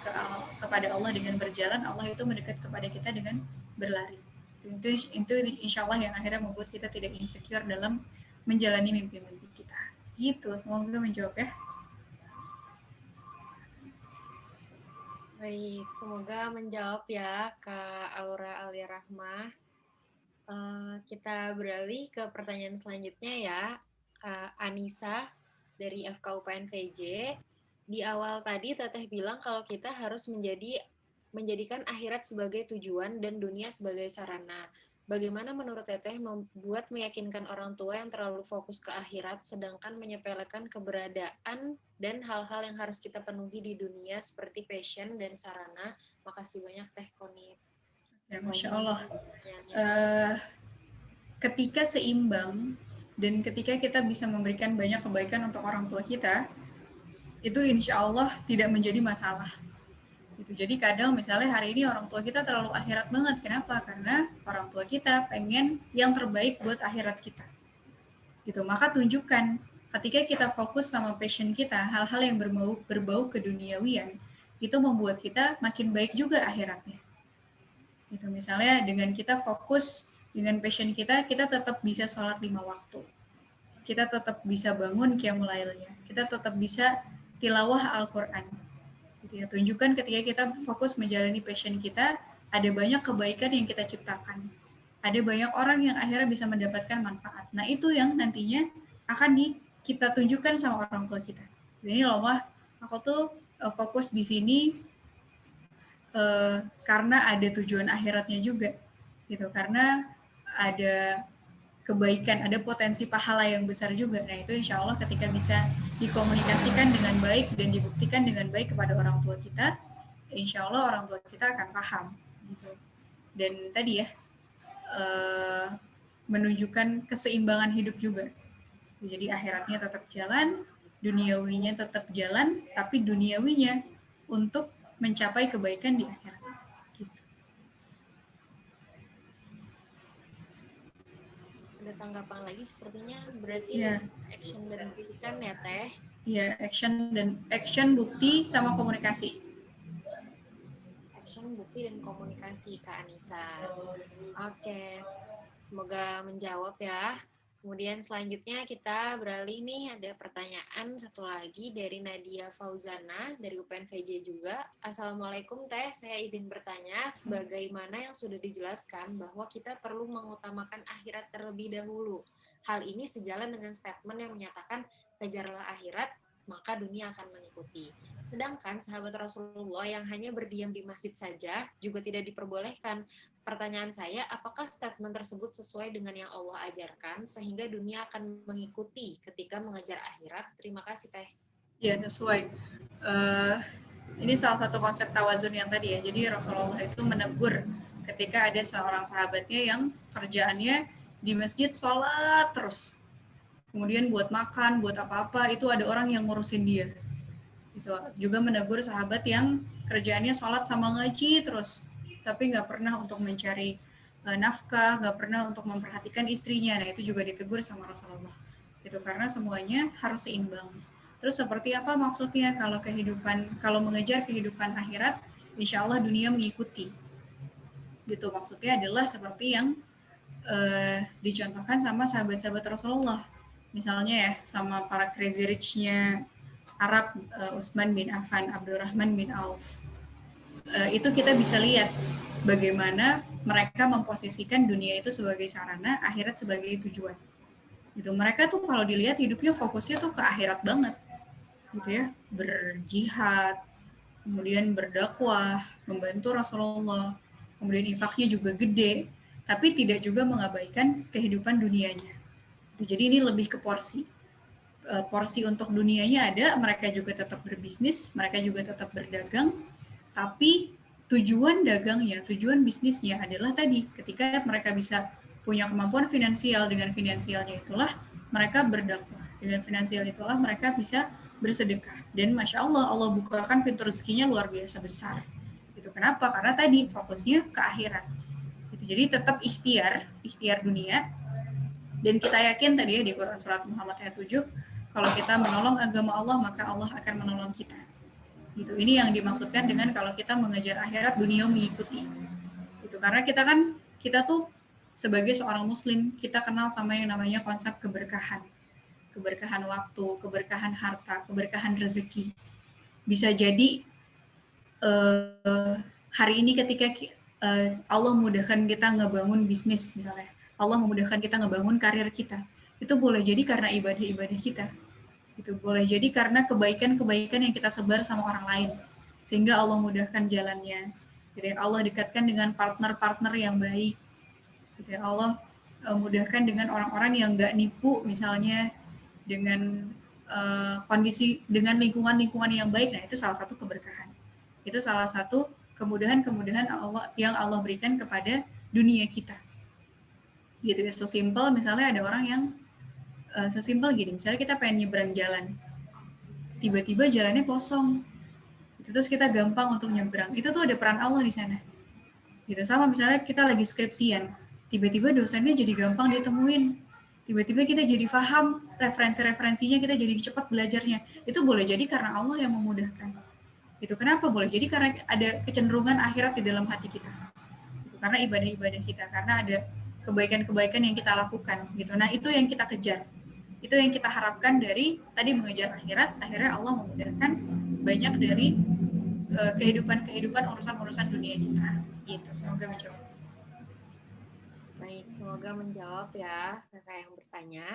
kepada Allah dengan berjalan, Allah itu mendekat kepada kita dengan berlari. Itu insya Allah yang akhirnya membuat kita tidak insecure dalam menjalani mimpi-mimpi kita. Gitu, semoga menjawab ya. Baik, semoga menjawab ya Kak Aura Alia Rahmah. Kita beralih ke pertanyaan selanjutnya ya, Kak Anissa dari FK UPN VJ. Di awal tadi Teteh bilang kalau kita harus menjadikan akhirat sebagai tujuan dan dunia sebagai sarana. Bagaimana menurut Teteh membuat meyakinkan orang tua yang terlalu fokus ke akhirat sedangkan menyepelekan keberadaan dan hal-hal yang harus kita penuhi di dunia seperti passion dan sarana? Makasih banyak Teh Konit. Ya, Masya Allah. Ketika seimbang dan ketika kita bisa memberikan banyak kebaikan untuk orang tua kita, itu insya Allah tidak menjadi masalah. Gitu. Jadi kadang misalnya hari ini orang tua kita terlalu akhirat banget. Kenapa? Karena orang tua kita pengen yang terbaik buat akhirat kita. Gitu. Maka tunjukkan ketika kita fokus sama passion kita, hal-hal yang berbau keduniawian, itu membuat kita makin baik juga akhiratnya. Gitu. Misalnya dengan kita fokus dengan passion kita tetap bisa sholat 5 waktu. Kita tetap bisa bangun qiyamul lailnya. Kita tetap bisa tilawah Al-Quran. Gitu ya. Tunjukkan ketika kita fokus menjalani passion kita, ada banyak kebaikan yang kita ciptakan. Ada banyak orang yang akhirnya bisa mendapatkan manfaat. Nah itu yang nantinya akan kita tunjukkan sama orang tua kita. Jadi loh mah, aku tuh fokus di sini karena ada tujuan akhiratnya juga. Gitu. Karena ada kebaikan, ada potensi pahala yang besar juga. Nah itu insya Allah ketika bisa dikomunikasikan dengan baik dan dibuktikan dengan baik kepada orang tua kita, insya Allah orang tua kita akan paham. Gitu. Dan tadi ya, menunjukkan keseimbangan hidup juga. Jadi akhiratnya tetap jalan, duniawinya tetap jalan, tapi duniawinya untuk mencapai kebaikan di akhirat. Ada tanggapan lagi sepertinya, berarti action dan bukti kan ya Teh? Iya, action, bukti sama komunikasi. Action, bukti dan komunikasi Kak Anissa. Oke, semoga menjawab ya. Kemudian selanjutnya kita beralih nih, ada pertanyaan satu lagi dari Nadia Fauzana dari UPN VJ juga. Assalamualaikum Teh, saya izin bertanya sebagaimana yang sudah dijelaskan bahwa kita perlu mengutamakan akhirat terlebih dahulu. Hal ini sejalan dengan statement yang menyatakan kejarlah akhirat, maka dunia akan mengikuti. Sedangkan sahabat Rasulullah yang hanya berdiam di masjid saja juga tidak diperbolehkan. Pertanyaan saya, apakah statement tersebut sesuai dengan yang Allah ajarkan sehingga dunia akan mengikuti ketika mengejar akhirat? Terima kasih Teh. Ya, sesuai. Ini salah satu konsep tawazun yang tadi ya. Jadi Rasulullah itu menegur ketika ada seorang sahabatnya yang kerjaannya di masjid sholat terus. Kemudian buat makan, buat apa-apa, itu ada orang yang ngurusin dia. Itu juga menegur sahabat yang kerjaannya sholat sama ngaji terus, tapi nggak pernah untuk mencari nafkah, nggak pernah untuk memperhatikan istrinya. Nah itu juga ditegur sama Rasulullah. Itu karena semuanya harus seimbang. Terus seperti apa maksudnya kalau mengejar kehidupan akhirat, insya Allah dunia mengikuti. Gitu maksudnya adalah seperti yang dicontohkan sama sahabat-sahabat Rasulullah. Misalnya ya sama para crazy rich-nya Arab, Utsman bin Affan, Abdurrahman bin Auf. Itu kita bisa lihat bagaimana mereka memposisikan dunia itu sebagai sarana, akhirat sebagai tujuan. Gitu. Mereka tuh kalau dilihat hidupnya fokusnya tuh ke akhirat banget. Gitu ya, berjihad, kemudian berdakwah, membantu Rasulullah, kemudian infaknya juga gede, tapi tidak juga mengabaikan kehidupan dunianya. Jadi ini lebih ke porsi. Porsi untuk dunianya ada, mereka juga tetap berbisnis, mereka juga tetap berdagang, tapi tujuan dagangnya, tujuan bisnisnya adalah tadi, ketika mereka bisa punya kemampuan finansial, dengan finansialnya itulah mereka berdakwah, dengan finansial itulah mereka bisa bersedekah. Dan Masya Allah, Allah bukakan pintu rezekinya luar biasa besar. Itu kenapa? Karena tadi fokusnya ke akhirat. Jadi tetap ikhtiar dunia. Dan kita yakin tadi ya di Quran Surat Muhammad ayat 7, kalau kita menolong agama Allah, maka Allah akan menolong kita. Gitu. Ini yang dimaksudkan dengan kalau kita mengejar akhirat, dunia mengikuti. Gitu. Karena kita tuh sebagai seorang muslim, kita kenal sama yang namanya konsep keberkahan. Keberkahan waktu, keberkahan harta, keberkahan rezeki. Bisa jadi hari ini ketika Allah memudahkan kita ngebangun bisnis misalnya, Allah memudahkan kita ngebangun karir kita, itu boleh jadi karena ibadah-ibadah kita, itu boleh jadi karena kebaikan-kebaikan yang kita sebar sama orang lain, sehingga Allah mudahkan jalannya. Jadi Allah dekatkan dengan partner-partner yang baik, jadi Allah mudahkan dengan orang-orang yang nggak nipu misalnya, dengan kondisi, dengan lingkungan-lingkungan yang baik. Nah itu salah satu keberkahan, itu salah satu kemudahan-kemudahan Allah yang Allah berikan kepada dunia kita. Gitu ya, sesimpel misalnya ada orang yang sesimpel gini, misalnya kita pengen nyebrang jalan, tiba-tiba jalannya kosong, gitu, terus kita gampang untuk nyebrang, itu tuh ada peran Allah di sana. Gitu, sama misalnya kita lagi skripsian, tiba-tiba dosennya jadi gampang ditemuin, tiba-tiba kita jadi paham referensi-referensinya, kita jadi cepat belajarnya, itu boleh jadi karena Allah yang memudahkan. Gitu. Kenapa? Boleh jadi karena ada kecenderungan akhirat di dalam hati kita. Gitu. Karena ibadah-ibadah kita, karena ada kebaikan-kebaikan yang kita lakukan. Gitu. Nah itu yang kita kejar. Itu yang kita harapkan dari tadi mengejar akhirat, akhirnya Allah memudahkan banyak dari kehidupan-kehidupan urusan-urusan dunia kita. Gitu. Semoga menjawab. Baik, semoga menjawab ya kakak yang bertanya.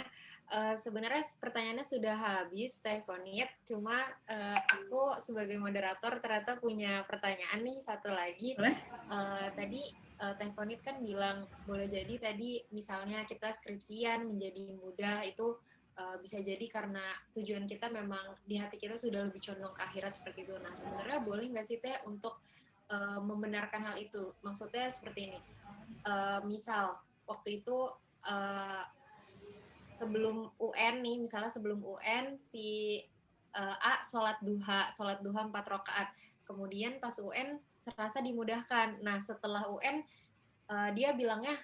Sebenarnya pertanyaannya sudah habis, Teh Konit. Cuma aku sebagai moderator ternyata punya pertanyaan nih satu lagi. Tadi Teh Konit kan bilang boleh jadi tadi misalnya kita skripsian menjadi mudah itu bisa jadi karena tujuan kita memang di hati kita sudah lebih condong ke akhirat seperti itu. Nah sebenarnya boleh nggak sih Teh untuk membenarkan hal itu? Maksudnya seperti ini. Misal waktu itu sebelum UN nih, misalnya sebelum UN si A sholat duha 4 rakaat, kemudian pas UN serasa dimudahkan. Nah setelah UN dia bilangnya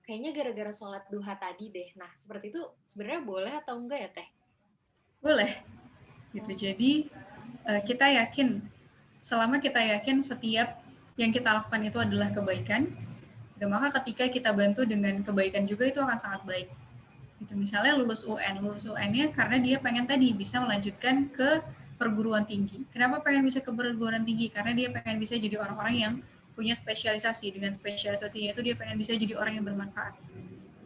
kayaknya gara-gara sholat duha tadi deh. Nah seperti itu sebenarnya boleh atau enggak ya Teh? Boleh. Gitu. Jadi kita yakin, selama kita yakin setiap yang kita lakukan itu adalah kebaikan, gitu, maka ketika kita bantu dengan kebaikan juga itu akan sangat baik. Gitu, misalnya lulus UN-nya karena dia pengen tadi bisa melanjutkan ke perguruan tinggi. Kenapa pengen bisa ke perguruan tinggi? Karena dia pengen bisa jadi orang-orang yang punya spesialisasi. Dengan spesialisasinya itu dia pengen bisa jadi orang yang bermanfaat.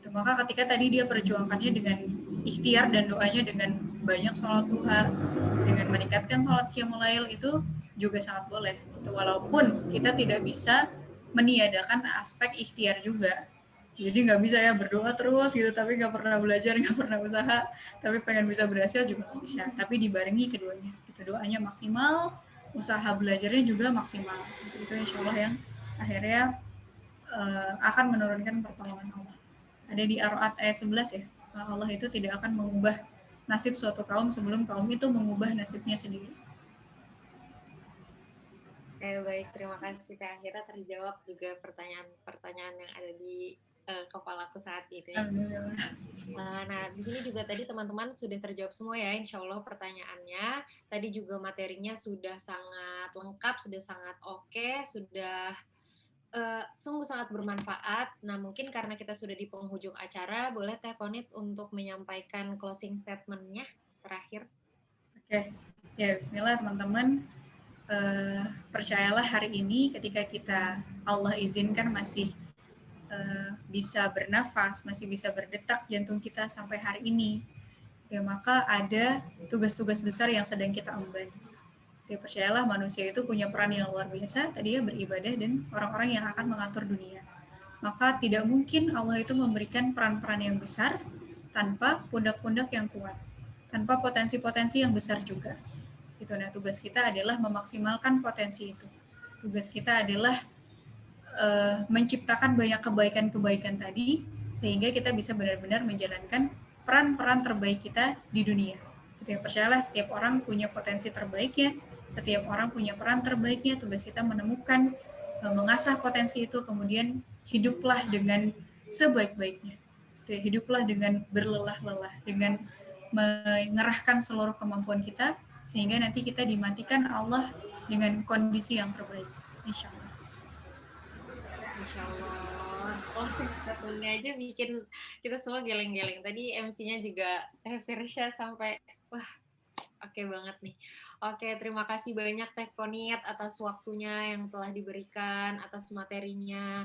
Gitu, maka ketika tadi dia perjuangkannya dengan ikhtiar dan doanya dengan banyak sholat duha, dengan meningkatkan sholat qiyamul lail, itu juga sangat boleh. Gitu, walaupun kita tidak bisa meniadakan aspek ikhtiar juga. Jadi nggak bisa ya berdoa terus gitu, tapi nggak pernah belajar, nggak pernah usaha, tapi pengen bisa berhasil juga nggak bisa. Tapi dibarengi keduanya, gitu, doanya maksimal, usaha belajarnya juga maksimal. Itu insya Allah yang akhirnya akan menurunkan pertolongan Allah. Ada di Ar-Ra'd ayat 11 ya, Allah itu tidak akan mengubah nasib suatu kaum sebelum kaum itu mengubah nasibnya sendiri. Baik, terima kasih Teh. Akhirnya terjawab juga pertanyaan-pertanyaan yang ada di kepalaku saat ini. Nah, di sini juga tadi teman-teman sudah terjawab semua ya, insya Allah pertanyaannya. Tadi juga materinya sudah sangat lengkap, sudah sangat oke, sudah sungguh sangat bermanfaat. Nah, mungkin karena kita sudah di penghujung acara, boleh Teh Konit untuk menyampaikan closing statement-nya terakhir. Oke, ya bismillah teman-teman. Percayalah hari ini ketika kita Allah izinkan masih bisa bernafas, masih bisa berdetak jantung kita sampai hari ini, ya maka ada tugas-tugas besar yang sedang kita emban. Ya, percayalah manusia itu punya peran yang luar biasa, tadi ya beribadah dan orang-orang yang akan mengatur dunia. Maka tidak mungkin Allah itu memberikan peran-peran yang besar tanpa pundak-pundak yang kuat, tanpa potensi-potensi yang besar juga. Itu. Nah, tugas kita adalah memaksimalkan potensi itu. Tugas kita adalah menciptakan banyak kebaikan-kebaikan tadi, sehingga kita bisa benar-benar menjalankan peran-peran terbaik kita di dunia. Gitu ya, percayalah setiap orang punya potensi terbaiknya, setiap orang punya peran terbaiknya, tugas kita menemukan, mengasah potensi itu, kemudian hiduplah dengan sebaik-baiknya. Gitu ya, hiduplah dengan berlelah-lelah, dengan mengerahkan seluruh kemampuan kita, sehingga nanti kita dimatikan Allah dengan kondisi yang terbaik, insya Allah. Insya Allah. Closing statement-nya aja bikin kita semua geleng-geleng. Tadi MC-nya juga Teh Firsya sampai, wah, oke banget nih. Oke, terima kasih banyak Teh Konit atas waktunya yang telah diberikan, atas materinya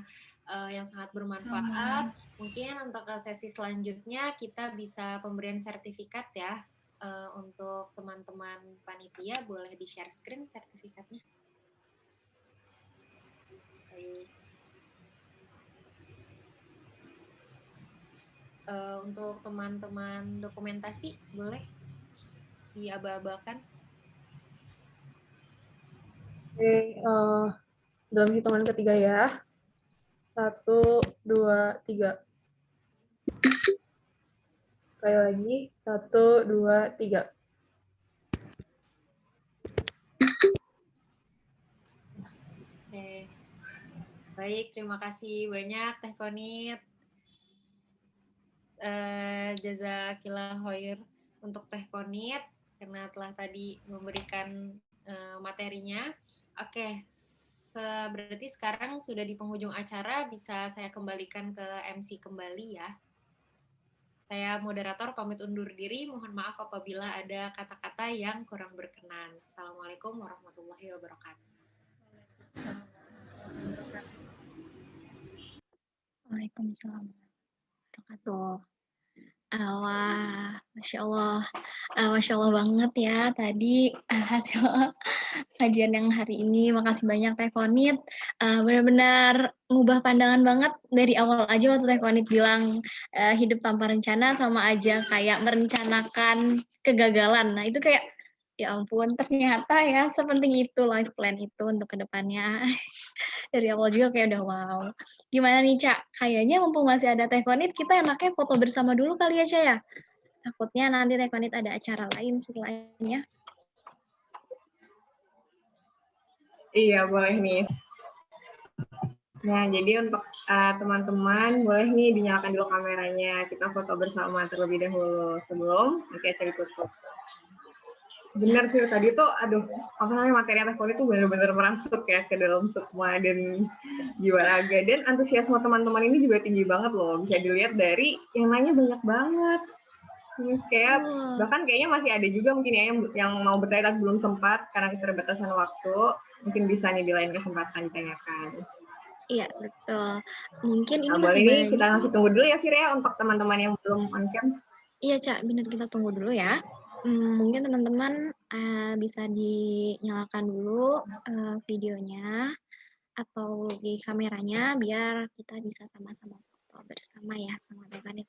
yang sangat bermanfaat. Mungkin untuk sesi selanjutnya kita bisa pemberian sertifikat ya. Untuk teman-teman panitia, boleh di-share screen sertifikatnya. Baik. Untuk teman-teman dokumentasi, boleh diaba-abakan. Oke, dalam hitungan ketiga ya. 1, 2, 3. Sekali lagi, 1, 2, 3. Oke. Baik, terima kasih banyak Teh Konit. Jazakillah khair untuk Teh Konit karena telah tadi memberikan materinya. Oke, berarti sekarang sudah di penghujung acara, bisa saya kembalikan ke MC kembali ya. Saya moderator pamit undur diri, mohon maaf apabila ada kata-kata yang kurang berkenan. Assalamualaikum warahmatullahi wabarakatuh. Waalaikumsalam warahmatullahi wabarakatuh. Wah, Masya Allah banget ya tadi hasil kajian yang hari ini. Makasih banyak Teh Konit. Benar-benar ngubah pandangan banget dari awal aja waktu Teh Konit bilang hidup tanpa rencana sama aja kayak merencanakan kegagalan. Nah itu kayak ya ampun ternyata ya sepenting itu life plan itu untuk kedepannya. Dari awal juga kayak udah wow. Gimana nih Cak? Kayaknya mumpung masih ada Teh Konit, kita enaknya foto bersama dulu kali ya Cak ya? Takutnya nanti Teh Konit ada acara lain selainnya. Iya, boleh nih. Nah, jadi untuk teman-teman, boleh nih dinyalakan dulu kameranya. Kita foto bersama terlebih dahulu sebelum saya tutup. Benar sih, tadi tuh, materi Teh Konit tuh benar-benar merasuk ya ke dalam sukma dan jiwa raga. Dan antusiasme teman-teman ini juga tinggi banget loh. Bisa dilihat dari yang nanya banyak banget. Kayak bahkan kayaknya masih ada juga mungkin ya yang mau bertanya tapi belum sempat karena keterbatasan waktu. Mungkin bisa nih di lain kesempatan ditanyakan. Iya, betul. Mungkin ini boleh masih nih, banyak. kita masih tunggu dulu ya, Fir ya, untuk teman-teman yang belum on cam. Iya, Cak, benar kita tunggu dulu ya. Mungkin teman-teman bisa dinyalakan dulu videonya atau di kameranya biar kita bisa sama-sama foto bersama ya sama Teh Konit.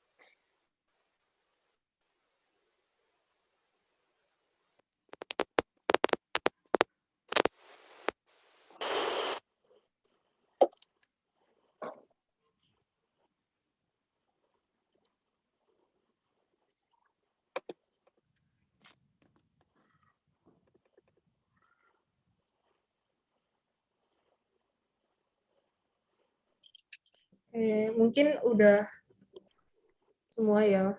Mungkin udah semua ya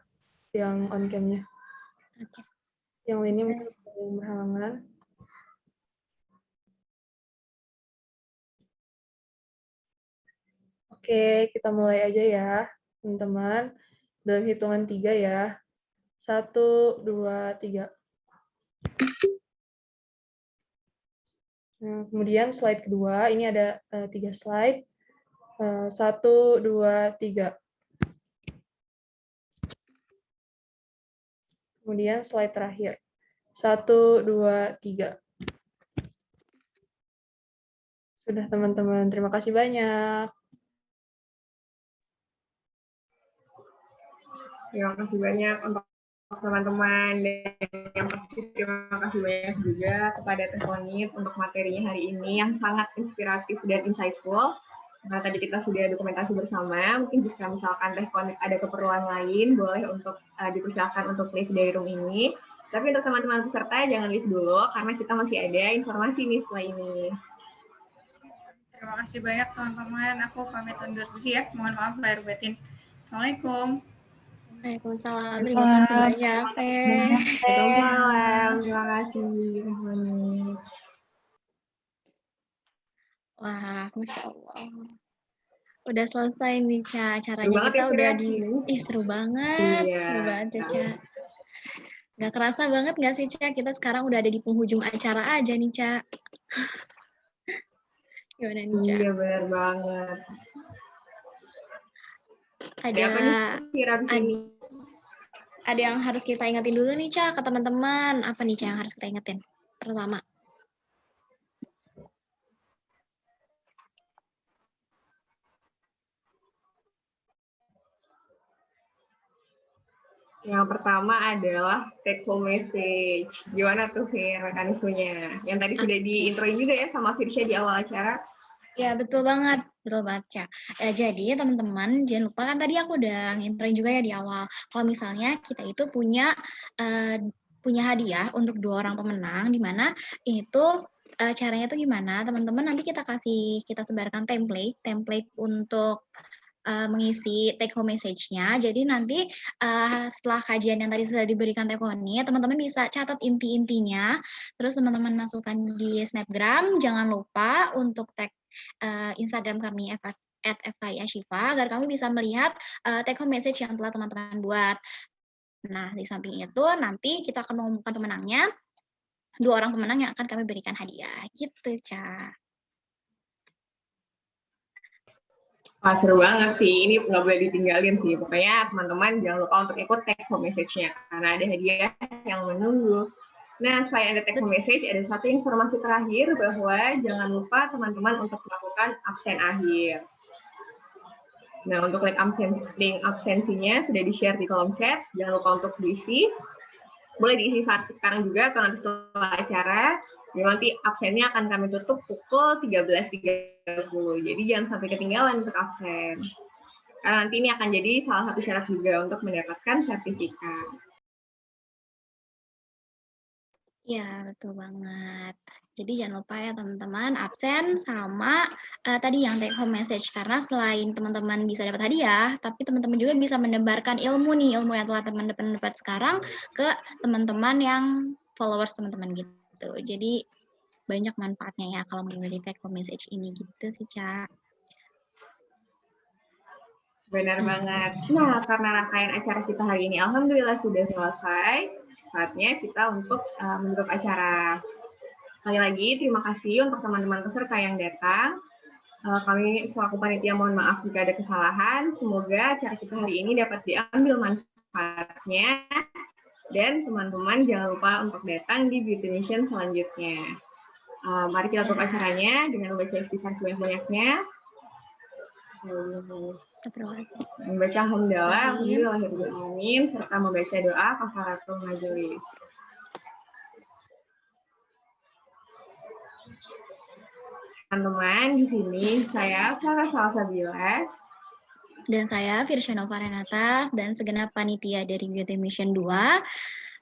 yang on cam-nya. Oke. Yang lainnya mungkin ada yang berhalangan. Oke, kita mulai aja ya, teman-teman. Dalam hitungan 3 ya. 1, 2, 3. Nah, kemudian slide kedua, ini ada 3 slide. 1, 2, 3. Kemudian slide terakhir. 1, 2, 3. Sudah teman-teman, terima kasih banyak. Terima kasih banyak untuk teman-teman, dan yang pasti terima kasih banyak juga kepada Teh Fonit untuk materinya hari ini yang sangat inspiratif dan insightful. Karena tadi kita sudah dokumentasi bersama, mungkin jika misalkan Teh Fonit ada keperluan lain, boleh untuk dipersilakan untuk leave dari room ini. Tapi untuk teman-teman peserta jangan leave dulu, karena kita masih ada informasi nih setelah ini. Terima kasih banyak teman-teman. Aku pamit undur diri ya. Mohon maaf lahir batin. Assalamualaikum. Waalaikumsalam. Terima kasih banyak, Teh. Waalaikumsalam. Terima kasih. Wah, Masya Allah. Udah selesai nih, Ca. Acaranya Seru kita banget udah ya, di... seru banget. Iya. Seru banget, Ca. Nggak kerasa banget nggak sih, Ca? Kita sekarang udah ada di penghujung acara aja nih, Ca. Gimana nih, Ca? Iya, benar banget. Ada yang harus kita ingetin dulu nih, Ca, ke teman-teman. Apa nih, Ca, yang harus kita ingetin? Pertama. Yang pertama adalah take home message. Gimana tuh, Fir, mekanismenya? Yang tadi sudah di-introin juga ya sama Firsya di awal acara. Ya, betul banget, Ca. Jadi, teman-teman, jangan lupa kan tadi aku udah ngintroin juga ya di awal. Kalau misalnya kita itu punya hadiah untuk 2 orang pemenang, di mana itu caranya tuh gimana? Teman-teman, nanti kita sebarkan template untuk mengisi take home message-nya. Jadi nanti setelah kajian yang tadi sudah diberikan Teh Koni, teman-teman bisa catat inti-intinya, terus teman-teman masukkan di Snapgram. Jangan lupa untuk tag Instagram kami @fkishifa agar kami bisa melihat take home message yang telah teman-teman buat. Nah, di samping itu nanti kita akan mengumumkan pemenangnya, 2 orang pemenang yang akan kami berikan hadiah. Gitu, Ca. Wah, seru banget sih. Ini nggak boleh ditinggalin sih. Pokoknya teman-teman jangan lupa untuk ikut take home message-nya, karena ada hadiah yang menunggu. Nah, selain ada take home message, ada satu informasi terakhir bahwa jangan lupa teman-teman untuk melakukan absen akhir. Nah, untuk link absensinya sudah di-share di kolom chat. Jangan lupa untuk diisi. Boleh diisi sekarang juga atau nanti setelah acara. Nanti absennya akan kami tutup pukul 13.30. Jadi jangan sampai ketinggalan untuk absen. Karena nanti ini akan jadi salah satu syarat juga untuk mendapatkan sertifikat. Ya, betul banget. Jadi jangan lupa ya teman-teman, absen sama tadi yang take home message. Karena selain teman-teman bisa dapat hadiah, tapi teman-teman juga bisa menebarkan ilmu yang telah teman-teman dapat sekarang ke teman-teman yang followers teman-teman gitu. Jadi banyak manfaatnya ya kalau mengikuti take home message ini gitu sih, Ca. Benar banget. Nah, karena rangkaian acara kita hari ini alhamdulillah sudah selesai, saatnya kita untuk menutup acara. Sekali lagi terima kasih untuk teman-teman peserta yang datang. Kami selaku panitia mohon maaf jika ada kesalahan. Semoga acara kita hari ini dapat diambil manfaatnya. Dan teman-teman jangan lupa untuk datang di Beauty Mission selanjutnya. Mari kita tutup acaranya dengan membaca istighfar sebanyak-banyaknya. Membaca hamdalah, alhamdulillahirrahmanirrahim, serta membaca doa kafaratul majelis. Teman-teman, di sini saya Sarah Salsabila. Dan saya Firsya Nova Renata dan segenap panitia dari Beauty Mission 2.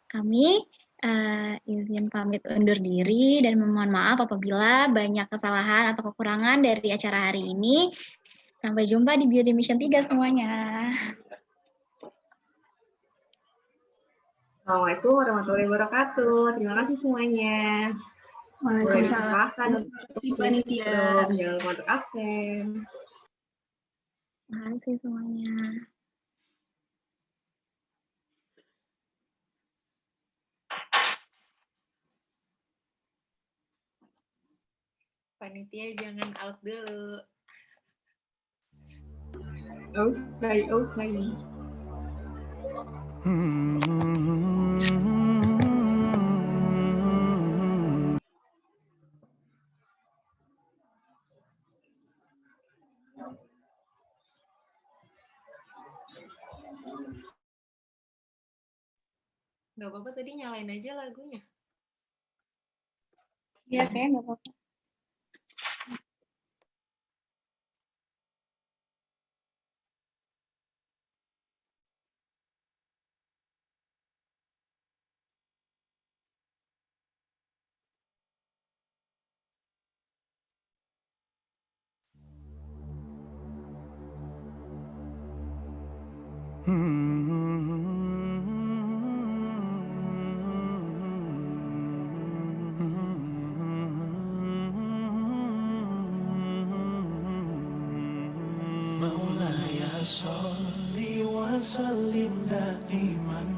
Kami izin pamit undur diri dan memohon maaf apabila banyak kesalahan atau kekurangan dari acara hari ini. Sampai jumpa di Beauty Mission 3 semuanya. Assalamualaikum warahmatullahi wabarakatuh. Terima kasih semuanya. Waalaikumsalam. Panitia. Jangan lupa untuk absen. Terima kasih semuanya. Panitia jangan out dulu. Oke. Nggak apa-apa, tadi nyalain aja lagunya. Iya, kayaknya nggak apa-apa. Maulaya sholli wa sallim daiman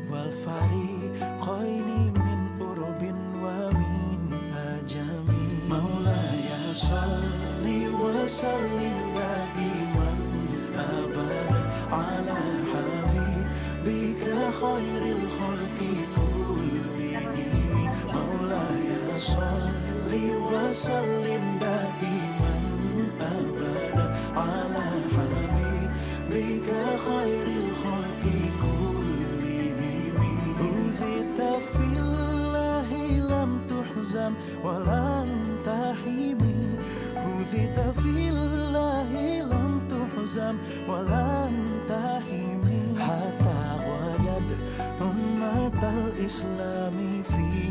wal fariqaini min urubin wa min ajami. Maulaya sholli wa sallim daiman abada ala habibika khairil khalqi Salli wa sallim daiman abada ala habibika khairil khalqi kullihim. Udzita fillahi lam tuhzan wa lam tahimi. Udzita fillahi lam tuhzan wa lam tahimi. Hatta wajad ummatal islami fi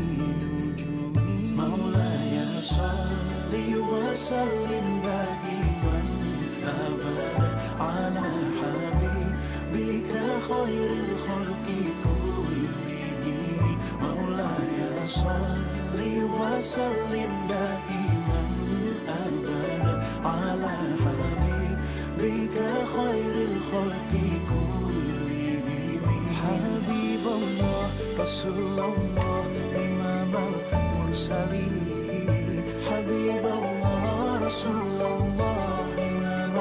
Maulaya sholli wa sallim daiman abada ala habibika khairil khalqi kullihim. Maulaya sholli wa sallim daiman abada ala habibika khairil khalqi kullihim. Habibullah Rasulullah Imam Mursalin, Habibullah Rasulullah Imam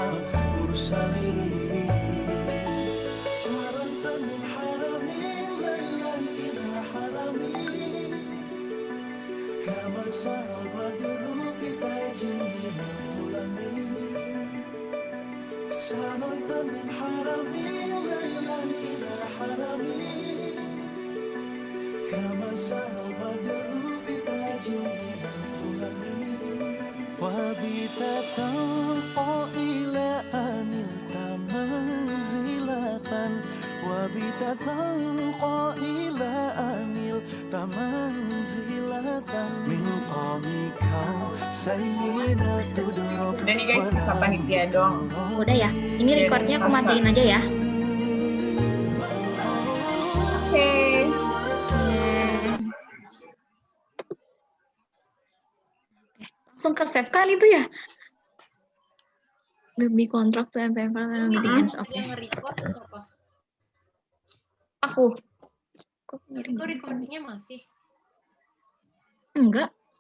Mursalin. Sarata min haramin laylan ila haramin, kama sara badru fi tajin min al-fulamin. Sarata min haramin laylan ila haramin, kama sara badru fi wabita qailan tamanzilatan wabita qailan tamanzilatan min qamikau sayyidal tudruk. Udah nih guys, bisa panitia dong. Udah ya, ini recordnya aku matiin aja ya. Oke. Langsung ke save kali itu ya. Lebih kontrak tuh MPF meeting ends. Oke. Yang nge-record siapa? Aku. Kok Itu recordingnya masih? Enggak.